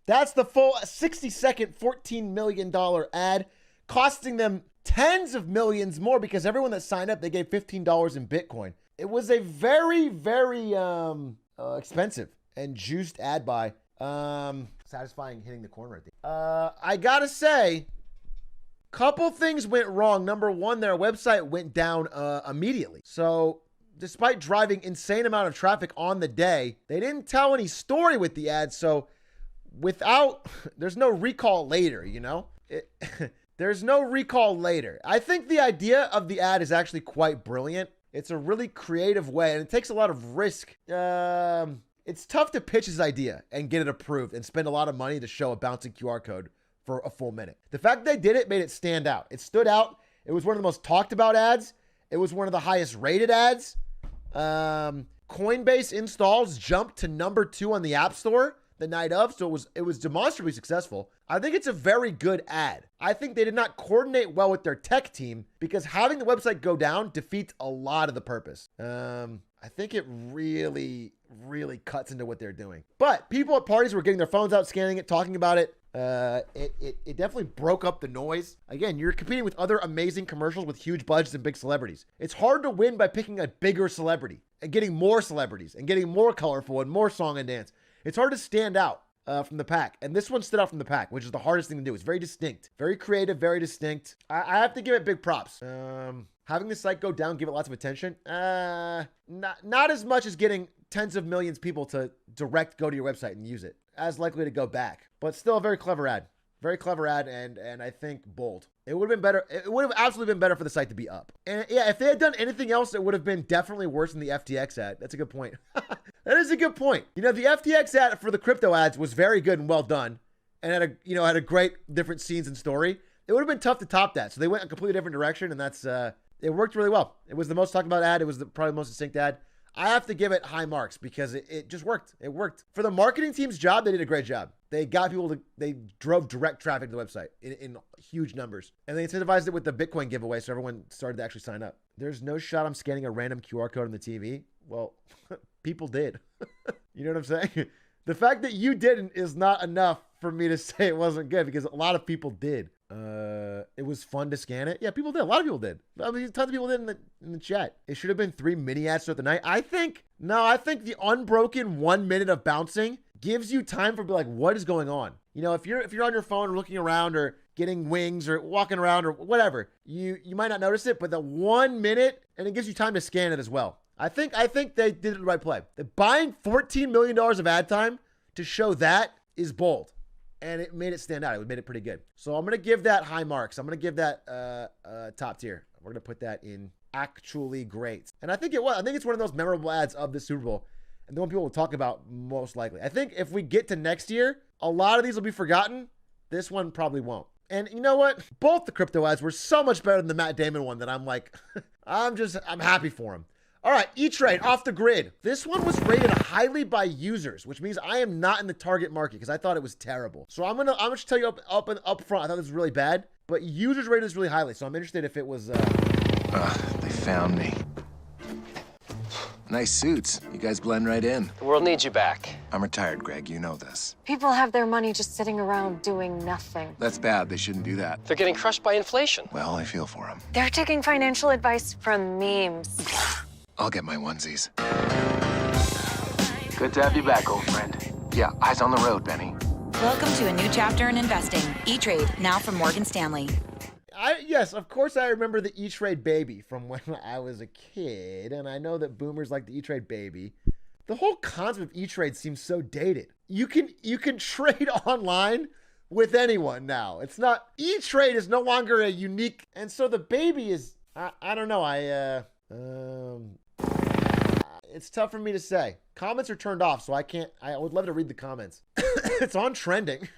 That's the full 60-second, $14 million ad, costing them tens of millions more because everyone that signed up, they gave $15 in Bitcoin. It was a very, very expensive and juiced ad buy. Satisfying hitting the corner at the I gotta say, couple things went wrong. Number one, their website went down immediately. So despite driving insane amount of traffic on the day, they didn't tell any story with the ad. So there's no recall later, you know? There's no recall later. I think the idea of the ad is actually quite brilliant. It's a really creative way, and it takes a lot of risk. It's tough to pitch his idea and get it approved and spend a lot of money to show a bouncing QR code for a full minute. The fact they did it made it stand out. It stood out. It was one of the most talked about ads. It was one of the highest rated ads. Coinbase installs jumped to number 2 on the App Store the night of, so it was demonstrably successful. I think it's a very good ad. I think they did not coordinate well with their tech team because having the website go down defeats a lot of the purpose. I think it really, really cuts into what they're doing. But people at parties were getting their phones out, scanning it, talking about it. It definitely broke up the noise. Again, you're competing with other amazing commercials with huge budgets and big celebrities. It's hard to win by picking a bigger celebrity and getting more celebrities and getting more colorful and more song and dance. It's hard to stand out from the pack. And this one stood out from the pack, which is the hardest thing to do. It's very distinct, very creative, very distinct. I have to give it big props. Having the site go down, give it lots of attention. Not as much as getting tens of millions of people to direct go to your website and use it. As likely to go back, but still a very clever ad. Very clever ad, and I think bold. It would have been better. It would have absolutely been better for the site to be up. And yeah, if they had done anything else, it would have been definitely worse than the FTX ad. That's a good point. That is a good point. You know, the FTX ad for the crypto ads was very good and well done, and had a great different scenes and story. It would have been tough to top that. So they went a completely different direction, and that's it worked really well. It was the most talked about ad. It was probably the most distinct ad. I have to give it high marks because it just worked. It worked. For the marketing team's job, they did a great job. They got people they drove direct traffic to the website in huge numbers. And they incentivized it with the Bitcoin giveaway, so everyone started to actually sign up. There's no shot I'm scanning a random QR code on the TV. Well, people did. You know what I'm saying? The fact that you didn't is not enough for me to say it wasn't good because a lot of people did. It was fun to scan it. Yeah, people did. A lot of people did. I mean, tons of people did in the chat. It should have been 3 mini ads throughout the night. I think the unbroken 1 minute of bouncing gives you time for be like, what is going on? You know, if you're on your phone or looking around or getting wings or walking around or whatever, you might not notice it, but the 1 minute, and it gives you time to scan it as well. I think they did the right play. Buying $14 million of ad time to show that is bold. And it made it stand out. It made it pretty good. So I'm going to give that high marks. I'm going to give that top tier. We're going to put that in actually great. And I think it was. I think it's one of those memorable ads of the Super Bowl. And the one people will talk about most likely. I think if we get to next year, a lot of these will be forgotten. This one probably won't. And you know what? Both the crypto ads were so much better than the Matt Damon one that I'm like, I'm happy for him. All right, E-Trade, off the grid. This one was rated highly by users, which means I am not in the target market because I thought it was terrible. So I'm gonna just tell you up front, I thought this was really bad, but users rated this really highly. So I'm interested if it was. They found me. Nice suits. You guys blend right in. The world needs you back. I'm retired, Greg. You know this. People have their money just sitting around doing nothing. That's bad. They shouldn't do that. They're getting crushed by inflation. Well, I feel for them. They're taking financial advice from memes. I'll get my onesies. Good to have you back, old friend. Yeah, eyes on the road, Benny. Welcome to a new chapter in investing. E-Trade, now from Morgan Stanley. Yes, of course I remember the E-Trade baby from when I was a kid, and I know that boomers like the E-Trade baby. The whole concept of E-Trade seems so dated. You can trade online with anyone now. It's not, E-Trade is no longer a unique, and so the baby is, I don't know, it's tough for me to say. Comments are turned off, so I would love to read the comments. It's on trending.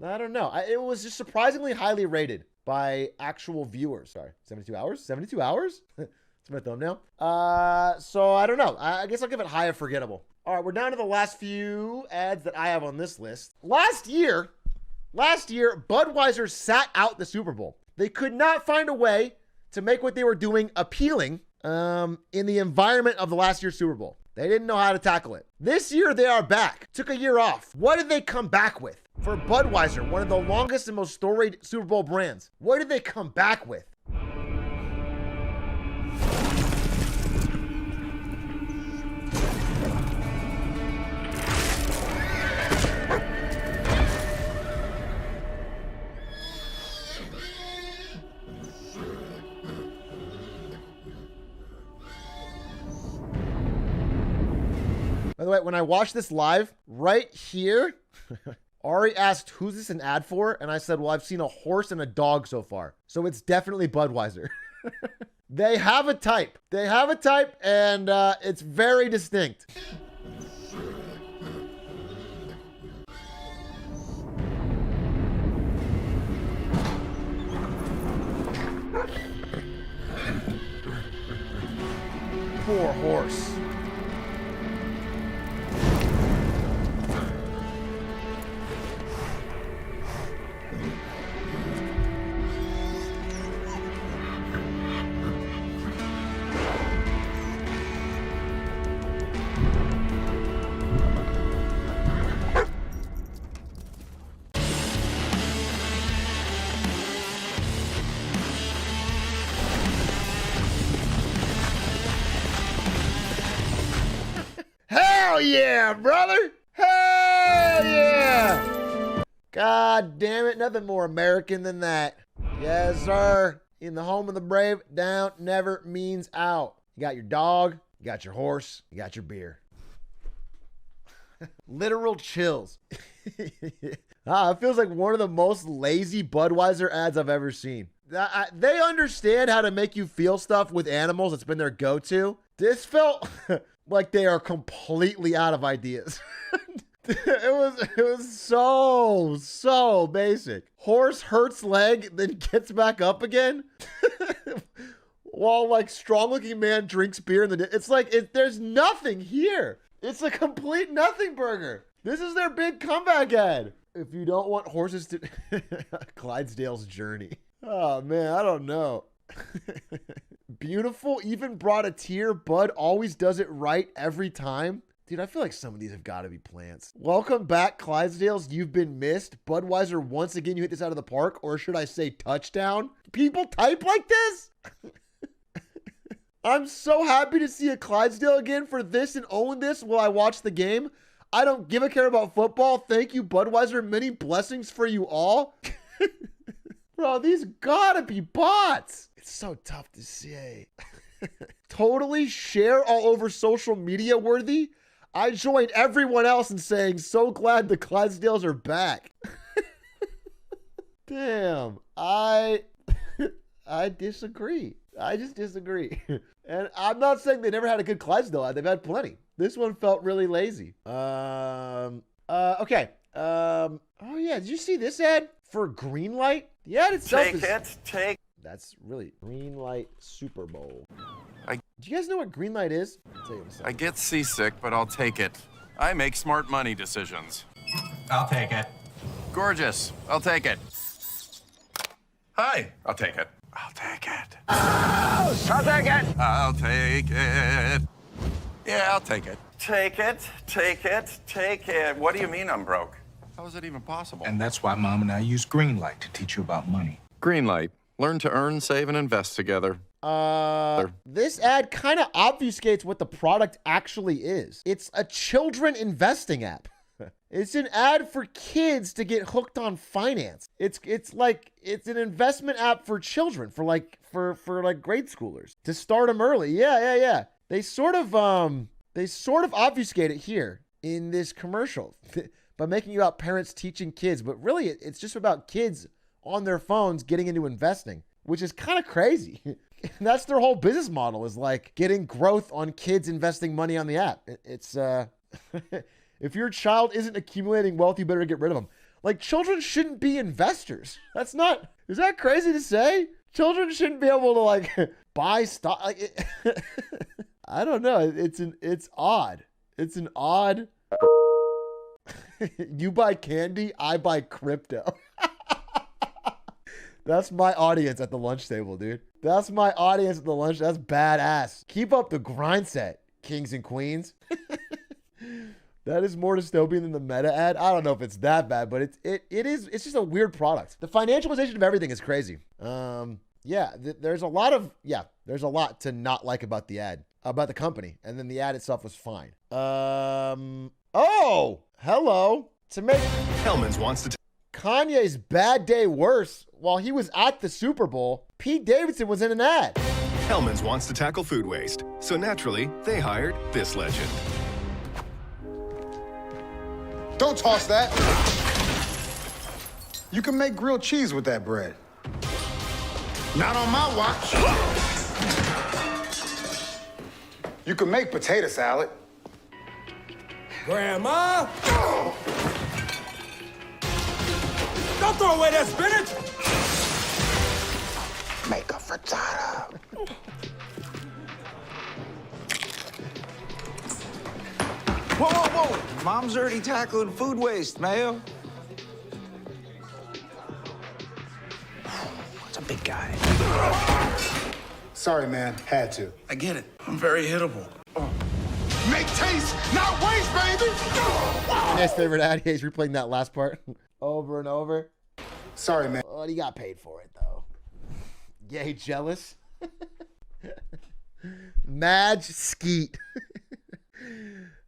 I don't know. It was just surprisingly highly rated by actual viewers. Sorry, 72 hours? 72 hours? It's my thumbnail. So I don't know. I guess I'll give it high of forgettable. All right, we're down to the last few ads that I have on this list. Last year, Budweiser sat out the Super Bowl. They could not find a way to make what they were doing appealing in the environment of the last year's Super Bowl. They didn't know how to tackle it. This year, they are back. Took a year off. What did they come back with? For Budweiser, one of the longest and most storied Super Bowl brands, what did they come back with? By the way, when I watched this live, right here, Ari asked, who's this an ad for? And I said, well, I've seen a horse and a dog so far. So it's definitely Budweiser. They have a type. They have a type, and it's very distinct. Poor horse. Hell yeah, brother! Hell yeah! God damn it, nothing more American than that. Yes, sir. In the home of the brave, down never means out. You got your dog, you got your horse, you got your beer. Literal chills. It feels like one of the most lazy Budweiser ads I've ever seen. They understand how to make you feel stuff with animals. It's been their go-to. This felt like they are completely out of ideas. It was so basic. Horse hurts leg, then gets back up again. While like strong-looking man drinks beer in the. It's like there's nothing here. It's a complete nothing burger. This is their big comeback ad. If you don't want horses to Clydesdale's journey. Oh man, I don't know. Beautiful even brought a tear. Bud always does it right every time. Dude, I feel like some of these have got to be plants. Welcome back, Clydesdales. You've been missed. Budweiser, once again, you hit this out of the park. Or should I say touchdown? People type like this? I'm so happy to see a Clydesdale again for this and own this while I watch the game. I don't give a care about football. Thank you, Budweiser. Many blessings for you all. Bro, these gotta be bots. It's so tough to say. Totally share all over social media worthy. I joined everyone else in saying, so glad the Clydesdales are back. Damn, I disagree. I just disagree. And I'm not saying they never had a good Clydesdale ad. They've had plenty. This one felt really lazy. Okay. Oh yeah, did you see this ad for Greenlight? The ad itself Take. That's really Greenlight Super Bowl. Do you guys know what Greenlight is? I'll tell you in a second. I get seasick, but I'll take it. I make smart money decisions. I'll take it. Gorgeous. I'll take it. Hi. I'll take it. I'll take it. I'll take it. I'll take it. Yeah, I'll take it. Take it. What do you mean I'm broke? How is it even possible? And that's why Mom and I use Greenlight to teach you about money. Greenlight. Learn to earn, save, and invest together. This ad kind of obfuscates what the product actually is. It's a children investing app. It's an ad for kids to get hooked on finance. It's an investment app for children, for grade schoolers to start them early. Yeah. They sort of obfuscate it here in this commercial by making it about parents teaching kids, but really it's just about kids on their phones getting into investing, which is kind of crazy. That's their whole business model, is like getting growth on kids investing money on the app. It's if your child isn't accumulating wealth, you better get rid of them. Like, children shouldn't be investors. Is that crazy to say? Children shouldn't be able to like buy stock. I don't know. It's odd. It's an odd. You buy candy, I buy crypto. That's my audience at the lunch table, dude. That's my audience at the lunch. That's badass. Keep up the grind set, kings and queens. That is more dystopian than the Meta ad. I don't know if it's that bad, but it's just a weird product. The financialization of everything is crazy. There's a lot to not like about the ad, about the company, and then the ad itself was fine. Oh, hello. To make Hellman's wants to Kanye's bad day worse, while he was at the Super Bowl, Pete Davidson was in an ad. Hellman's wants to tackle food waste, so naturally, they hired this legend. Don't toss that. You can make grilled cheese with that bread. Not on my watch. You can make potato salad. Grandma! Don't throw away that spinach! Make a frittata. Whoa, whoa, whoa! Mom's already tackling food waste, Mayo. It's a big guy. Sorry, man. Had to. I get it. I'm very hittable. Make taste, not waste, baby! Nice favorite ad. He's replaying that last part over and over. Sorry, man. Well, he got paid for it, though. Yay, jealous. Madge Skeet.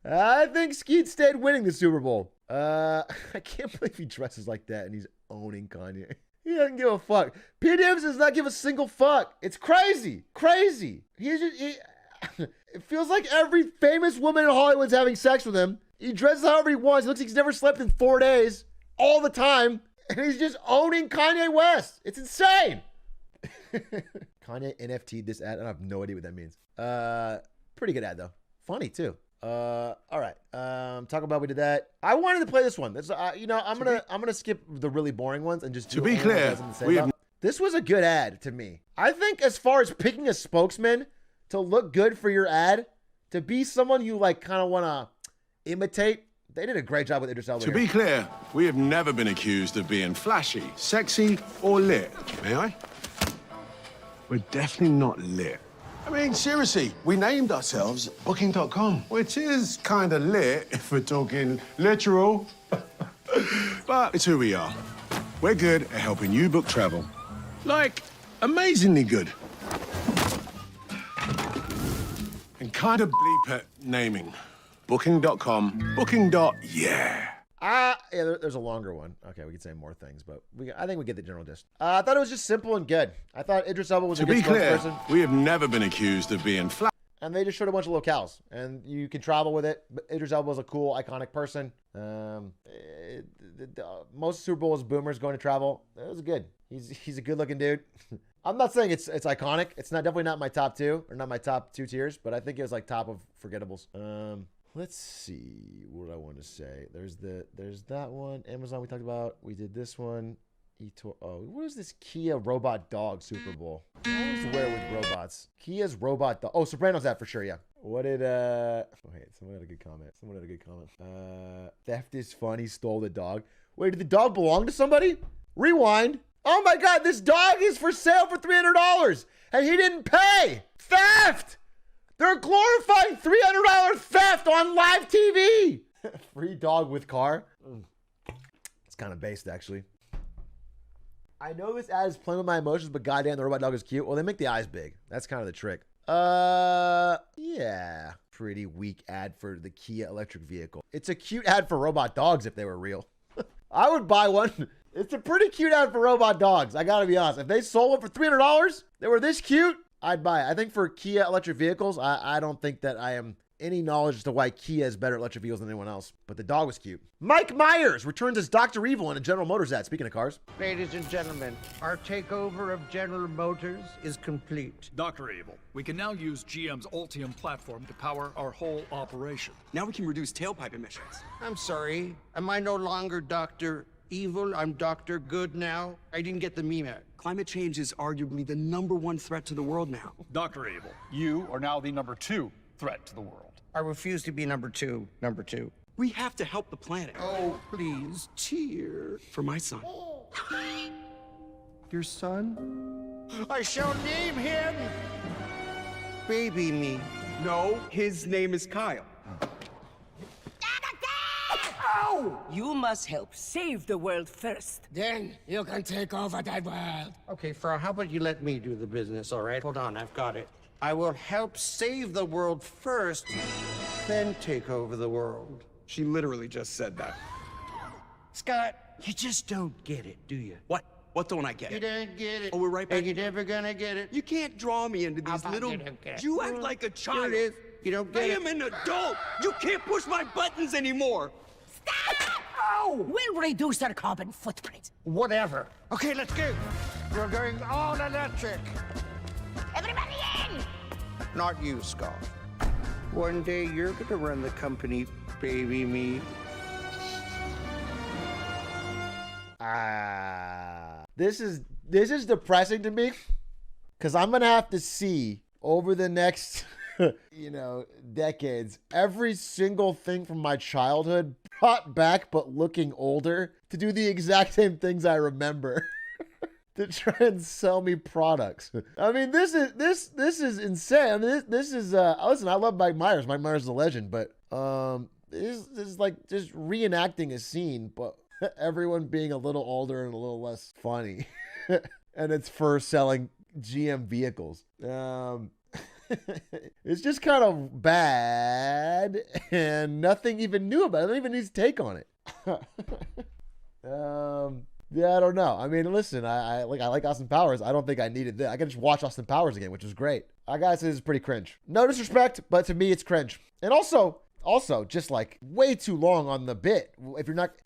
I think Skeet stayed winning the Super Bowl. I can't believe he dresses like that and he's owning Kanye. He doesn't give a fuck. Pete Davidson does not give a single fuck. It's crazy. Crazy. It feels like every famous woman in Hollywood's having sex with him. He dresses however he wants. He looks like he's never slept in 4 days. All the time. And he's just owning Kanye West. It's insane. Kanye NFT'd this ad. I have no idea what that means. Pretty good ad, though. Funny, too. All right. Talk about we did that. I wanted to play this one. That's I'm gonna skip the really boring ones and just do. To be clear, this was a good ad to me. I think as far as picking a spokesman to look good for your ad, to be someone you like kind of want to imitate, they did a great job with Idris Elba. To be clear, we have never been accused of being flashy, sexy, or lit. May I? We're definitely not lit. I mean, seriously, we named ourselves Booking.com, which is kind of lit if we're talking literal. But it's who we are. We're good at helping you book travel. Like, amazingly good. And kind of bleep at naming. Booking.com, Booking.yeah. There's a longer one. Okay, we could say more things, but I think we get the general gist. I thought it was just simple and good. I thought Idris Elba was a good spokesperson. To be clear, we have never been accused of being flat. And they just showed a bunch of locales, and you can travel with it. But Idris Elba was a cool, iconic person. Most Super Bowls boomers going to travel. It was good. He's a good-looking dude. I'm not saying it's iconic. It's definitely not my top two, or not my top 2 tiers, but I think it was like top of forgettables. Let's see what I want to say. There's that one. Amazon we talked about. We did this one. What is this Kia robot dog Super Bowl? I always wear it with robots. Kia's robot dog. Oh, Sopranos ad for sure, yeah. What did someone had a good comment. Theft is fun. He stole the dog. Wait, did the dog belong to somebody? Rewind. Oh my God, this dog is for sale for $300 and he didn't pay. Theft! They're glorifying $300 theft on live TV. Free dog with car. It's kind of based, actually. I know this ad is playing with my emotions, but goddamn, the robot dog is cute. Well, they make the eyes big. That's kind of the trick. Yeah. Pretty weak ad for the Kia electric vehicle. It's a cute ad for robot dogs if they were real. I would buy one. It's a pretty cute ad for robot dogs. I gotta be honest. If they sold one for $300, they were this cute, I'd buy it. I think for Kia electric vehicles, I don't think that I am any knowledge as to why Kia is better at electric vehicles than anyone else. But the dog was cute. Mike Myers returns as Dr. Evil in a General Motors ad. Speaking of cars. Ladies and gentlemen, our takeover of General Motors is complete. Dr. Evil, we can now use GM's Ultium platform to power our whole operation. Now we can reduce tailpipe emissions. I'm sorry. Am I no longer Dr. Evil? I'm Dr. Good now? I didn't get the meme out. Climate change is arguably the #1 threat to the world now. Dr. Evil, you are now the #2 threat to the world. I refuse to be number two. We have to help the planet. Oh, please, cheer for my son. Your son? I shall name him Baby Me. No, his name is Kyle. Ow! You must help save the world first. Then you can take over that world. Okay, Frau, how about you let me do the business, all right? Hold on, I've got it. I will help save the world first, then take over the world. She literally just said that. Scott, you just don't get it, do you? What? What don't I get? You don't get it. Oh, we're right back. And you're never gonna get it. You can't draw me into these little... You act like a child. Here it is. You don't get I it. am an adult. You can't push my buttons anymore. We'll reduce our carbon footprint. Whatever. Okay, let's go. We're going all electric. Everybody in! Not you, Scott. One day you're gonna run the company, baby me. This is depressing to me because I'm gonna have to see over the next decades every single thing from my childhood brought back but looking older to do the exact same things I remember to try and sell me products. I mean, this is insane. I mean, this is listen, I love Mike Myers. Mike Myers is a legend, but this is like just reenacting a scene, but everyone being a little older and a little less funny. And it's for selling GM vehicles. It's just kind of bad and nothing even new about it. I don't even need to take on it. Yeah, I don't know. I mean, listen, I like Austin Powers. I don't think I needed this. I can just watch Austin Powers again, which is great. I gotta say, this is pretty cringe. No disrespect, but to me, it's cringe. And also just like way too long on the bit.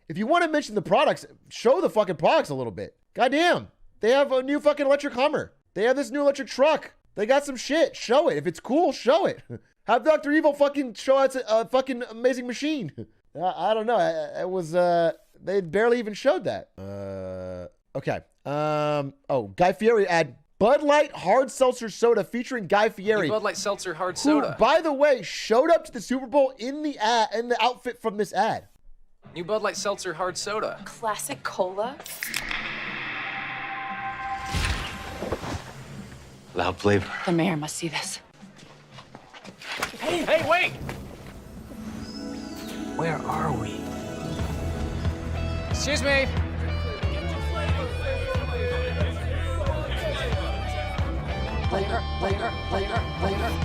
If you want to mention the products, show the fucking products a little bit. Goddamn. They have a new fucking electric Hummer. They have this new electric truck. They got some shit. Show it. If it's cool, show it. Have Dr. Evil fucking show it's a fucking amazing machine. I don't know. It was, they barely even showed that. Okay. Guy Fieri ad. Bud Light Hard Seltzer Soda featuring Guy Fieri. Bud Light Seltzer Hard Who, Soda. by the way, showed up to the Super Bowl in the outfit from this ad. New Bud Light Seltzer Hard Soda. Classic cola. Loud flavor. The mayor must see this. Hey, wait! Where are we? Excuse me.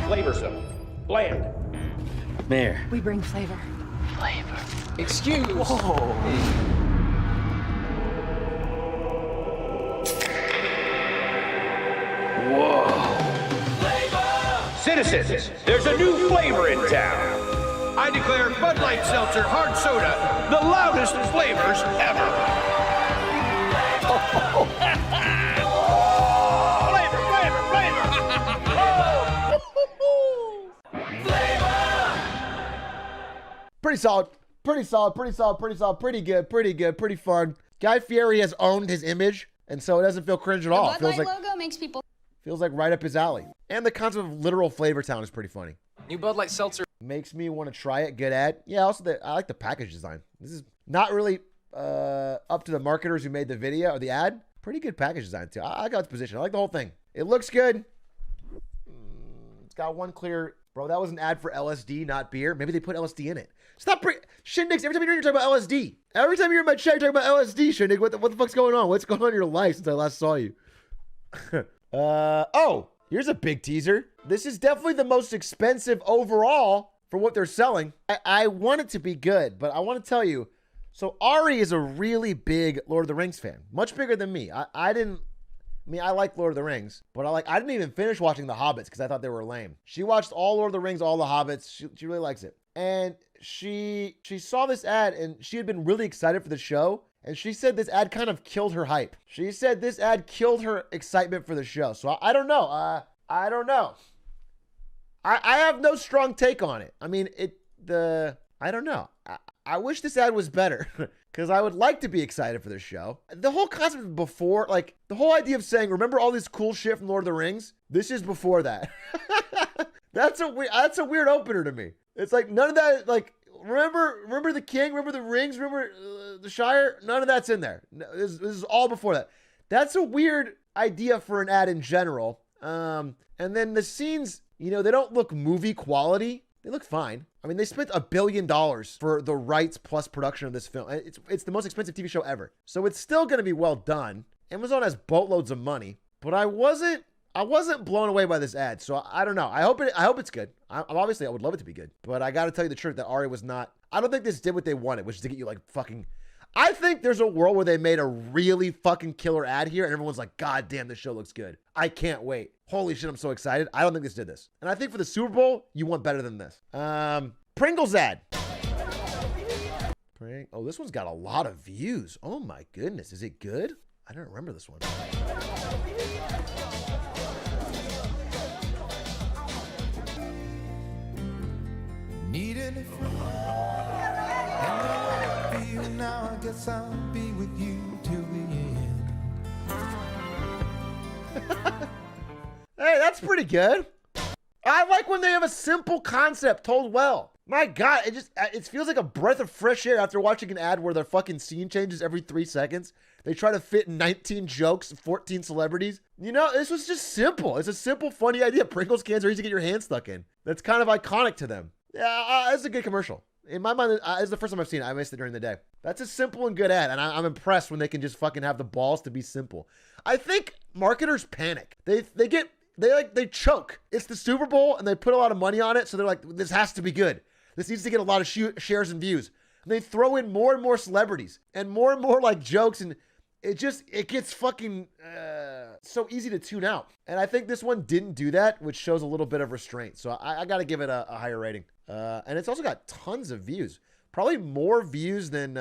Flavorsome. Bland. Mayor. We bring flavor. Excuse. Citizens, there's a new flavor in town. I declare Bud Light Seltzer Hard Soda the loudest flavors ever. Pretty solid, pretty good, pretty fun. Guy Fieri has owned his image, and so it doesn't feel cringe at all. The Bud Light logo makes people... Feels like right up his alley. And the concept of literal Flavor Town is pretty funny. New Bud Light Seltzer. Makes me want to try it. Good ad. Yeah, also I like the package design. This is not really up to the marketers who made the video or the ad. Pretty good package design too. I got its position. I like the whole thing. It looks good. It's got one clear... Bro, that was an ad for LSD, not beer. Maybe they put LSD in it. Stop Shindigs, every time you're talking about LSD. Every time you're in my chat, you're talking about LSD, Shindig. What the fuck's going on? What's going on in your life since I last saw you? Here's a big teaser. This is definitely the most expensive overall for what they're selling. I want it to be good, but I want to tell you, so Ari is a really big Lord of the Rings fan. Much bigger than me. I like Lord of the Rings, but I didn't even finish watching The Hobbits because I thought they were lame. She watched all Lord of the Rings, all The Hobbits. She really likes it. And she saw this ad and she had been really excited for the show. And she said this ad kind of killed her hype. She said this ad killed her excitement for the show. So I don't know. I don't know. I have no strong take on it. I mean, I don't know. I wish this ad was better because I would like to be excited for this show. The whole concept before, like the whole idea of saying, remember all this cool shit from Lord of the Rings? This is before that. That's a weird opener to me. It's like none of that, like, remember the king, remember the rings, remember the Shire? None of that's in there. No, this is all before that. That's a weird idea for an ad in general. And then the scenes, they don't look movie quality. They look fine. I mean, they spent $1 billion for the rights plus production of this film. It's the most expensive TV show ever. So it's still going to be well done. Amazon has boatloads of money, but I wasn't blown away by this ad. So I don't know. I hope it's good. Obviously, I would love it to be good, but I got to tell you the truth that Ari was not. I don't think this did what they wanted, which is to get you like fucking. I think there's a world where they made a really fucking killer ad here and everyone's like, God damn, this show looks good. I can't wait. Holy shit, I'm so excited. I don't think this did this. And I think for the Super Bowl, you want better than this. Pringles ad. Oh, this one's got a lot of views. Oh my goodness. Is it good? I don't remember this one. Needed a friend, and I feel now. I guess I'll be with you till the end. Hey, that's pretty good. I like when they have a simple concept told well. My God, it feels like a breath of fresh air after watching an ad where their fucking scene changes every 3 seconds. They try to fit 19 jokes, 14 celebrities. You know, this was just simple. It's a simple, funny idea. Pringles cans are easy to get your hand stuck in. That's kind of iconic to them. Yeah, it's a good commercial. In my mind, it's the first time I've seen it. I missed it during the day. That's a simple and good ad, and I'm impressed when they can just fucking have the balls to be simple. I think marketers panic. They choke. It's the Super Bowl, and they put a lot of money on it, so they're like, this has to be good. This needs to get a lot of shares and views. And they throw in more and more celebrities and more like jokes, and it gets fucking so easy to tune out. And I think this one didn't do that, which shows a little bit of restraint. So I got to give it a higher rating. And it's also got tons of views. Probably more views than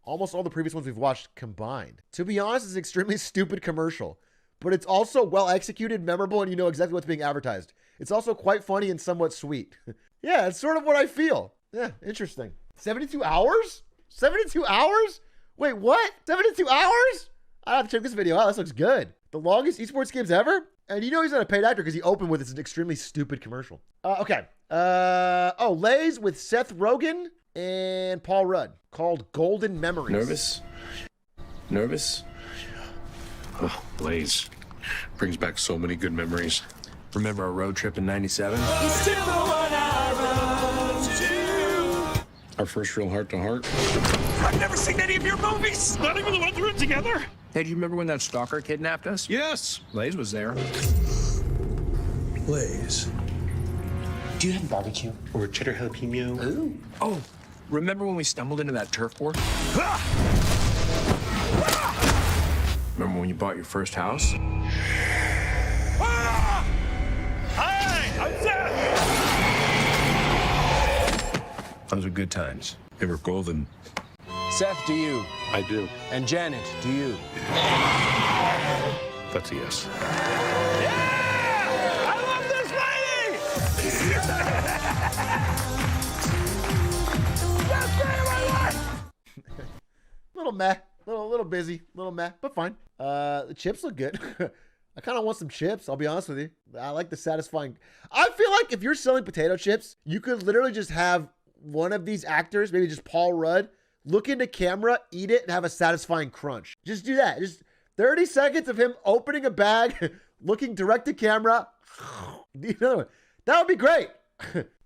almost all the previous ones we've watched combined. To be honest, it's an extremely stupid commercial, but it's also well executed, memorable, and you know exactly what's being advertised. It's also quite funny and somewhat sweet. Yeah, it's sort of what I feel. Yeah, interesting. 72 hours? 72 hours? Wait, what? 72 hours? I have to check this video out. This looks good. The longest esports games ever? And you know he's not a paid actor because he opened with this extremely stupid commercial. Okay. Lay's with Seth Rogen and Paul Rudd called Golden Memories. Nervous? Oh, Lay's. Brings back so many good memories. Remember our road trip in 97? Our first real heart-to-heart. I've never seen any of your movies. Not even the ones we were together. Hey, do you remember when that stalker kidnapped us? Yes. Lay's was there. Lay's. Do you have barbecue or cheddar jalapeno? Ooh. Oh, remember when we stumbled into that turf war? Remember when you bought your first house? Hi, I'm Seth. Those were good times. They were golden. Seth, do you? I do. And Janet, do you? That's a yes. I love this lady. Best day of my life. Little meh, little busy, little meh, but fine. The chips look good. I kind of want some chips, I'll be honest with you. I like the satisfying. I feel like if you're selling potato chips, you could literally just have one of these actors, maybe just Paul Rudd, look into camera, eat it, and have a satisfying crunch. Just do that. Just 30 seconds of him opening a bag, looking direct to camera. That would be great.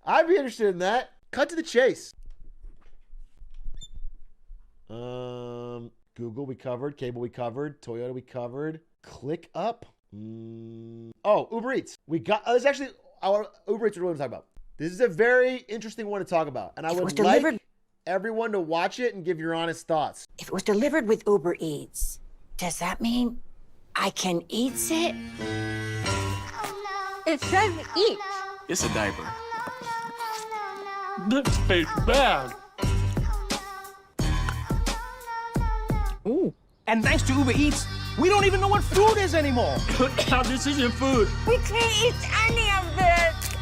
I'd be interested in that. Cut to the chase. Google we covered, cable we covered, Toyota we covered, Click Up. Oh, Uber Eats. We got. This is actually our Uber Eats. We're going to talk about. This is a very interesting one to talk about, and I would like everyone to watch it and give your honest thoughts. If it was delivered with Uber Eats, does that mean I can eat it? It says eat. It's a diaper. This tastes bad. Ooh. And thanks to Uber Eats, we don't even know what food is anymore. This isn't food. We can't eat any of this.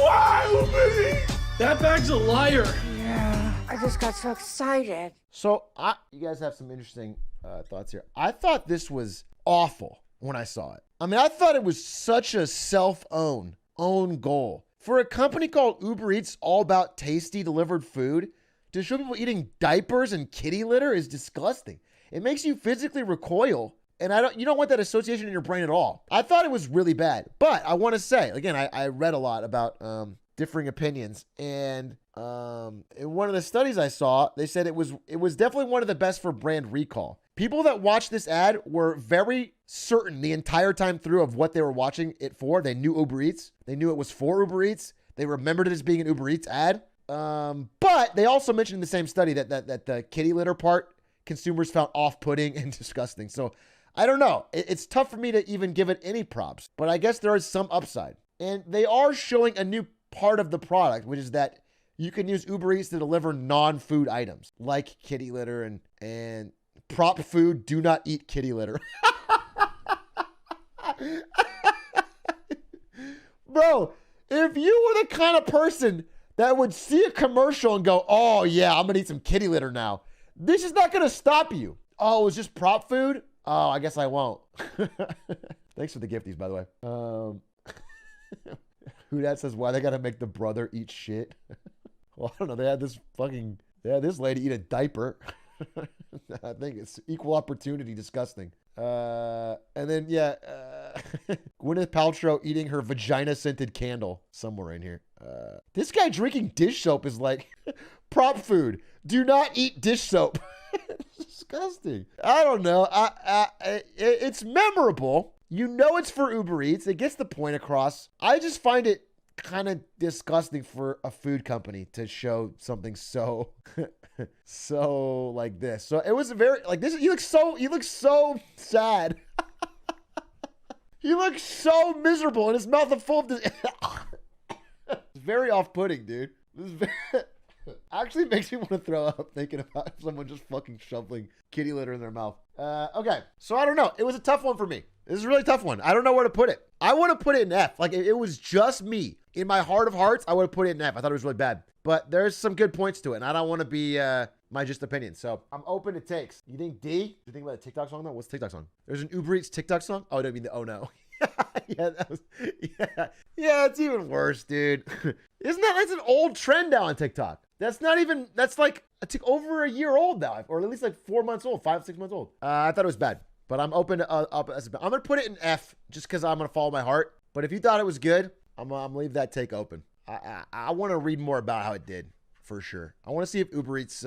Why, Uber Eats? That bag's a liar. Yeah, I just got so excited. So you guys have some interesting thoughts here. I thought this was awful when I saw it. I mean, I thought it was such a own goal. For a company called Uber Eats, all about tasty delivered food, to show people eating diapers and kitty litter is disgusting. It makes you physically recoil, and you don't want that association in your brain at all. I thought it was really bad, but I want to say, again, I read a lot about differing opinions. And in one of the studies I saw, they said it was definitely one of the best for brand recall. People that watched this ad were very certain the entire time through of what they were watching it for. They knew Uber Eats. They knew it was for Uber Eats. They remembered it as being an Uber Eats ad. But they also mentioned in the same study that the kitty litter part consumers found off-putting and disgusting. So I don't know. It's tough for me to even give it any props, but I guess there is some upside. And they are showing a new part of the product, which is that you can use Uber Eats to deliver non-food items like kitty litter and prop food. Do not eat kitty litter. Bro, if you were the kind of person that would see a commercial and go, oh yeah, I'm gonna eat some kitty litter now, this is not gonna stop you. Oh, it was just prop food? Oh, I guess I won't. Thanks for the gifties, by the way. Who that says, why they gotta make the brother eat shit? Well, I don't know. They had this lady eat a diaper. I think it's equal opportunity disgusting. And then, Gwyneth Paltrow eating her vagina-scented candle somewhere in here. This guy drinking dish soap is like, prop food. Do not eat dish soap. It's disgusting. I don't know. It's memorable. You know it's for Uber Eats. It gets the point across. I just find it kind of disgusting for a food company to show something so so like this. So it was very like this. You look so sad. He looks so miserable, and his mouth is full of this. It's very off-putting, dude. This is actually makes me want to throw up thinking about someone just fucking shoveling kitty litter in their mouth. Okay, so I don't know. It was a tough one for me. This is a really tough one. I don't know where to put it. I want to put it in F. Like, if it was just me, in my heart of hearts, I would have put it in F. I thought it was really bad. But there's some good points to it, and I don't want to be my just opinion. So I'm open to takes. You think D? Do you think about a TikTok song, though? What's the TikTok song? There's an Uber Eats TikTok song? Oh, I mean the oh no. Yeah, it's even worse, dude. That's an old trend now on TikTok. That's like over a year old now, or at least like 4 months old, 5-6 months old. I thought it was bad, but I'm open to I'm gonna put it in F just because I'm gonna follow my heart. But if you thought it was good, I'm gonna leave that take open. I want to read more about how it did for sure. I want to see if Uber Eats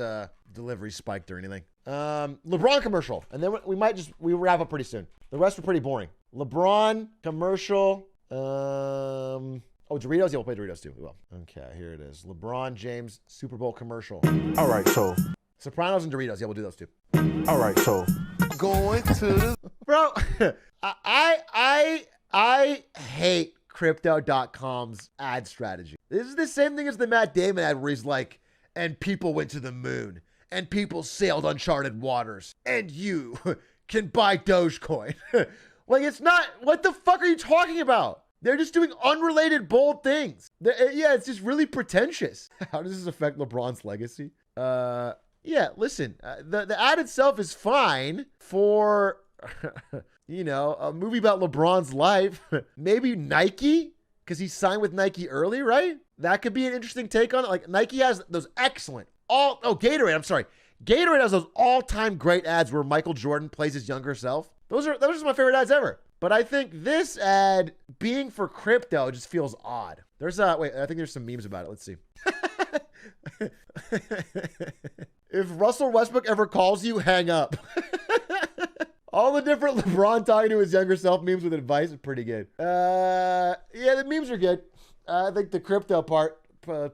delivery spiked or anything. LeBron commercial, and then we wrap up pretty soon. The rest were pretty boring. LeBron commercial. Doritos? Yeah, we'll play Doritos too. We will. Okay, here it is. LeBron James Super Bowl commercial. All right, so. Sopranos and Doritos. Yeah, we'll do those too. All right, so. Going to the. Bro, I hate Crypto.com's ad strategy. This is the same thing as the Matt Damon ad where he's like, and people went to the moon, and people sailed uncharted waters, and you can buy Dogecoin. Like, it's not, what the fuck are you talking about? They're just doing unrelated bold things. It's just really pretentious. How does this affect LeBron's legacy? Listen, the ad itself is fine for, a movie about LeBron's life. Maybe Nike, because he signed with Nike early, right? That could be an interesting take on it. Like, Nike has those excellent, Gatorade, I'm sorry. Gatorade has those all-time great ads where Michael Jordan plays his younger self. Those are my favorite ads ever. But I think this ad being for crypto just feels odd. I think there's some memes about it. Let's see. If Russell Westbrook ever calls you, hang up. All the different LeBron talking to his younger self memes with advice are pretty good. The memes are good. I think the crypto part,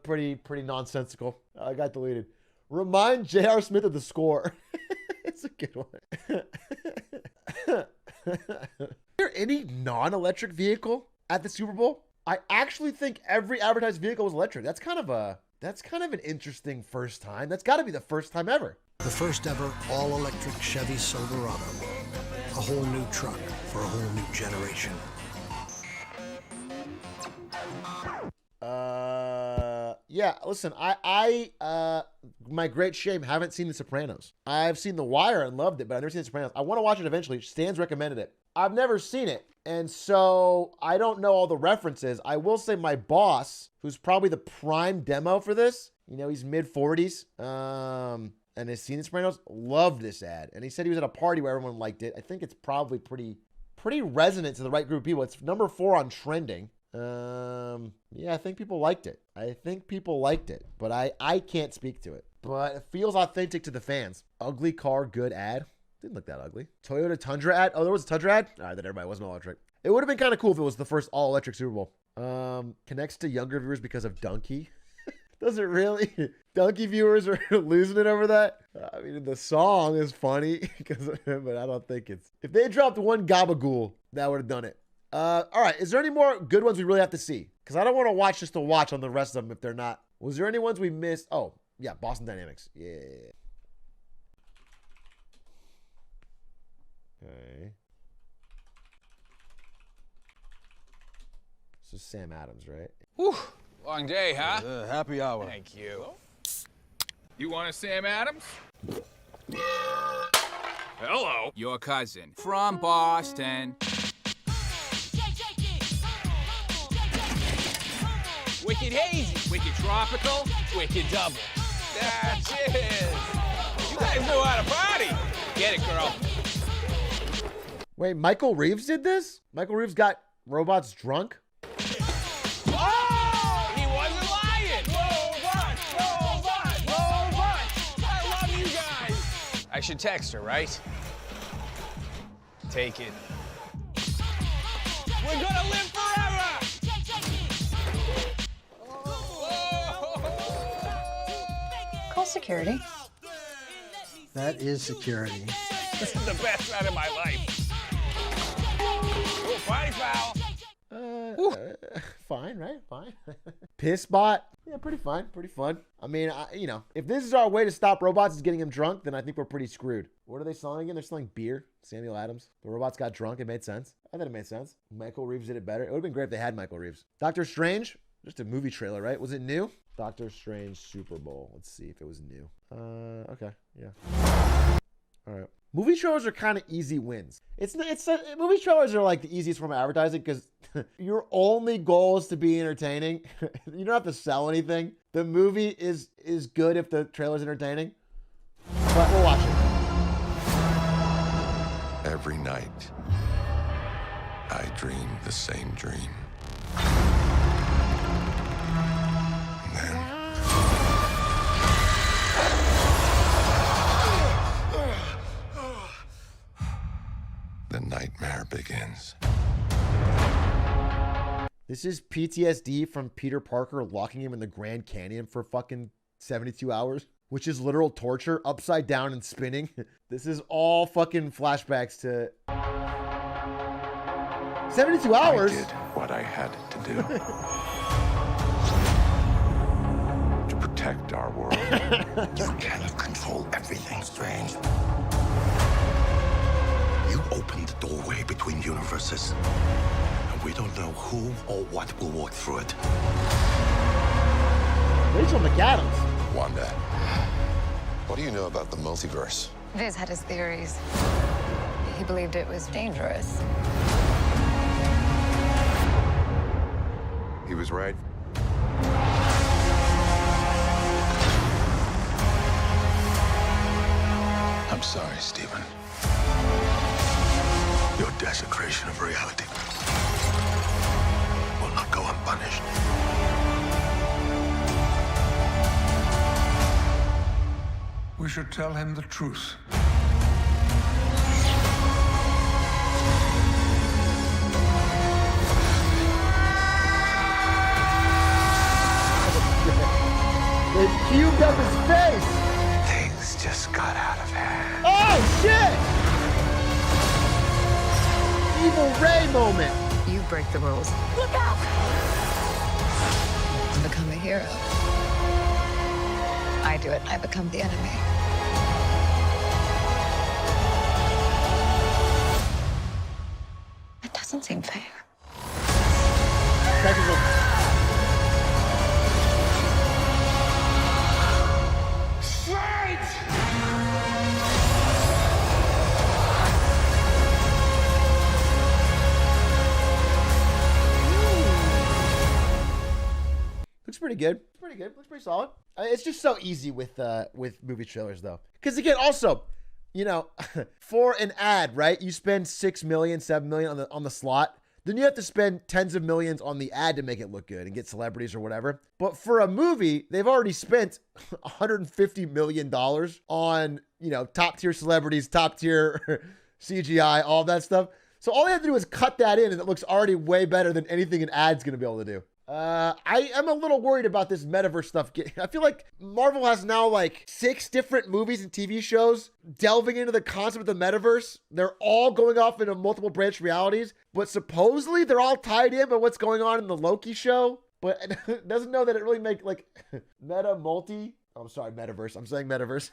pretty nonsensical. I got deleted. Remind J.R. Smith of the score. It's a good one. Is there any non-electric vehicle at the Super Bowl? I actually think every advertised vehicle was electric. That's kind of an interesting first time. That's got to be the first time ever. The first ever all-electric Chevy Silverado. A whole new truck for a whole new generation. Listen, I my great shame, haven't seen The Sopranos. I've seen The Wire and loved it, but I've never seen The Sopranos. I want to watch it eventually. Stan's recommended it. I've never seen it, and so I don't know all the references. I will say my boss, who's probably the prime demo for this, he's mid-40s, and has seen The Sopranos, loved this ad. And he said he was at a party where everyone liked it. I think it's probably pretty resonant to the right group of people. It's number 4 on trending. Yeah, I think people liked it. But I can't speak to it. But it feels authentic to the fans. Ugly car, good ad. Didn't look that ugly. Toyota Tundra ad. Oh, there was a Tundra ad? All right, then everybody wasn't all electric. It would have been kind of cool if it was the first all electric Super Bowl. Connects to younger viewers because of Donkey. Does it really? Donkey viewers are losing it over that? I mean, the song is funny, but I don't think it's... If they dropped one Gabagool, that would have done it. All right, is there any more good ones we really have to see? Because I don't want to watch just to watch on the rest of them if they're not. Was there any ones we missed? Oh, yeah, Boston Dynamics. Yeah. Okay. This is Sam Adams, right? Whew. Long day, huh? Happy hour. Thank you. You want a Sam Adams? Hello. Your cousin. From Boston. Wicked hazy. Wicked tropical. Wicked double. That's it. You guys know how to party. Get it, girl. Wait, Michael Reeves did this? Michael Reeves got robots drunk? Oh! He wasn't lying! Robots! I love you guys! I should text her, right? Take it. We're gonna live forever! Call security. That is security. This is the best night of my life. Oh, party foul! Fine, right? Fine. Pissbot? Yeah, pretty fine. Pretty fun. I mean, if this is our way to stop robots is getting them drunk, then I think we're pretty screwed. What are they selling again? They're selling beer. Samuel Adams. The robots got drunk. It made sense. I thought it made sense. Michael Reeves did it better. It would have been great if they had Michael Reeves. Doctor Strange? Just a movie trailer, right? Was it new? Doctor Strange Super Bowl. Let's see if it was new. Okay. Yeah. All right. Movie trailers are kind of easy wins. Movie trailers are like the easiest form of advertising because your only goal is to be entertaining. You don't have to sell anything. The movie is good if the trailer's entertaining. But we'll watch it. Every night, I dream the same dream. The nightmare begins. This is PTSD from Peter Parker locking him in the Grand Canyon for fucking 72 hours, which is literal torture, upside down and spinning. This is all fucking flashbacks to 72 hours. I did what I had to do. To protect our world. You cannot control everything, Strange. You opened the doorway between universes, and we don't know who or what will walk through it. Rachel McAdams. Wanda, what do you know about the multiverse? Viz had his theories. He believed it was dangerous. He was right. I'm sorry, Stephen. Your desecration of reality will not go unpunished. We should tell him the truth. They cubed up his face. Things just got out of hand. Oh, shit! Evil Ray moment. You break the rules. Look out! You become a hero. I do it, I become the enemy. It doesn't seem fair. Looks pretty good. Pretty good. Looks pretty solid. It's just so easy with movie trailers though. Because again, also, for an ad, right? You spend $6 million, $7 million on the slot. then you have to spend tens of millions on the ad to make it look good and get celebrities or whatever. But for a movie, they've already spent $150 million on, you know, top tier celebrities, top tier CGI, all that stuff. So all they have to do is cut that in and it looks already way better than anything an ad's going to be able to do. I am a little worried about this metaverse stuff. I feel like Marvel has now like 6 different movies and TV shows delving into the concept of the metaverse. They're all going off into multiple branch realities, but supposedly they're all tied in by what's going on in the Loki show. But it doesn't know that it really make like metaverse. I'm saying metaverse.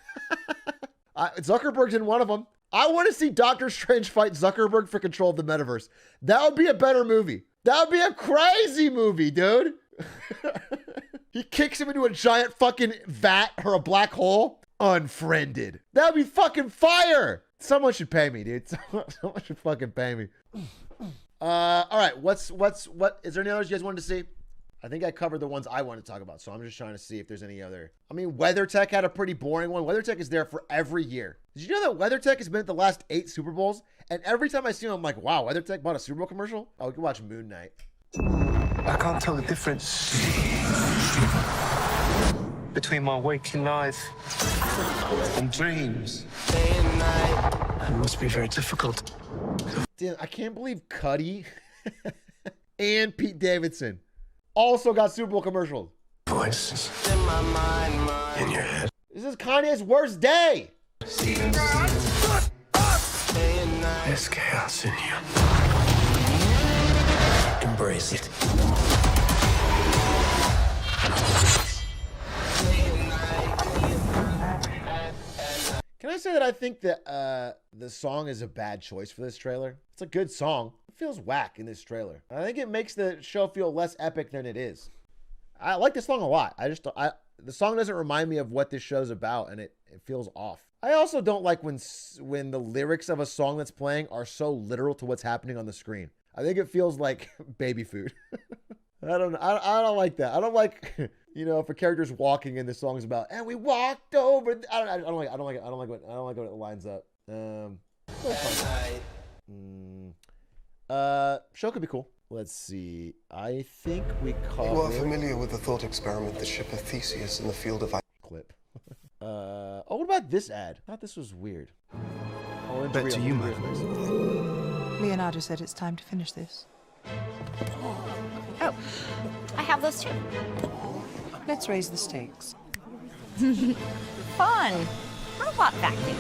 Zuckerberg's in one of them. I want to see Doctor Strange fight Zuckerberg for control of the metaverse. That would be a better movie. That would be a crazy movie, dude. He kicks him into a giant fucking vat or a black hole. Unfriended. That would be fucking fire. Someone should pay me, dude. Someone should fucking pay me. All right. What is there any others you guys wanted to see? I think I covered the ones I wanted to talk about, so I'm just trying to see if there's any other. I mean, WeatherTech had a pretty boring one. WeatherTech is there for every year. Did you know that WeatherTech has been at the last 8 Super Bowls? And every time I see them, I'm like, wow, WeatherTech bought a Super Bowl commercial? Oh, we can watch Moon Knight. I can't tell the difference between my waking life and dreams. Day and night. It must be very difficult. Damn, I can't believe Cuddy and Pete Davidson also got Super Bowl commercials. Voices in my mind, in your head. This is Kanye's worst day. There's chaos in you. Embrace it. Can I say that I think that the song is a bad choice for this trailer? It's a good song. It feels whack in this trailer. I think it makes the show feel less epic than it is. I like this song a lot. The song doesn't remind me of what this show's about, and it feels off. I also don't like when the lyrics of a song that's playing are so literal to what's happening on the screen. I think it feels like baby food. I don't like that. I don't like, you know, if a character's walking and the song's about, and we walked over. I don't like what it lines up. Show could be cool. Let's see. I think we covered. You are familiar with the thought experiment, the ship of Theseus in the field of clip. Oh, what about this ad? I thought this was weird. Bet to you, my friend. Leonardo said it's time to finish this. Oh, I have those too. Let's raise the stakes. Fun. Robot vacuum.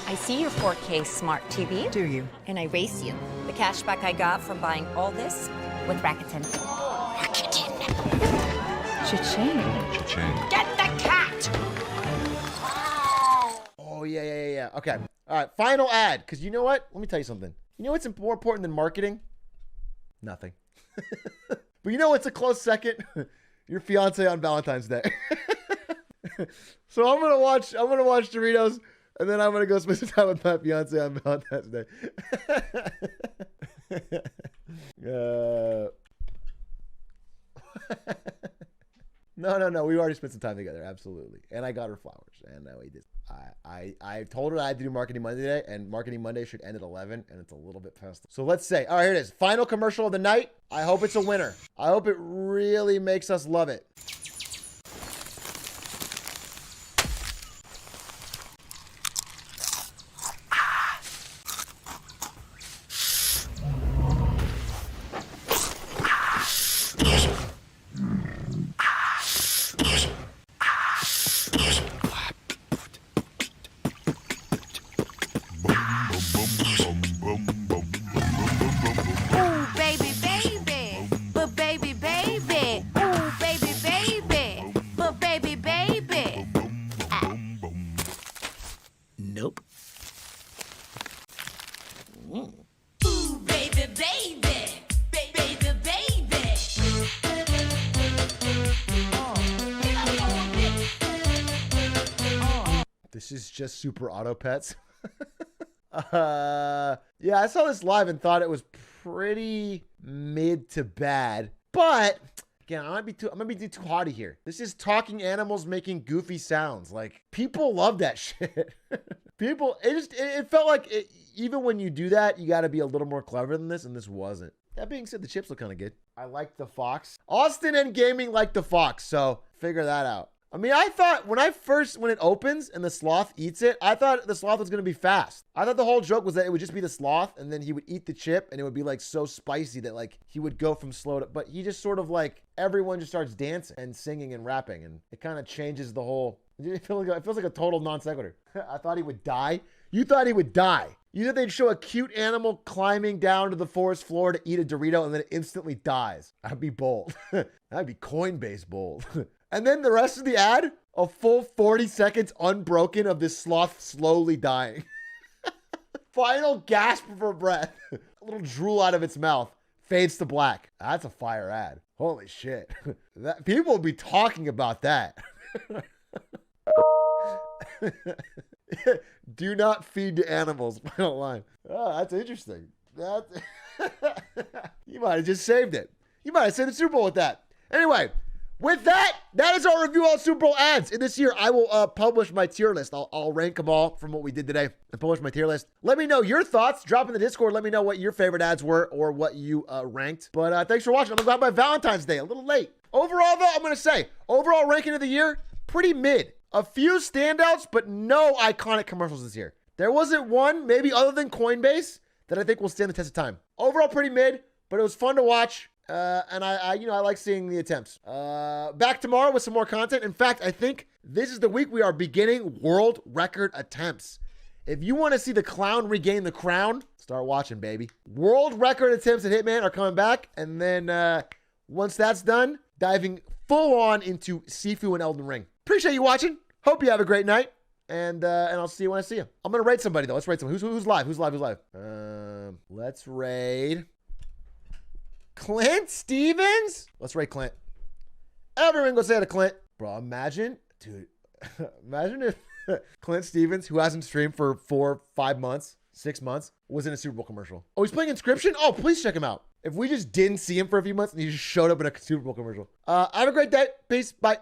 I see your 4K smart TV. Do you? And I race you. The cashback I got from buying all this with Rakuten. Rakuten. Cha-ching. Cha-ching. Get the cat! Oh, yeah. Okay. All right, final ad. Because you know what? Let me tell you something. You know what's more important than marketing? Nothing. But you know what's a close second? Your fiance on Valentine's Day. So I'm gonna watch Doritos, and then I'm gonna go spend some time with my fiance on Valentine's Day. No. We already spent some time together, absolutely. And I got her flowers, and we did. I told her I had to do Marketing Monday today, and Marketing Monday should end at 11, and it's a little bit past. So let's say, all right, here it is. Final commercial of the night. I hope it's a winner. I hope it really makes us love it. This is just Super Auto Pets. Yeah, I saw this live and thought it was pretty mid to bad. But again, I'm gonna be too haughty here. This is talking animals making goofy sounds. Like, people love that shit. People, it felt like even when you do that, you got to be a little more clever than this, and this wasn't. That being said, the chips look kind of good. I like the Fox. Austin and Gaming like the Fox, so figure that out. I mean, I thought when it opens and the sloth eats it, I thought the sloth was going to be fast. I thought the whole joke was that it would just be the sloth and then he would eat the chip and it would be like so spicy that like he would go from slow to, but he just sort of like, everyone just starts dancing and singing and rapping and it kind of changes the whole, it feels like a total non sequitur. I thought he would die. You thought he would die. You thought they'd show a cute animal climbing down to the forest floor to eat a Dorito and then it instantly dies. That'd be bold. That'd be Coinbase bold. And then the rest of the ad, a full 40 seconds unbroken of this sloth slowly dying. Final gasp for breath. A little drool out of its mouth. Fades to black. That's a fire ad. Holy shit. People will be talking about that. Do not feed to animals. Final line. Oh, that's interesting. You might have just saved it. You might have saved the Super Bowl with that. Anyway. With that, that is our review on Super Bowl ads. And this year, I will publish my tier list. I'll rank them all from what we did today and publish my tier list. Let me know your thoughts. Drop in the Discord. Let me know what your favorite ads were or what you ranked. But thanks for watching. I'm going to go out by Valentine's Day. A little late. Overall, though, I'm going to say, overall ranking of the year, pretty mid. A few standouts, but no iconic commercials this year. There wasn't one, maybe other than Coinbase, that I think will stand the test of time. Overall, pretty mid, but it was fun to watch. And I like seeing the attempts. Back tomorrow with some more content. In fact, I think this is the week we are beginning world record attempts. If you want to see the clown regain the crown, start watching, baby. World record attempts at Hitman are coming back. And then once that's done, diving full on into Sifu and Elden Ring. Appreciate you watching. Hope you have a great night. And I'll see you when I see you. I'm going to raid somebody, though. Let's raid someone. Who's live? Who's live? Let's raid Clint Stevens? Let's rate Clint. Everyone go say hi to Clint. Bro, imagine if Clint Stevens, who hasn't streamed for 4, 5 months, 6 months, was in a Super Bowl commercial. Oh, he's playing Inscription? Oh, please check him out. If we just didn't see him for a few months and he just showed up in a Super Bowl commercial. Have a great day. Peace. Bye.